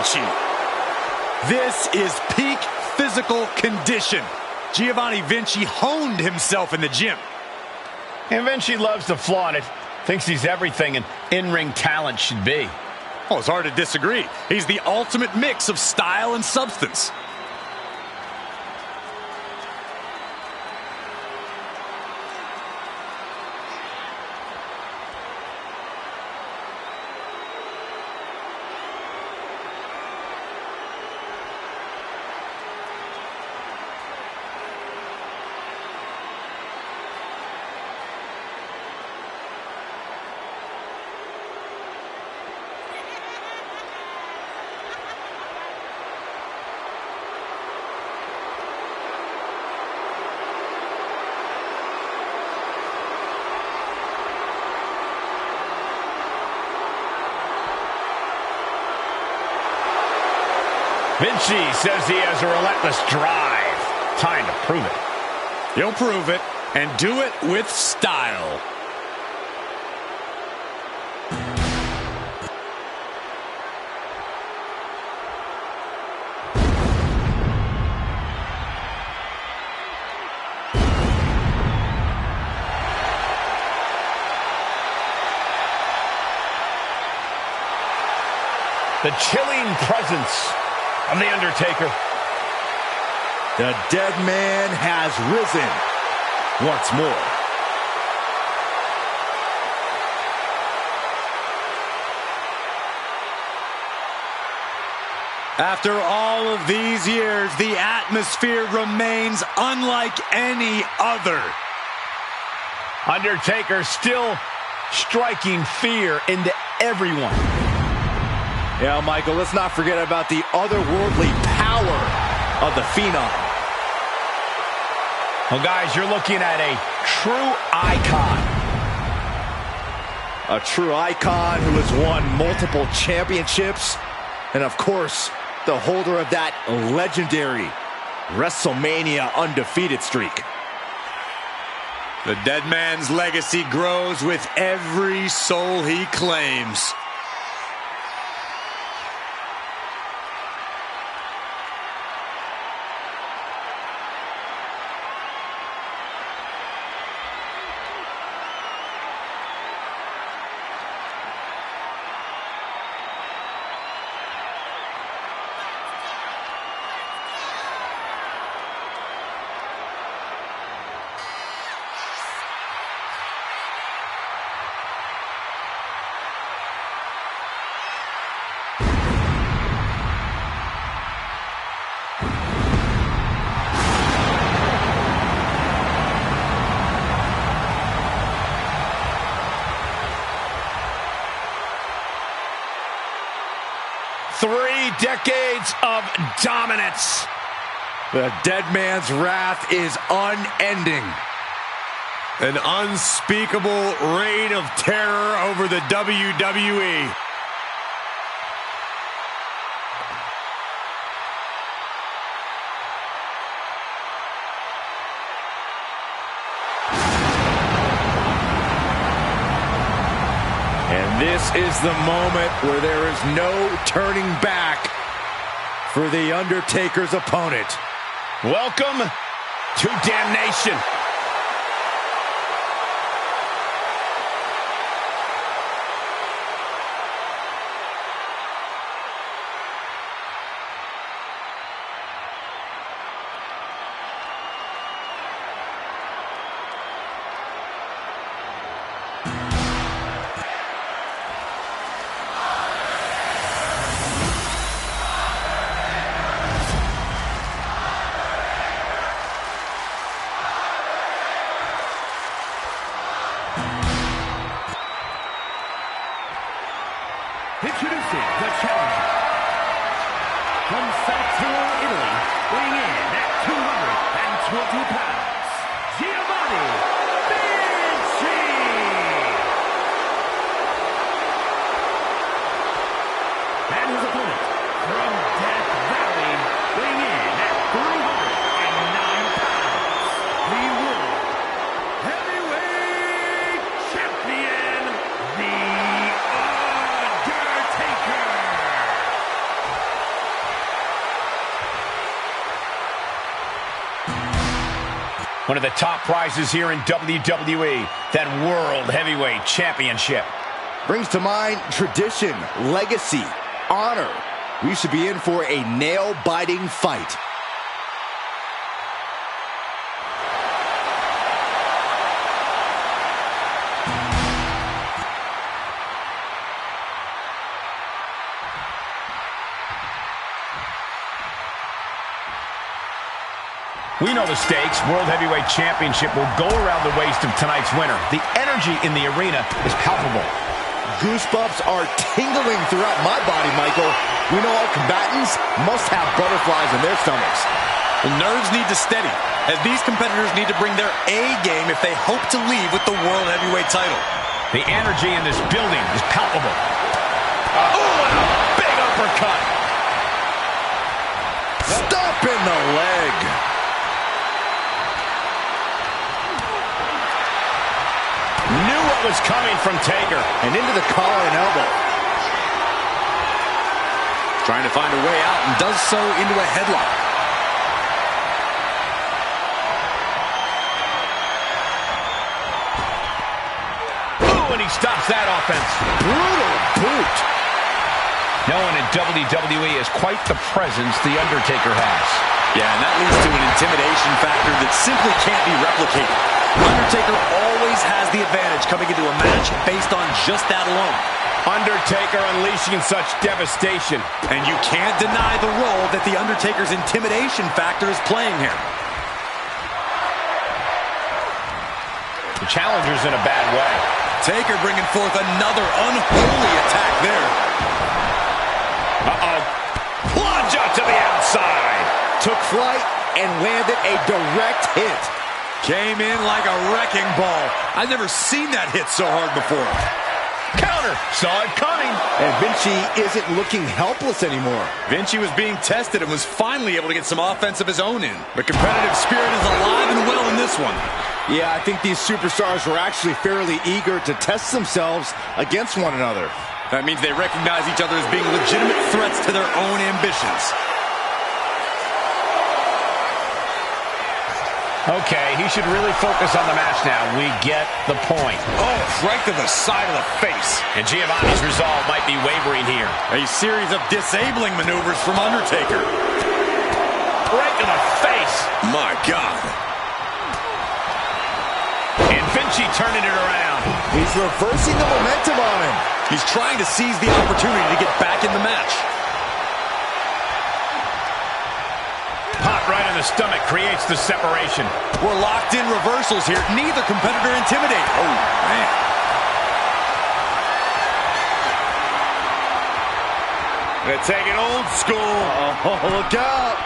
Vinci. This is peak physical condition. Giovanni Vinci honed himself in the gym. And Vinci loves to flaunt it. Thinks he's everything an in-ring talent should be. Oh, it's hard to disagree. He's the ultimate mix of style and substance. Vinci says he has a relentless drive. Time to prove it. He'll prove it, and do it with style. The chilling presence of The Undertaker. The dead man has risen once more. After all of these years, the atmosphere remains unlike any other. Undertaker still striking fear into everyone. Yeah, Michael, let's not forget about the otherworldly power of the Phenom. Well, guys, you're looking at a true icon. A true icon who has won multiple championships. And, of course, the holder of that legendary WrestleMania undefeated streak. The dead man's legacy grows with every soul he claims. Decades of dominance. The dead man's wrath is unending. An unspeakable reign of terror over the WWE. And this is the moment where there is no turning back for the Undertaker's opponent. Welcome to Damnation. Introducing the challenger from Saltillo, Italy, weighing in at 220 pounds, Giovanni Vinci. And his opponent from Death Valley, weighing in at 309 pounds, the World Heavyweight Champion, The Undertaker. One of the top prizes here in WWE, that World Heavyweight Championship. Brings to mind tradition, legacy, honor. We should be in for a nail-biting fight. We know the stakes. World Heavyweight Championship will go around the waist of tonight's winner. The energy in the arena is palpable. Goosebumps are tingling throughout my body, Michael. We know all combatants must have butterflies in their stomachs. Well, nerves need to steady, as these competitors need to bring their A game if they hope to leave with the World Heavyweight title. The energy in this building is palpable. Oh, and a big uppercut. Stop in the leg. Knew what was coming from Taker. And into the collar and elbow. Trying to find a way out and does so into a headlock. Ooh, and he stops that offense. Brutal boot. No one in WWE has quite the presence The Undertaker has. Yeah, and that leads to an intimidation factor that simply can't be replicated. Undertaker always has the advantage coming into a match based on just that alone. Undertaker unleashing such devastation. And you can't deny the role that The Undertaker's intimidation factor is playing here. The challenger's in a bad way. Taker bringing forth another unholy attack there. Uh-oh. Plunge out to the outside. Took flight and landed a direct hit. Came in like a wrecking ball. I've never seen that hit so hard before. Counter. Saw it coming. And Vinci isn't looking helpless anymore. Vinci was being tested and was finally able to get some offense of his own in. The competitive spirit is alive and well in this one. Yeah, I think these superstars were actually fairly eager to test themselves against one another. That means they recognize each other as being legitimate threats to their own ambitions. Okay, he should really focus on the match now. We get the point. Oh, right to the side of the face. And Giovanni's resolve might be wavering here. A series of disabling maneuvers from Undertaker. Right to the face. My God. And Vinci turning it around. He's reversing the momentum on him. He's trying to seize the opportunity to get back in the match. Pop right in the stomach creates the separation. We're locked in reversals here. Neither competitor intimidated. Oh, man. Gonna take it old school. Oh, look out.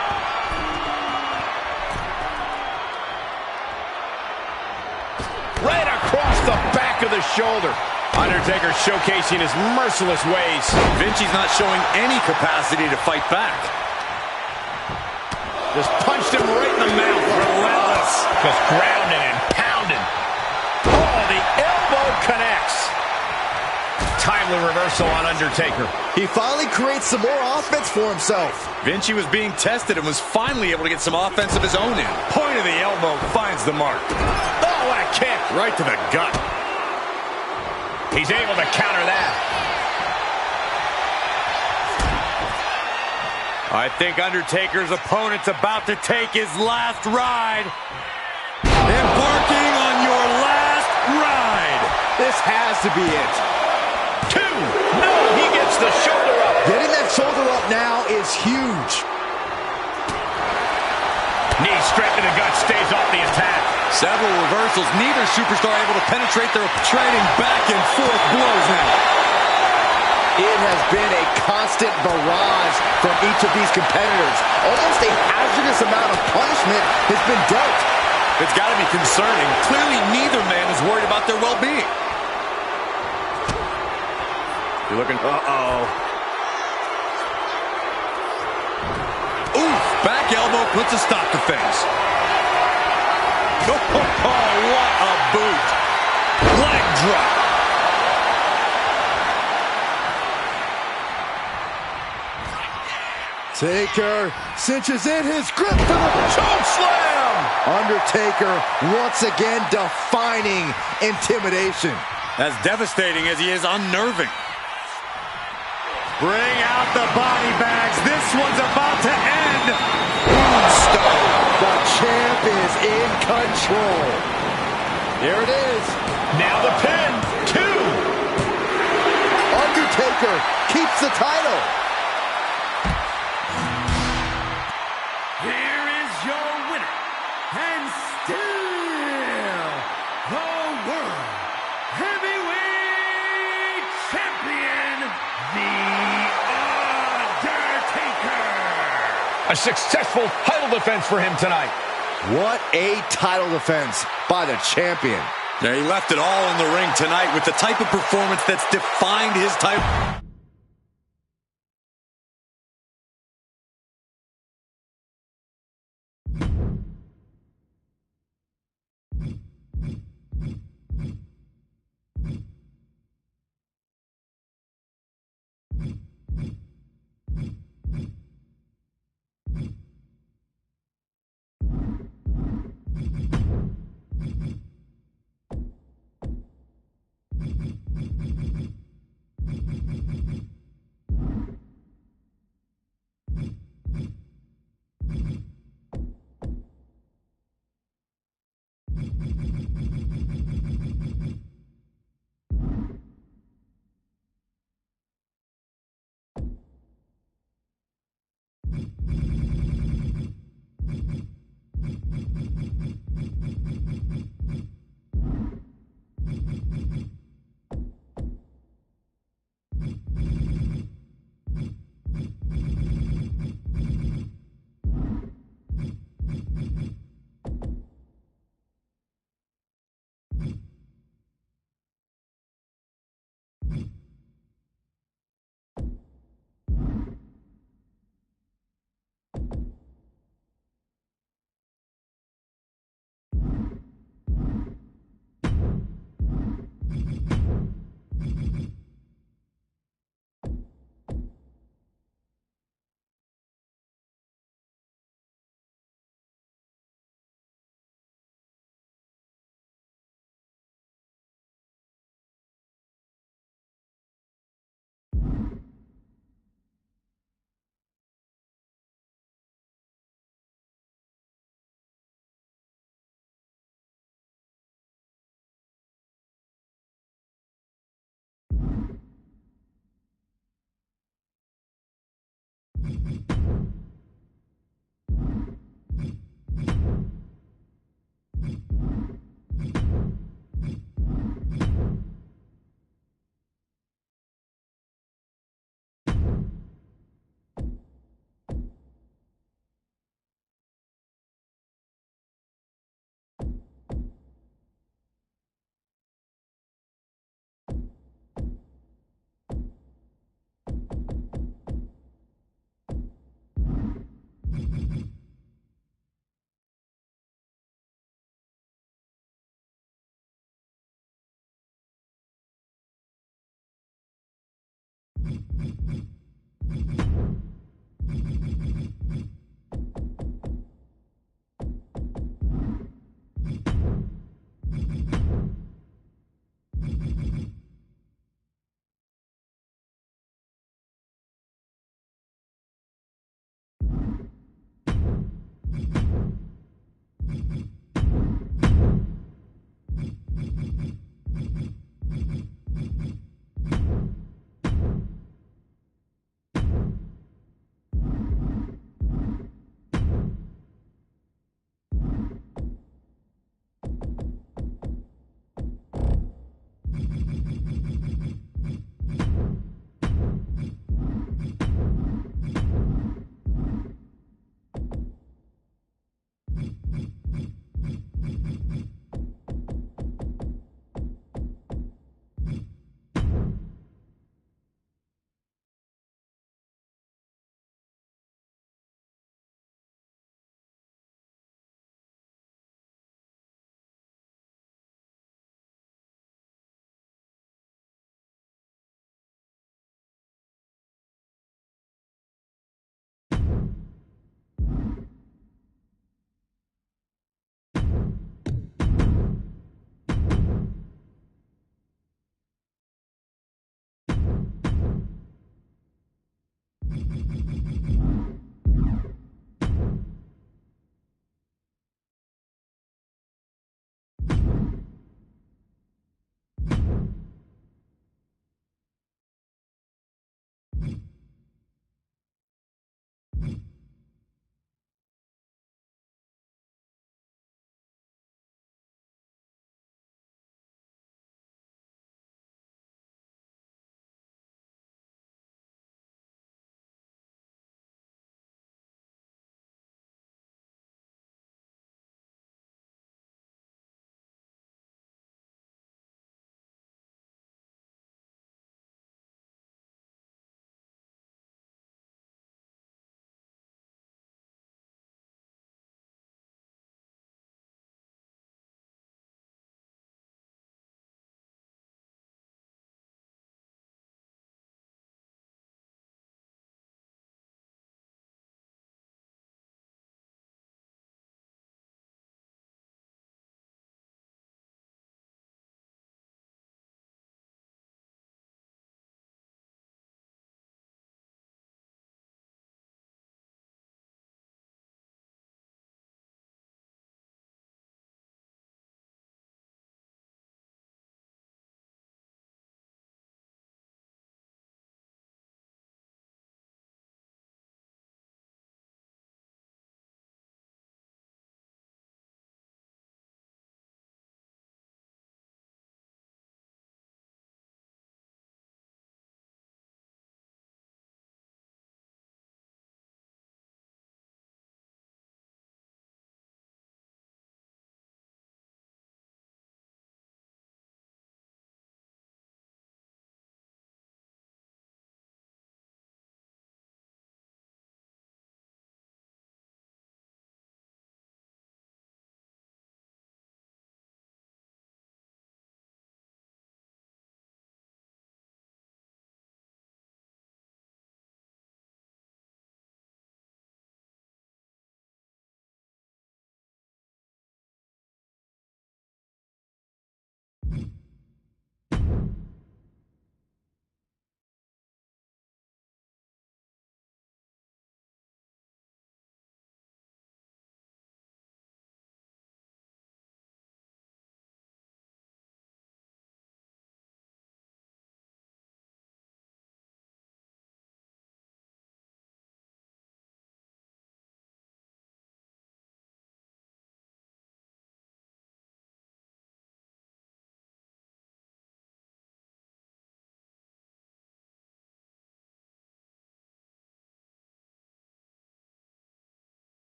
Right across the back of the shoulder. Undertaker showcasing his merciless ways. Vinci's not showing any capacity to fight back. Just punched him right in the mouth. Relentless. Just grounding and pounding. Oh, the elbow connects. Timely reversal on Undertaker. He finally creates some more offense for himself. Vinci was being tested and was finally able to get some offense of his own in. Point of the elbow finds the mark. Oh, what a kick. Right to the gut. He's able to counter that. I think Undertaker's opponent's about to take his last ride. Embarking on your last ride. This has to be it. 2. No, he gets the shoulder up. Getting that shoulder up now is huge. Knee straight to the gut, stays off the attack. Several reversals, neither superstar able to penetrate. Their trading back and forth blows now. It has been a constant barrage from each of these competitors. Almost a hazardous amount of punishment has been dealt. It's got to be concerning. Clearly, neither man is worried about their well-being. You're looking, Oof, back elbow puts a stop to things. Oh, what a boot. Leg drop. Taker cinches in his grip for the choke slam. Undertaker once again defining intimidation. As devastating as he is unnerving. Bring out the body bags. This one's about to end. Tombstone. The champ is in control. Here it is. Now the pin. 2. Undertaker keeps the title. Here is your winner, and still the World Heavyweight Champion, The Undertaker. A successful title defense for him tonight. What a title defense by the champion. Yeah, he left it all in the ring tonight with the type of performance that's defined his title.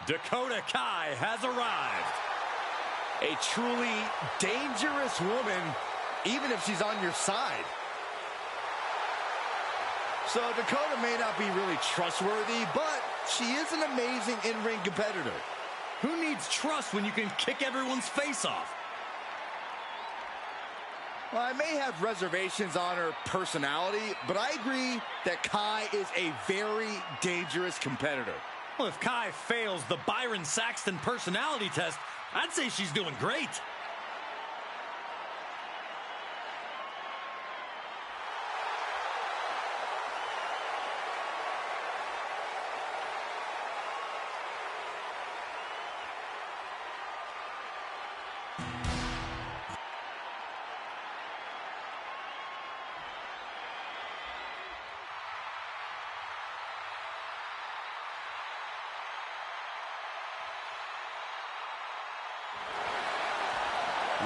Dakota Kai has arrived. A truly dangerous woman, even if she's on your side. So Dakota may not be really trustworthy, but she is an amazing in-ring competitor. Who needs trust when you can kick everyone's face off? Well, I may have reservations on her personality, but I agree that Kai is a very dangerous competitor. Well, if Kai fails the Byron Saxton personality test, I'd say she's doing great.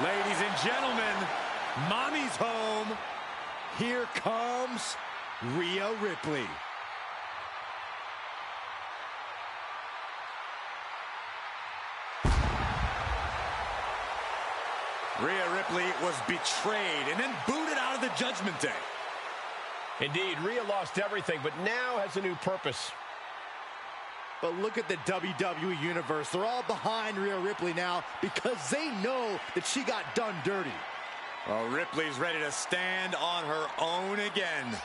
Ladies and gentlemen, Mommy's home. Here comes Rhea Ripley. Rhea Ripley was betrayed and then booted out of the Judgment Day. Indeed, Rhea lost everything, but now has a new purpose. But look at the WWE Universe. They're all behind Rhea Ripley now because they know that she got done dirty. Well, Ripley's ready to stand on her own again.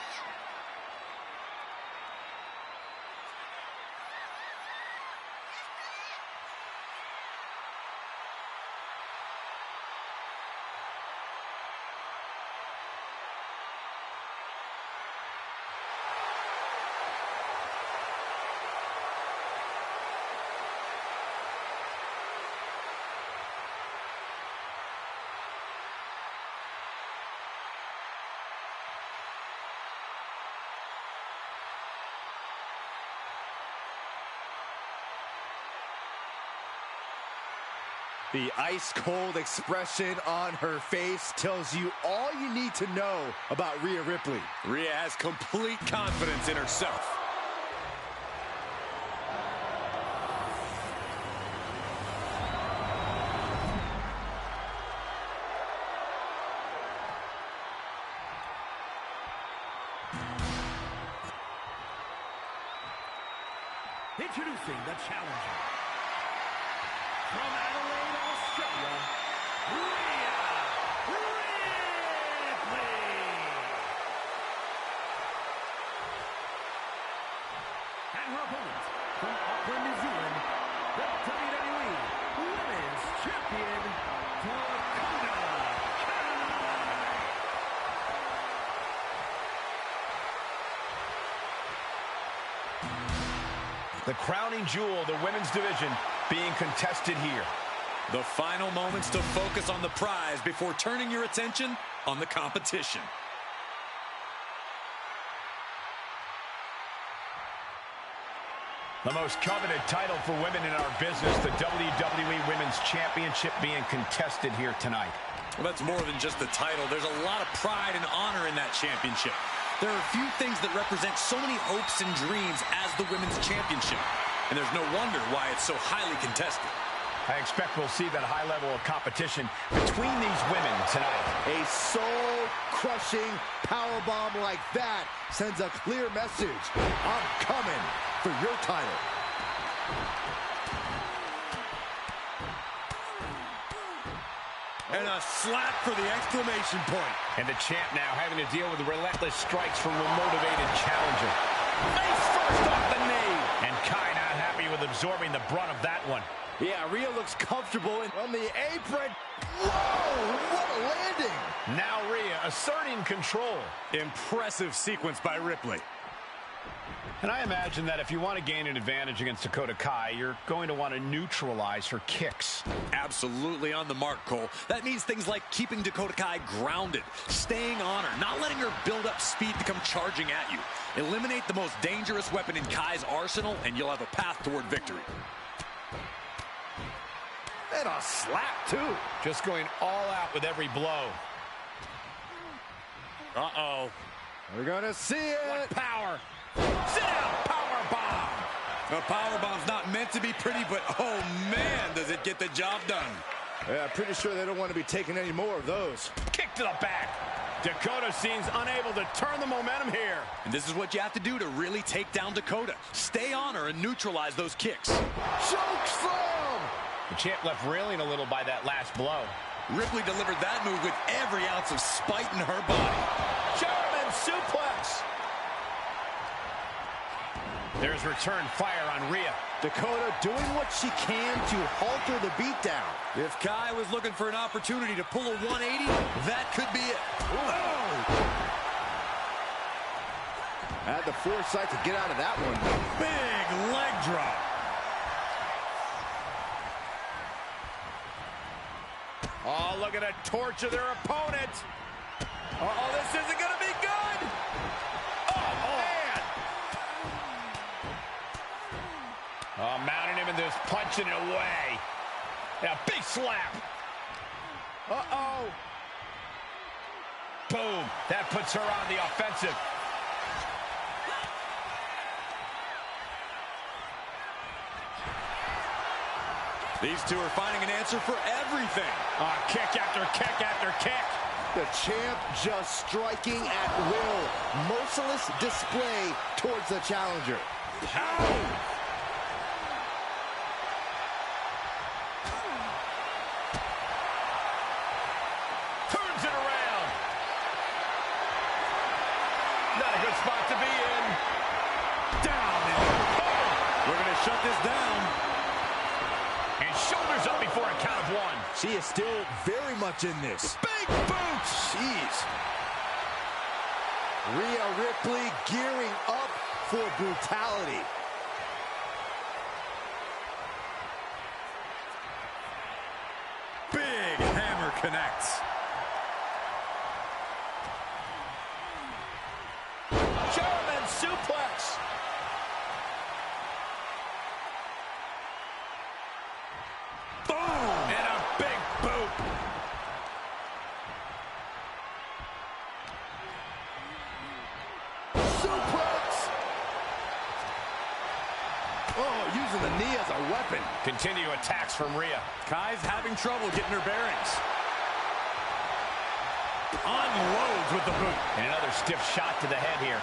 The ice-cold expression on her face tells you all you need to know about Rhea Ripley. Rhea has complete confidence in herself. Introducing the challenger. From Adelaide, Australia, Rhea Ripley. And her opponent, from Auckland, New Zealand, the WWE Women's Champion, Dakota Kai. The crowning jewel of the women's division being contested here. The final moments to focus on the prize before turning your attention on the competition. The most coveted title for women in our business, the WWE Women's Championship being contested here tonight. Well, that's more than just the title. There's a lot of pride and honor in that championship. There are few things that represent so many hopes and dreams as the Women's Championship. And there's no wonder why it's so highly contested. I expect we'll see that high level of competition between these women tonight. A soul-crushing powerbomb like that sends a clear message. I'm coming for your title. And a slap for the exclamation point. And the champ now having to deal with the relentless strikes from a motivated challenger. Face first off the knee. And Kai not happy with absorbing the brunt of that one. Yeah, Rhea looks comfortable on the apron. Whoa, what a landing. Now Rhea asserting control. Impressive sequence by Ripley. And I imagine that if you want to gain an advantage against Dakota Kai, you're going to want to neutralize her kicks. Absolutely on the mark, Cole. That means things like keeping Dakota Kai grounded, staying on her, not letting her build up speed to come charging at you. Eliminate the most dangerous weapon in Kai's arsenal, and you'll have a path toward victory. And a slap, too. Just going all out with every blow. Uh-oh. We're going to see it. What power. Sit down, power bomb. A powerbomb's not meant to be pretty, but oh man, does it get the job done. Yeah, pretty sure they don't want to be taking any more of those. Kick to the back. Dakota seems unable to turn the momentum here. And this is what you have to do to really take down Dakota. Stay on her and neutralize those kicks. Choke slam! The champ left reeling a little by that last blow. Ripley delivered that move with every ounce of spite in her body. German suplex. There's return fire on Rhea. Dakota doing what she can to halter the beatdown. If Kai was looking for an opportunity to pull a 180, that could be it. Oh! Had the foresight to get out of that one. Big leg drop. Oh, look at a torture their opponent. Uh-oh, this isn't going to be good. Oh, man. Oh, mounting him and just punching it away. Yeah, big slap. Uh-oh. Boom. That puts her on the offensive. These two are finding an answer for everything. Kick after kick after kick. The champ just striking at will. Merciless display towards the challenger. Ow! Turns it around. Not a good spot to be in. Down. We're going to shut this down. And shoulders up before a count of one. She is still very much in this. Big boots. Jeez. Rhea Ripley gearing up for brutality. Big hammer connects. German suplex. Boom! And a big boot. Suplex! Oh, using the knee as a weapon. Continue attacks from Rhea. Kai's having trouble getting her bearings. Unloads with the boot. And another stiff shot to the head here.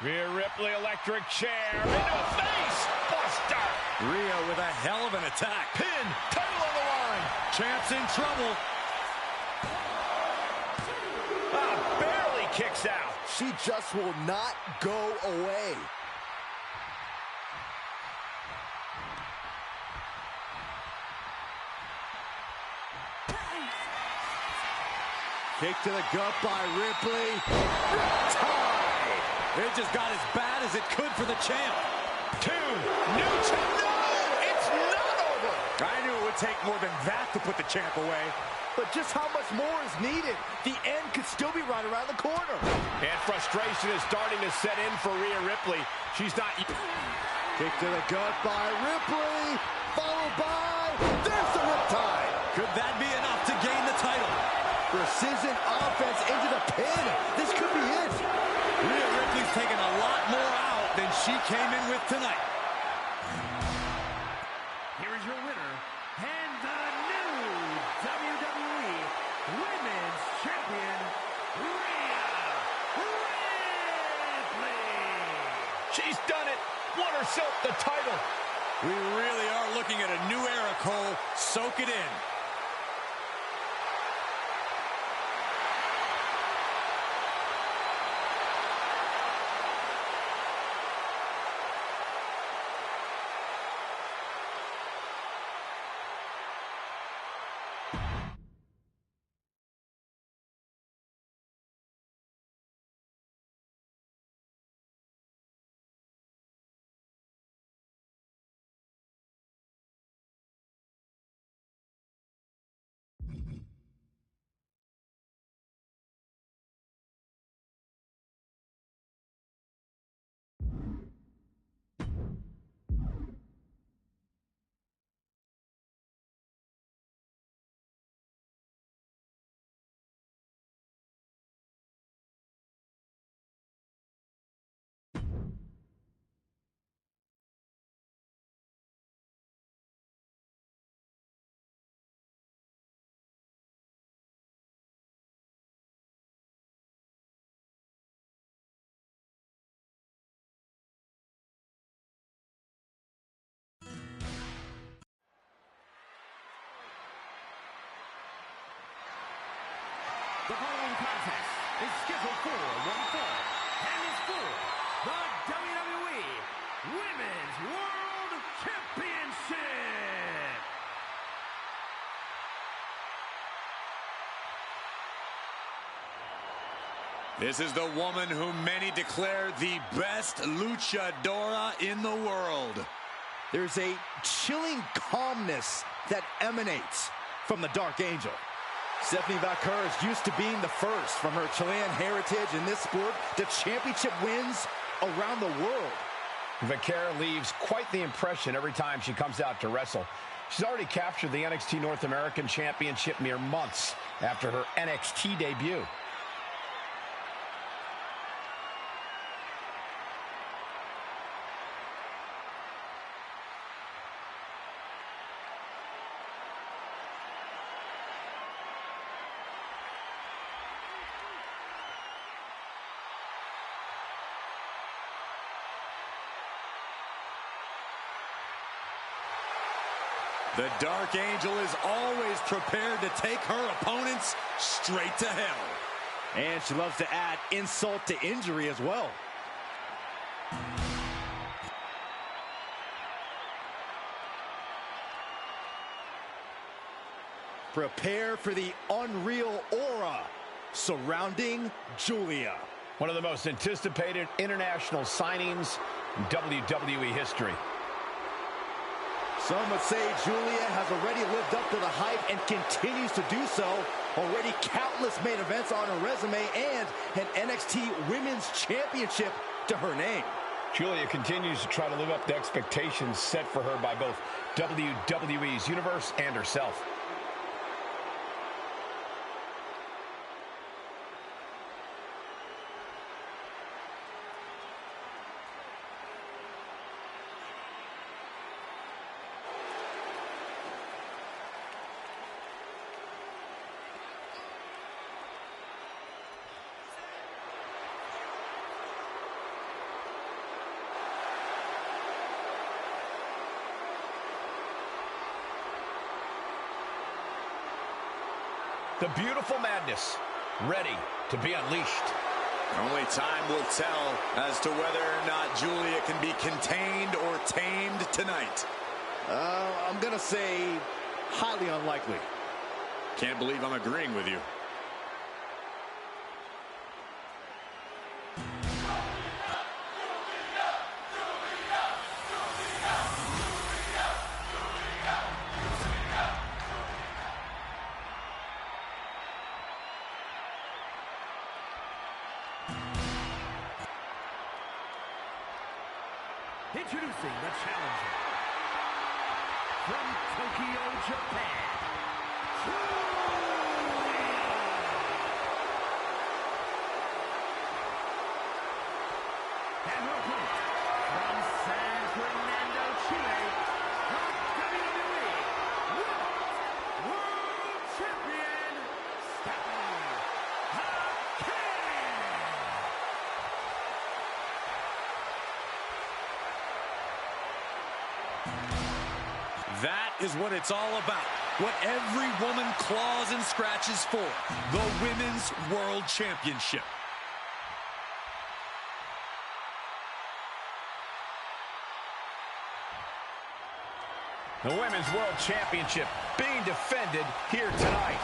Rhea Ripley, electric chair, into a face buster. Rhea with a hell of an attack. Pin, title on the line. Champ's in trouble. Barely kicks out. She just will not go away. Kick to the gut by Ripley. Riptide! It just got as bad as it could for the champ. Two, new champ. No, it's not over. I knew it would take more than that to put the champ away. But just how much more is needed? The end could still be right around the corner. And frustration is starting to set in for Rhea Ripley. She's not... Kick to the gut by Ripley, followed by... There's the Riptide! Could that be enough to gain the title? Precision offense into the pin. This could be it. Rhea Ripley's taken a lot more out than she came in with tonight. Here is your winner, and the new WWE Women's Champion, Rhea Ripley. She's done it. Won herself the title. We really are looking at a new era, Cole. Soak it in. This is the woman who many declare the best luchadora in the world. There's a chilling calmness that emanates from the Dark Angel. Stephanie Vaquer is used to being the first from her Chilean heritage in this sport to championship wins around the world. Vaquer leaves quite the impression every time she comes out to wrestle. She's already captured the NXT North American Championship mere months after her NXT debut. The Dark Angel is always prepared to take her opponents straight to hell. And she loves to add insult to injury as well. Prepare for the unreal aura surrounding Julia. One of the most anticipated international signings in WWE history. Some would say Julia has already lived up to the hype and continues to do so. Already countless main events on her resume and an NXT Women's Championship to her name. Julia continues to try to live up to expectations set for her by both WWE's universe and herself. The beautiful madness, ready to be unleashed. Only time will tell as to whether or not Julia can be contained or tamed tonight. I'm going to say highly unlikely. Can't believe I'm agreeing with you. Introducing the challenger from Tokyo, Japan, Julia. And her opponent from San Fernando, Chile, WWE World Champion, Stephanie Vaquer. That is what it's all about. What every woman claws and scratches for. The Women's World Championship. The Women's World Championship being defended here tonight.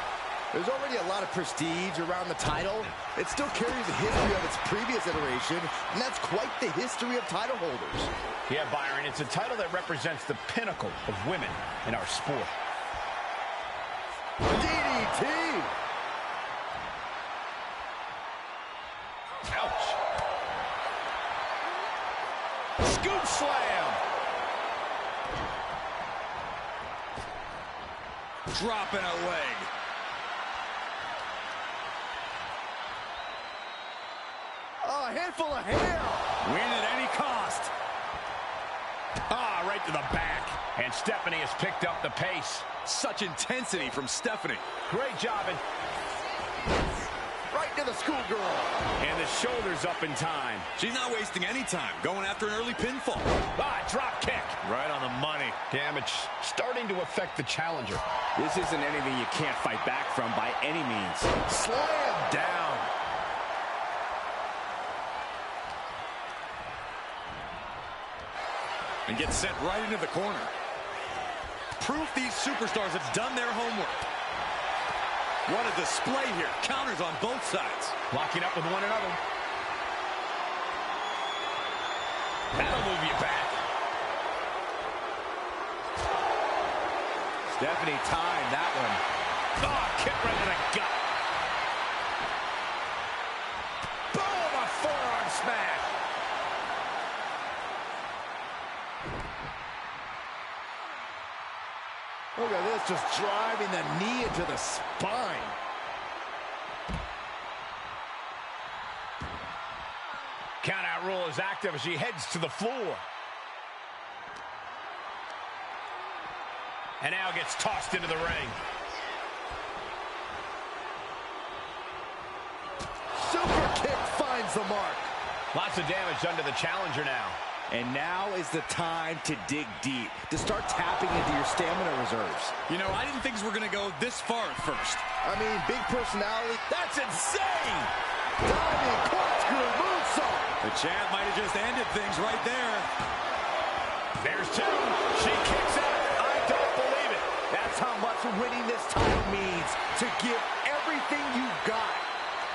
There's already a lot of prestige around the title. It still carries a history of its previous iteration, and that's quite the history of title holders. Yeah, Byron, it's a title that represents the pinnacle of women in our sport. DDT! Ouch! Scoop slam! Dropping a leg. Oh, a handful of hair! Win at any cost. Ah, right to the back. And Stephanie has picked up the pace. Such intensity from Stephanie. Great job. And Right to the schoolgirl. the shoulders up in time. She's not wasting any time going after an early pinfall. Ah, drop kick. Right on the money. Damage starting to affect the challenger. This isn't anything you can't fight back from by any means. Slam down. And gets sent right into the corner. Proof these superstars have done their homework. What a display here. Counters on both sides. Locking up with one another. That'll move you back. Stephanie timed that one. Oh, kick right to the gut. Boom, a forearm smash. Look at this, just driving the knee into the spine. Countout rule is active as she heads to the floor. And now gets tossed into the ring. Super kick finds the mark. Lots of damage done to the challenger now. And now is the time to dig deep, to start tapping into your stamina reserves. You know, I didn't think we were going to go this far at first. I mean, big personality. That's insane! Diving corkscrew moonsault. The champ might have just ended things right there. There's two. She kicks out. I don't believe it. That's how much winning this title means, to give everything you've got.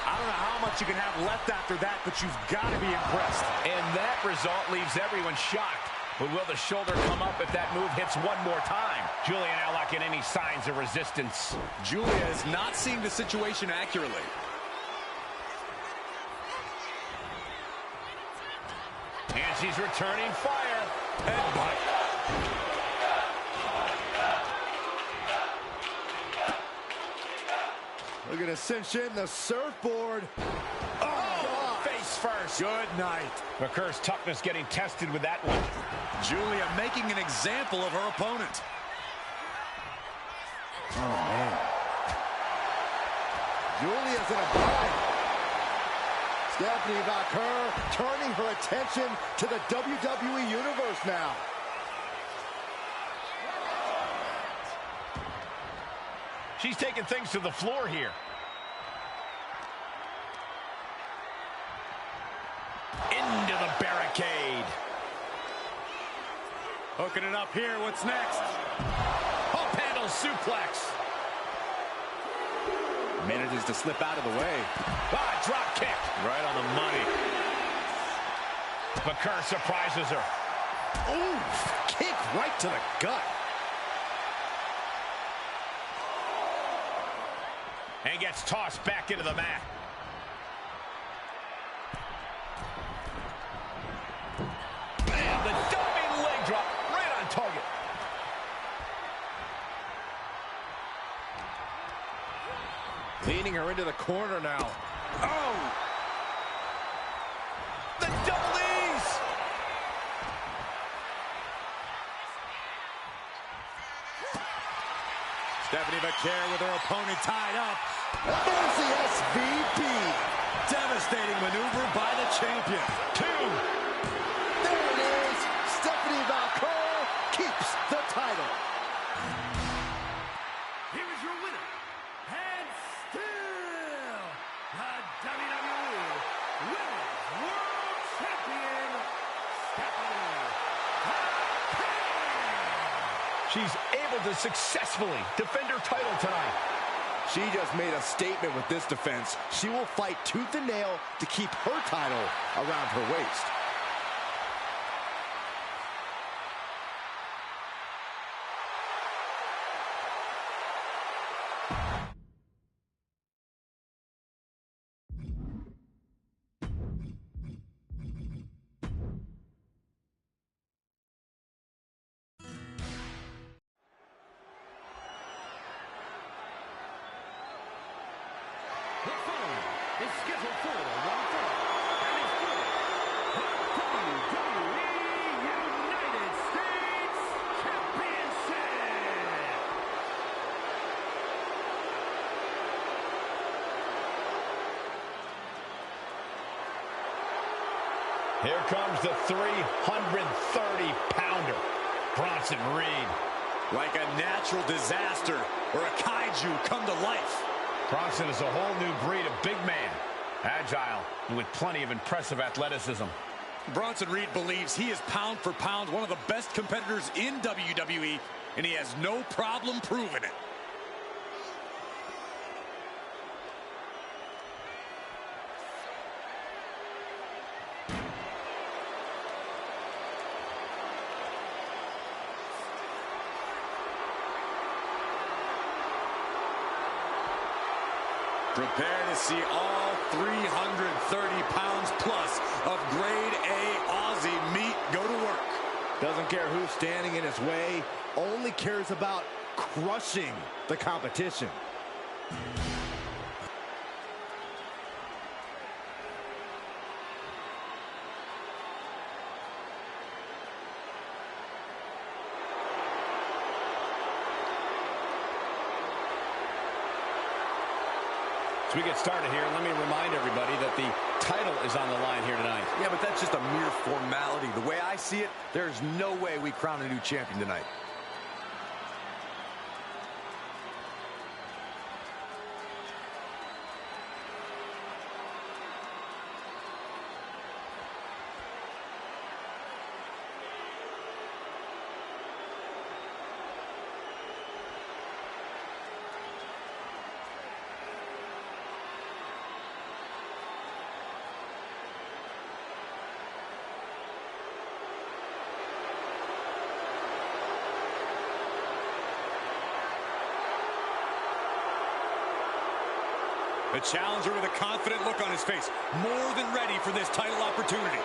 I don't know how much you can have left after that, but you've got to be impressed. And that result leaves everyone shocked. But will the shoulder come up if that move hits one more time? Julia now lacking any signs of resistance. Julia is not seeing the situation accurately. And she's returning fire. Headbutt. We're going to cinch in the surfboard. Oh, face first. Good night. McCur's toughness getting tested with that one. Julia making an example of her opponent. Oh, man. Julia's in a bind. Stephanie McCur turning her attention to the WWE Universe now. She's taking things to the floor here. Into the barricade. Hooking it up here. What's next? Pump handle suplex. Manages to slip out of the way. Ah, drop kick. Right on the money. McCur surprises her. Ooh, kick right to the gut. And gets tossed back into the mat. And the diving leg drop right on target. Leading her into the corner now. Oh! The double knees! Stephanie McCur with her opponent tied up. There's the SVP. Devastating maneuver by the champion. Two. There it is. Stephanie McCur keeps the title. Here is your winner, and still the WWE Women's World Champion, Stephanie McCur. She's able to successfully defend her title tonight. She just made a statement with this defense. She will fight tooth and nail to keep her title around her waist. The following is scheduled for one fall, and is for the WWE United States Championship. Here comes the 330-pounder, Bronson Reed. Like a natural disaster or a kaiju come to life. Bronson is a whole new breed of big man. Agile and with plenty of impressive athleticism. Bronson Reed believes he is pound for pound one of the best competitors in WWE, and he has no problem proving it. Prepare to see all 330 pounds plus of grade A Aussie meat go to work. Doesn't care who's standing in his way, only cares about crushing the competition. As we get started here, let me remind everybody that the title is on the line here tonight. Yeah, but that's just a mere formality. The way I see it, there's no way we crown a new champion tonight. The challenger with a confident look on his face, more than ready for this title opportunity.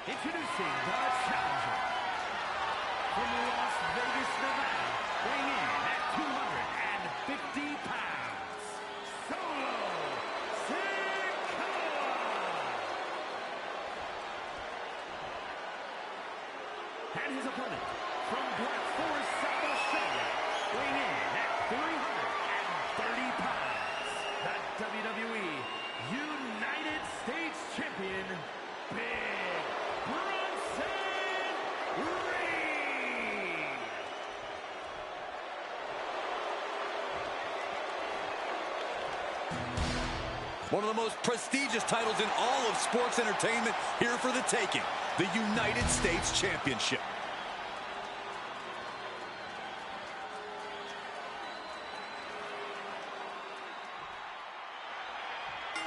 Introducing the challenger from Las Vegas, Nevada, weighing in at 250 pounds, Solo Sikoa. And his opponent from Black Forest, South Australia, weighing in at 330 pounds, the WWE United States Champion, Big One of the most prestigious titles in all of sports entertainment here for the taking, the United States Championship.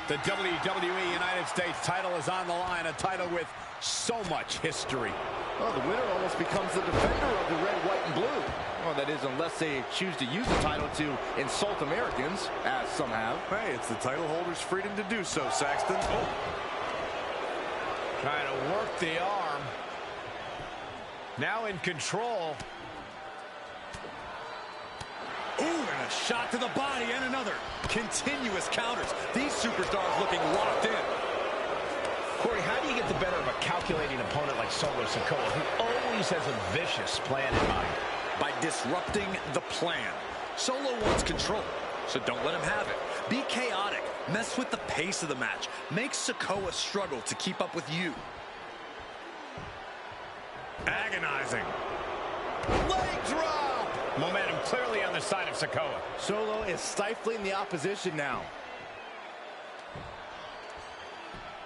The WWE United States title is on the line, a title with so much history. Well, the winner almost becomes the defender of the red, white, and blue. Well, that is, unless they choose to use the title to insult Americans, as some have. Hey, it's the title holder's freedom to do so, Saxton. Oh. Trying to work the arm. Now in control. Ooh, and a shot to the body and another. Continuous counters. These superstars looking locked in. Corey, how do you get the better of a calculating opponent like Solo Sikoa, who always has a vicious plan in mind? By disrupting the plan. Solo wants control, so don't let him have it. Be chaotic. Mess with the pace of the match. Make Sikoa struggle to keep up with you. Agonizing. Leg drop! Momentum clearly on the side of Sikoa. Solo is stifling the opposition now.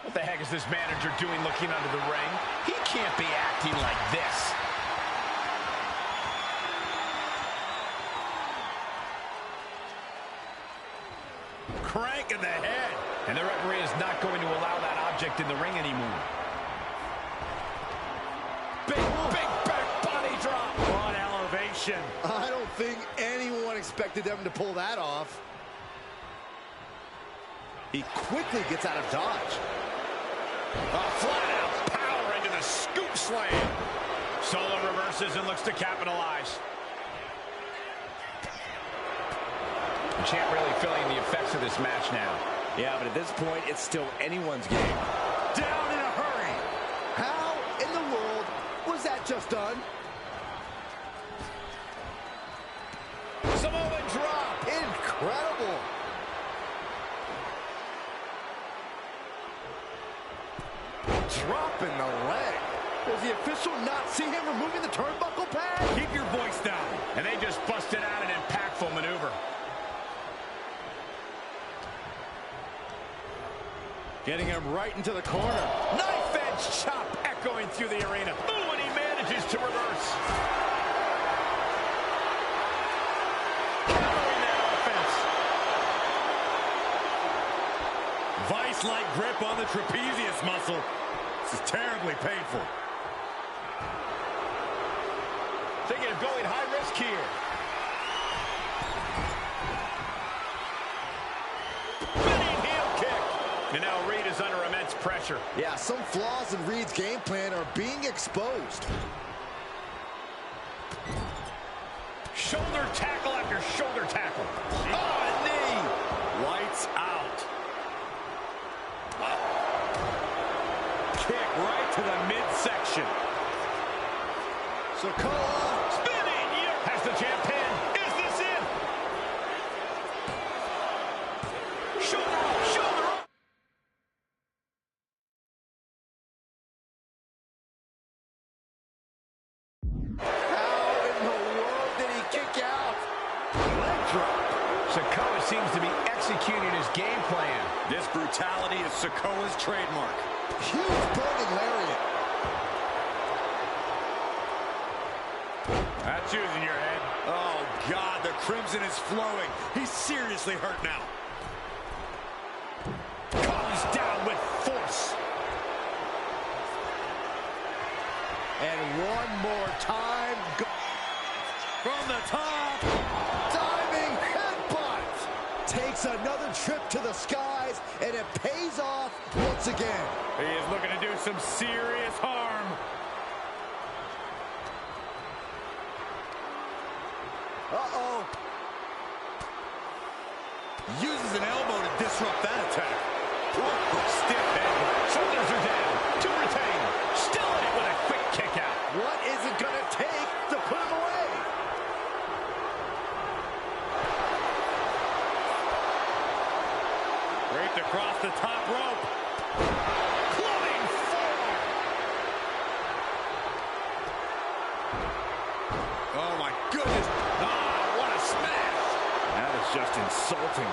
What the heck is this manager doing looking under the ring? He can't be acting like this. Crank in the head. And the referee is not going to allow that object in the ring anymore. Big body drop. On elevation. I don't think anyone expected them to pull that off. He quickly gets out of dodge. Flat out power into the scoop slam. Solo reverses and looks to capitalize. The champ really feeling the effects of this match now. Yeah, but at this point, it's still anyone's game. Down in a hurry. How in the world was that just done? Samoan drop. Incredible. Dropping the leg. Does the official not see him removing the turnbuckle pad? Keep your voice down. And they just busted out an impactful maneuver. Getting him right into the corner. Knife edge chop echoing through the arena. Ooh, and he manages to reverse. Countering that offense. Vice-like grip on the trapezius muscle. This is terribly painful. Thinking of going high risk here. Spinning heel kick. And now Reed is under immense pressure. Yeah, some flaws in Reed's game plan are being exposed. Shoulder tackle after shoulder tackle. Oh, a knee. Lights out. Kick right to the midsection. Sikoa Spinning. Has the champ pin. Is this it? Shoulder up, shoulder up. How in the world did he kick out? Leg drop. Sikoa seems to be executing his game plan. This brutality is Sikoa's trademark. Huge burning lariat. That's using your head. Oh, God, the crimson is flowing. He's seriously hurt now. Comes down with force. And one more time. From the top. Diving headbutt. Takes another trip to the skies, and it pays off once again. He is looking to do some serious harm. Uh-oh. Uses an elbow to disrupt that attack. Stiff headbutt. Shoulders are down. To retain. Still in it with a quick kick out. What is it going to take to put him away? Draped across the top rope. Clubbing forward. Oh, my goodness. Ah, what a smash. That is just insulting.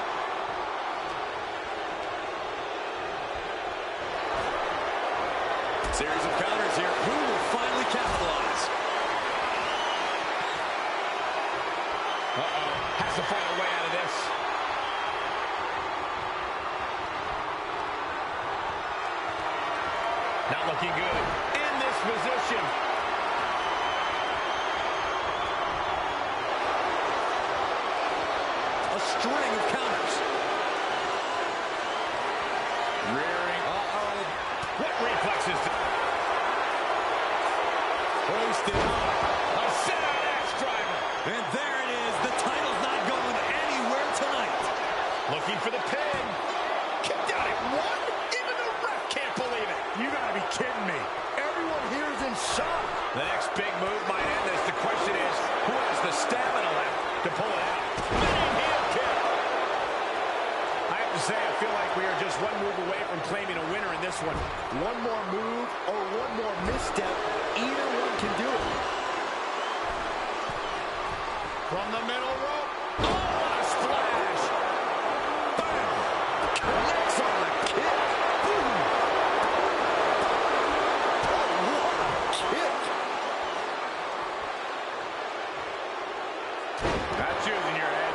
Series of counters here. Who will finally capitalize? Uh-oh. Has to find a way out of this. Not looking good. In this position. A string of counters. Rearing. Uh-oh. What reflexes? Hoisted up. A set-out axe driver. And there it is. The title's not going anywhere tonight. Looking for the pin. Kicked out at one. Even the ref can't believe it. You gotta be kidding me. Everyone here is in shock. The next big move might end this. The question is, who has the stamina left to pull it out? Spinning heel kick. I have to say, I feel like we are just one move away from claiming a winner in this one. One more move or one more misstep, either one can do it. From the middle rope. Oh, what a splash. Bam. Connects on the kick. Boom. Oh, what a kick. That's using your head.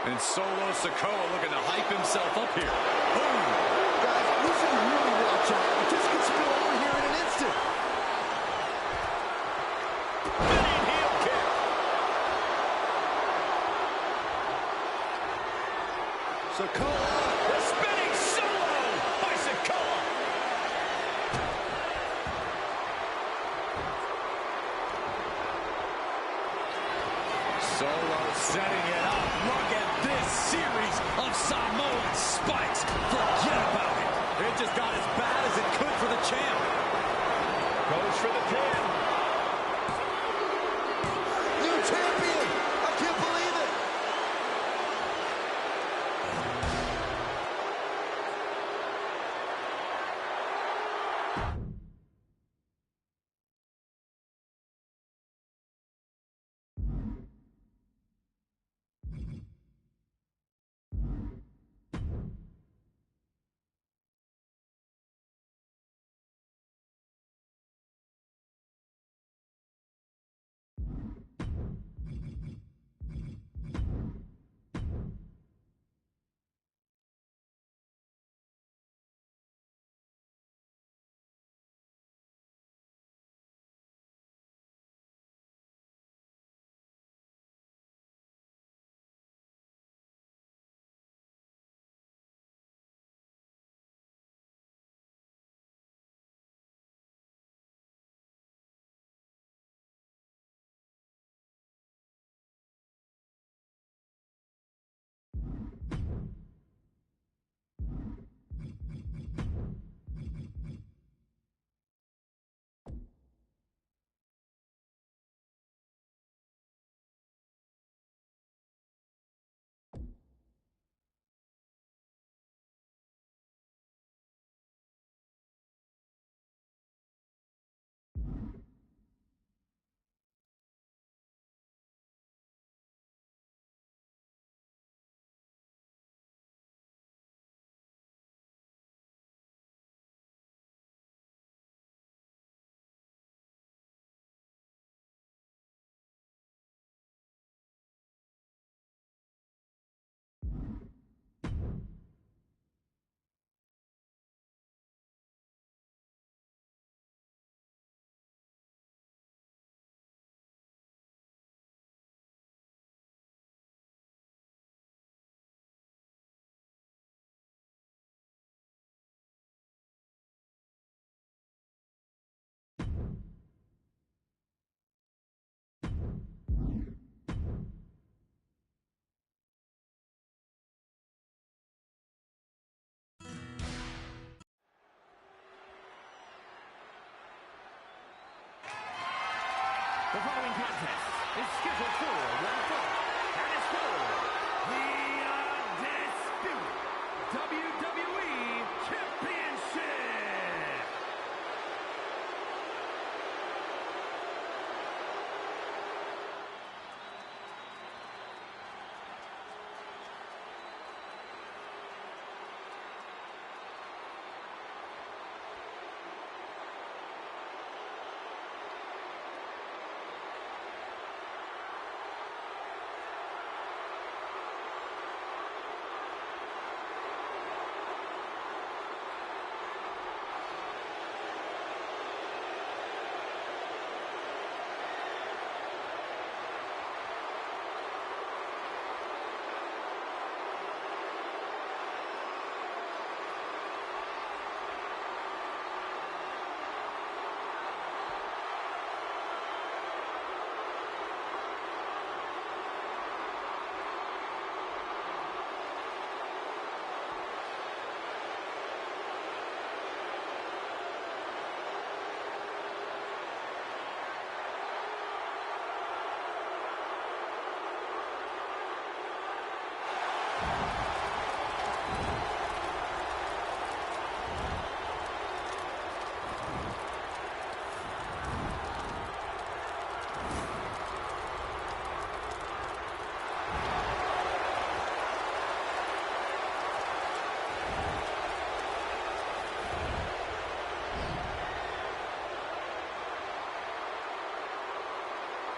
And Solo Sikoa looking to hype himself up here. Boom. Guys, we should really watch out. This could spill over here in an instant. Spinning heel kick. Sikoa. The spinning solo by Sikoa. Solo setting it up. Look at this series of Samoan spikes. Forget about it. It just got as bad as it could for the champ. Goes for the pin. New champion. I can't believe it. The following contest is scheduled for one fall, and is for the Undisputed WWE Championship.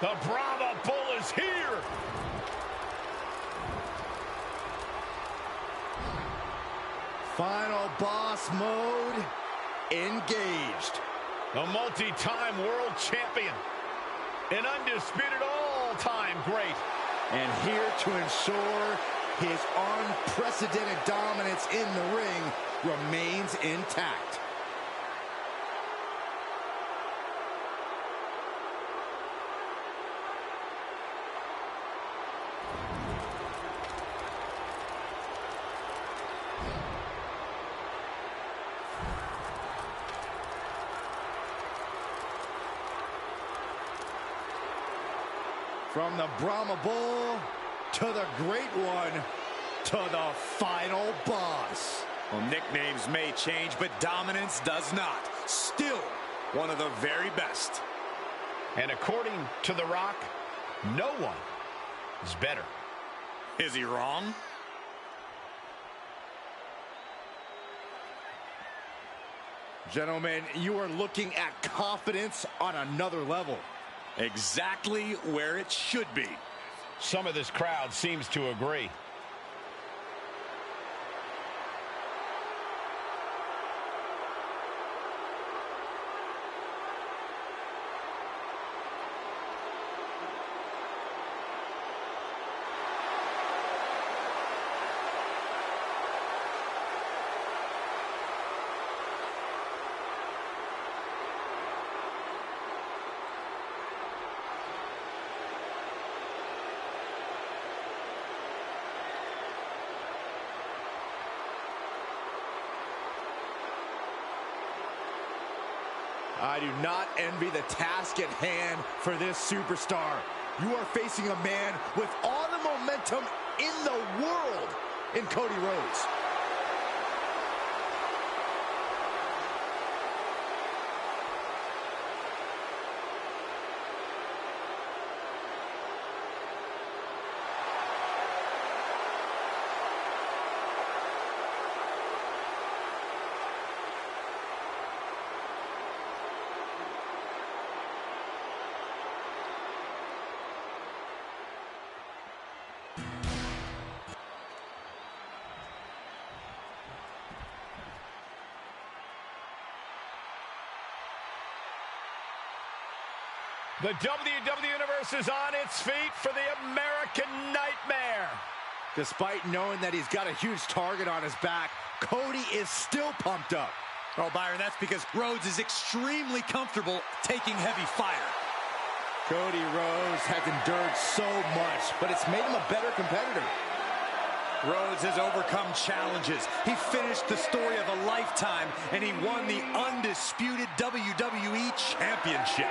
The Brahma Bull is here. Final boss mode engaged. A multi-time world champion. An undisputed all-time great. And here to ensure his unprecedented dominance in the ring remains intact. From the Brahma Bull to the Great One to the final boss. Well, nicknames may change, but dominance does not. still one of the very best. And according to The Rock, no one is better. Is he wrong? Gentlemen, you are looking at confidence on another level. Exactly where it should be. Some of this crowd seems to agree. I do not envy the task at hand for this superstar. You are facing a man with all the momentum in the world in Cody Rhodes. The WWE Universe is on its feet for the American Nightmare. Despite knowing that he's got a huge target on his back, Cody is still pumped up. Oh, Byron, that's because Rhodes is extremely comfortable taking heavy fire. Cody Rhodes has endured so much, but it's made him a better competitor. Rhodes has overcome challenges. He finished the story of a lifetime, and he won the undisputed WWE Championship.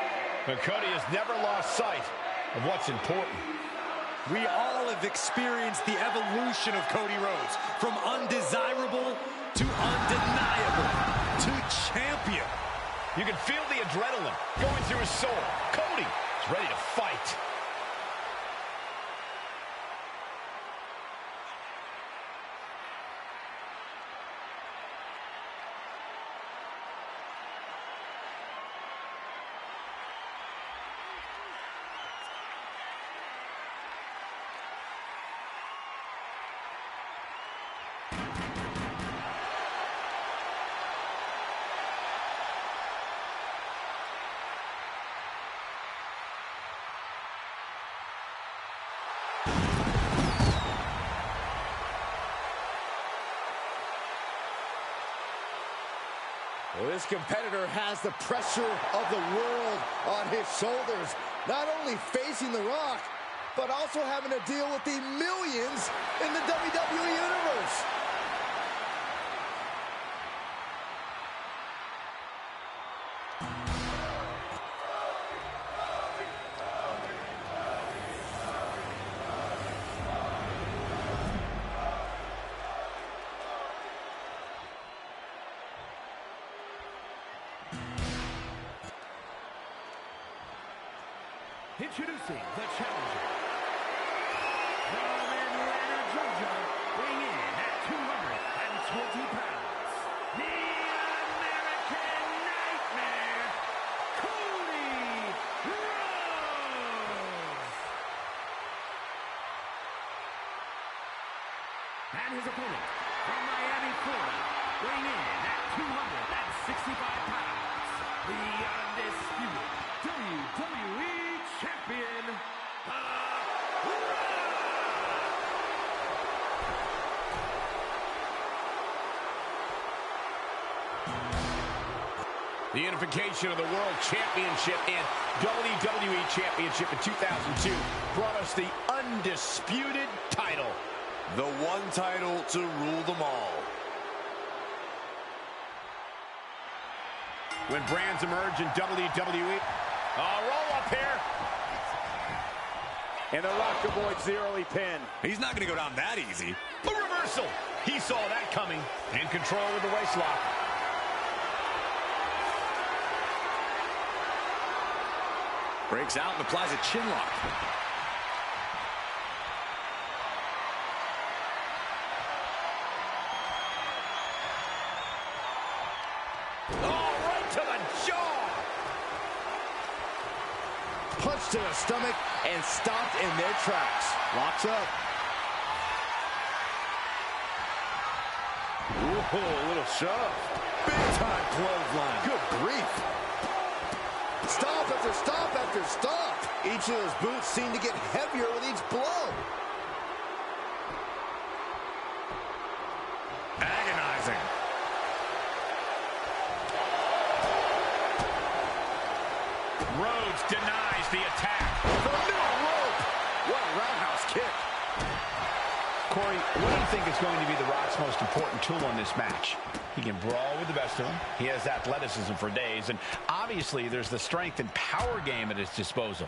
But Cody has never lost sight of what's important. We all have experienced the evolution of Cody Rhodes, from undesirable to undeniable to champion. You can feel the adrenaline going through his soul. Cody is ready to fight. Well, this competitor has the pressure of the world on his shoulders. Not only facing The Rock, but also having to deal with the millions in the WWE Universe. Introducing the challenger from Atlanta, Georgia, weighing in at 220 pounds, the American Nightmare, Cody Rhodes. And his opponent from Miami, Florida, weighing in at 265 pounds, the undisputed WWE Champion, The unification of the World Championship and WWE Championship in 2002 brought us the undisputed title. The one title to rule them all. When brands emerge in WWE, roll up here. And the Rock avoids the early pin. He's not going to go down that easy. A reversal. He saw that coming. In control with the waist lock. Breaks out and applies a chin lock. Oh, right to the jaw. Punch to the stomach and stopped in their tracks. Locks up. Ooh, a little shove. Big time clothesline. Good grief. Stop after stop after stop. Each of those boots seem to get heavier with each blow. Agonizing. Rhodes denies the attack. The middle rope. What a roundhouse kick. Corey, what do you think is going to be The Rock's most important tool in this match? He can brawl with the best of them. He has athleticism for days. And obviously, there's the strength and power game at his disposal.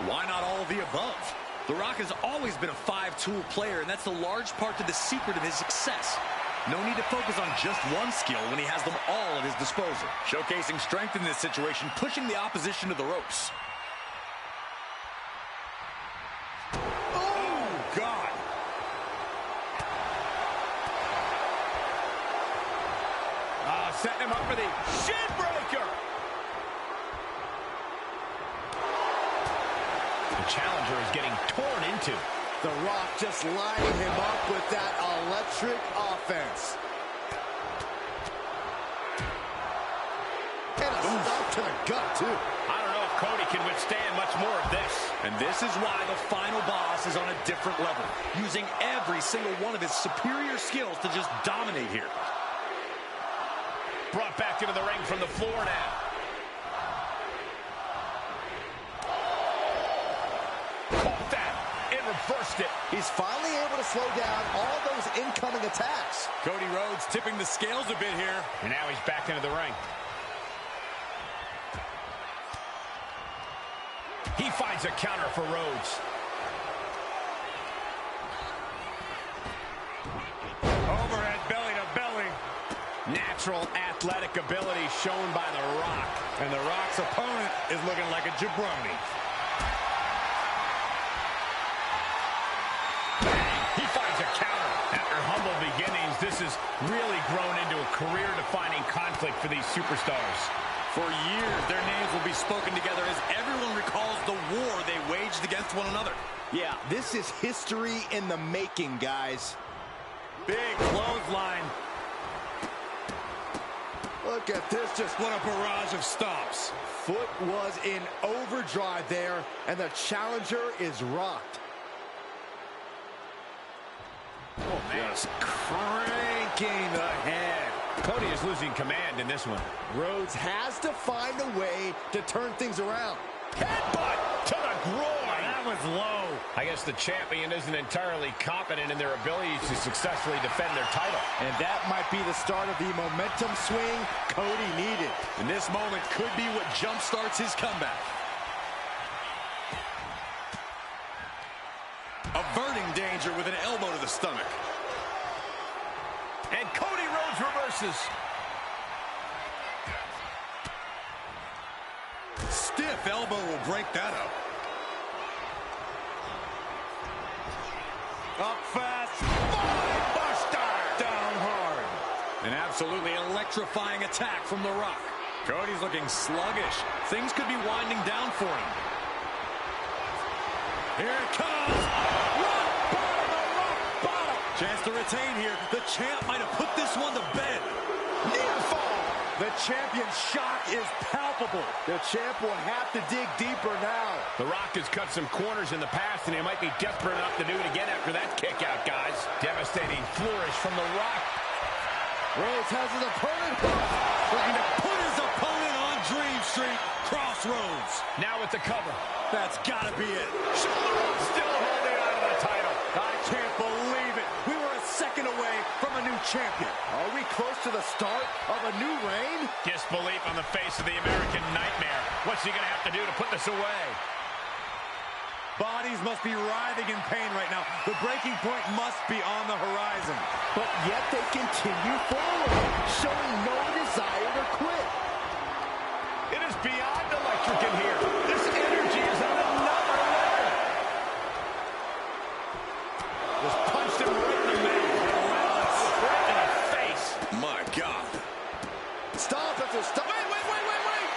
Why not all of the above? The Rock has always been a five-tool player, and that's a large part to the secret of his success. No need to focus on just one skill when he has them all at his disposal. Showcasing strength in this situation, pushing the opposition to the ropes. Oh, God. Setting him up for the shin breaker. The challenger is getting torn into. The Rock just lining him up with that electric offense. And a stop to the gut, too. I don't know if Cody can withstand much more of this. And this is why the final boss is on a different level, using every single one of his superior skills to just dominate here. Brought back into the ring from the floor now. Caught that and reversed it. He's finally able to slow down all those incoming attacks. Cody Rhodes tipping the scales a bit here. And now he's back into the ring. He finds a counter for Rhodes. Overhead belly to belly. Natural athletic ability shown by The Rock. And The Rock's opponent is looking like a jabroni. He finds a counter. After humble beginnings, this has really grown into a career-defining conflict for these superstars. For years, their names will be spoken together as everyone recalls the war they waged against one another. Yeah, this is history in the making, guys. Big clothesline. Look at this, just What a barrage of stomps. foot was in overdrive there, and the challenger is rocked. Oh, man. Just cranking the head. Cody is losing command in this one. Rhodes has to find a way to turn things around. Headbutt to the groin. That was low. I guess the champion isn't entirely confident in their ability to successfully defend their title. And that might be the start of the momentum swing Cody needed. And this moment could be what jumpstarts his comeback. Averting danger with an elbow to the stomach. And Cody Rhodes reverses. Stiff elbow will break that up. Up fast. Buster. Down hard. An absolutely electrifying attack from The Rock. Cody's looking sluggish. Things could be winding down for him. Here it comes. Rock bottom. Chance to retain here. The champ might have put this one to bed. Near fall. The champion's shock is palpable. The champ will have to dig deeper now. The Rock has cut some corners in the past, and he might be desperate enough to do it again after that kick out, guys. Devastating flourish from The Rock. Rhodes has his opponent. Trying to put his opponent on Dream Street. Crossroads. Now with the cover. That's got to be it. Still holding on to the title. I can't believe it. We were a second away from a new champion. Are we close to the start of a new reign? Disbelief on the face of the American Nightmare. What's he going to have to do to put this away? Bodies must be writhing in pain right now. The breaking point must be on the horizon. But yet they continue forward, showing no desire to quit. It is beyond electric in here. This energy stop. Wait.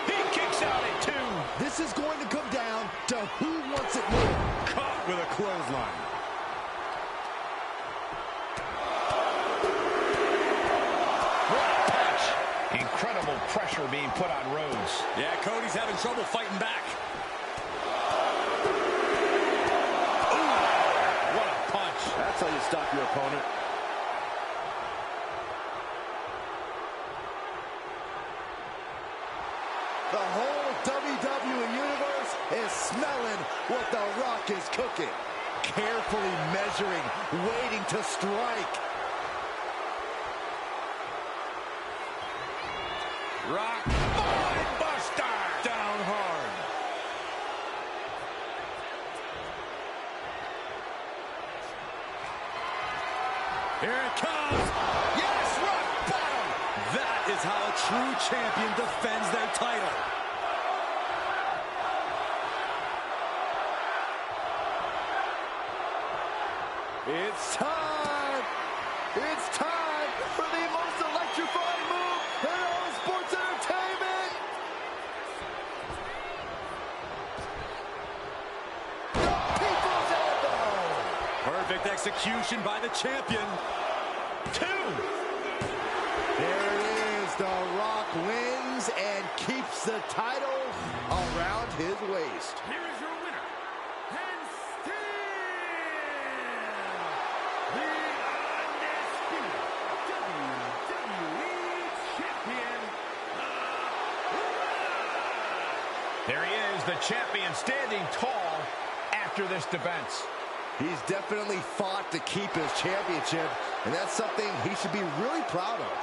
He kicks out at 2. This is going to come down to who wants it more. Caught with a clothesline. What a punch. Incredible pressure being put on Rhodes. Yeah, Cody's having trouble fighting back. What a punch. That's how you stop your opponent. The whole WWE Universe is smelling what The Rock is cooking. Carefully measuring, waiting to strike. Rock. Mind buster. Down hard. Here it comes. Yes, rock bottom. That is how a true champion defends their title. It's time! It's time for the most electrifying move in all sports entertainment! The People's Elbow! Perfect execution by the champion. 2. There it is. The Rock wins and keeps the title around his waist. Here is your winner, and still the undisputed WWE Champion, The Rock. There he is, the champion, standing tall after this defense. He's definitely fought to keep his championship, and that's something he should be really proud of.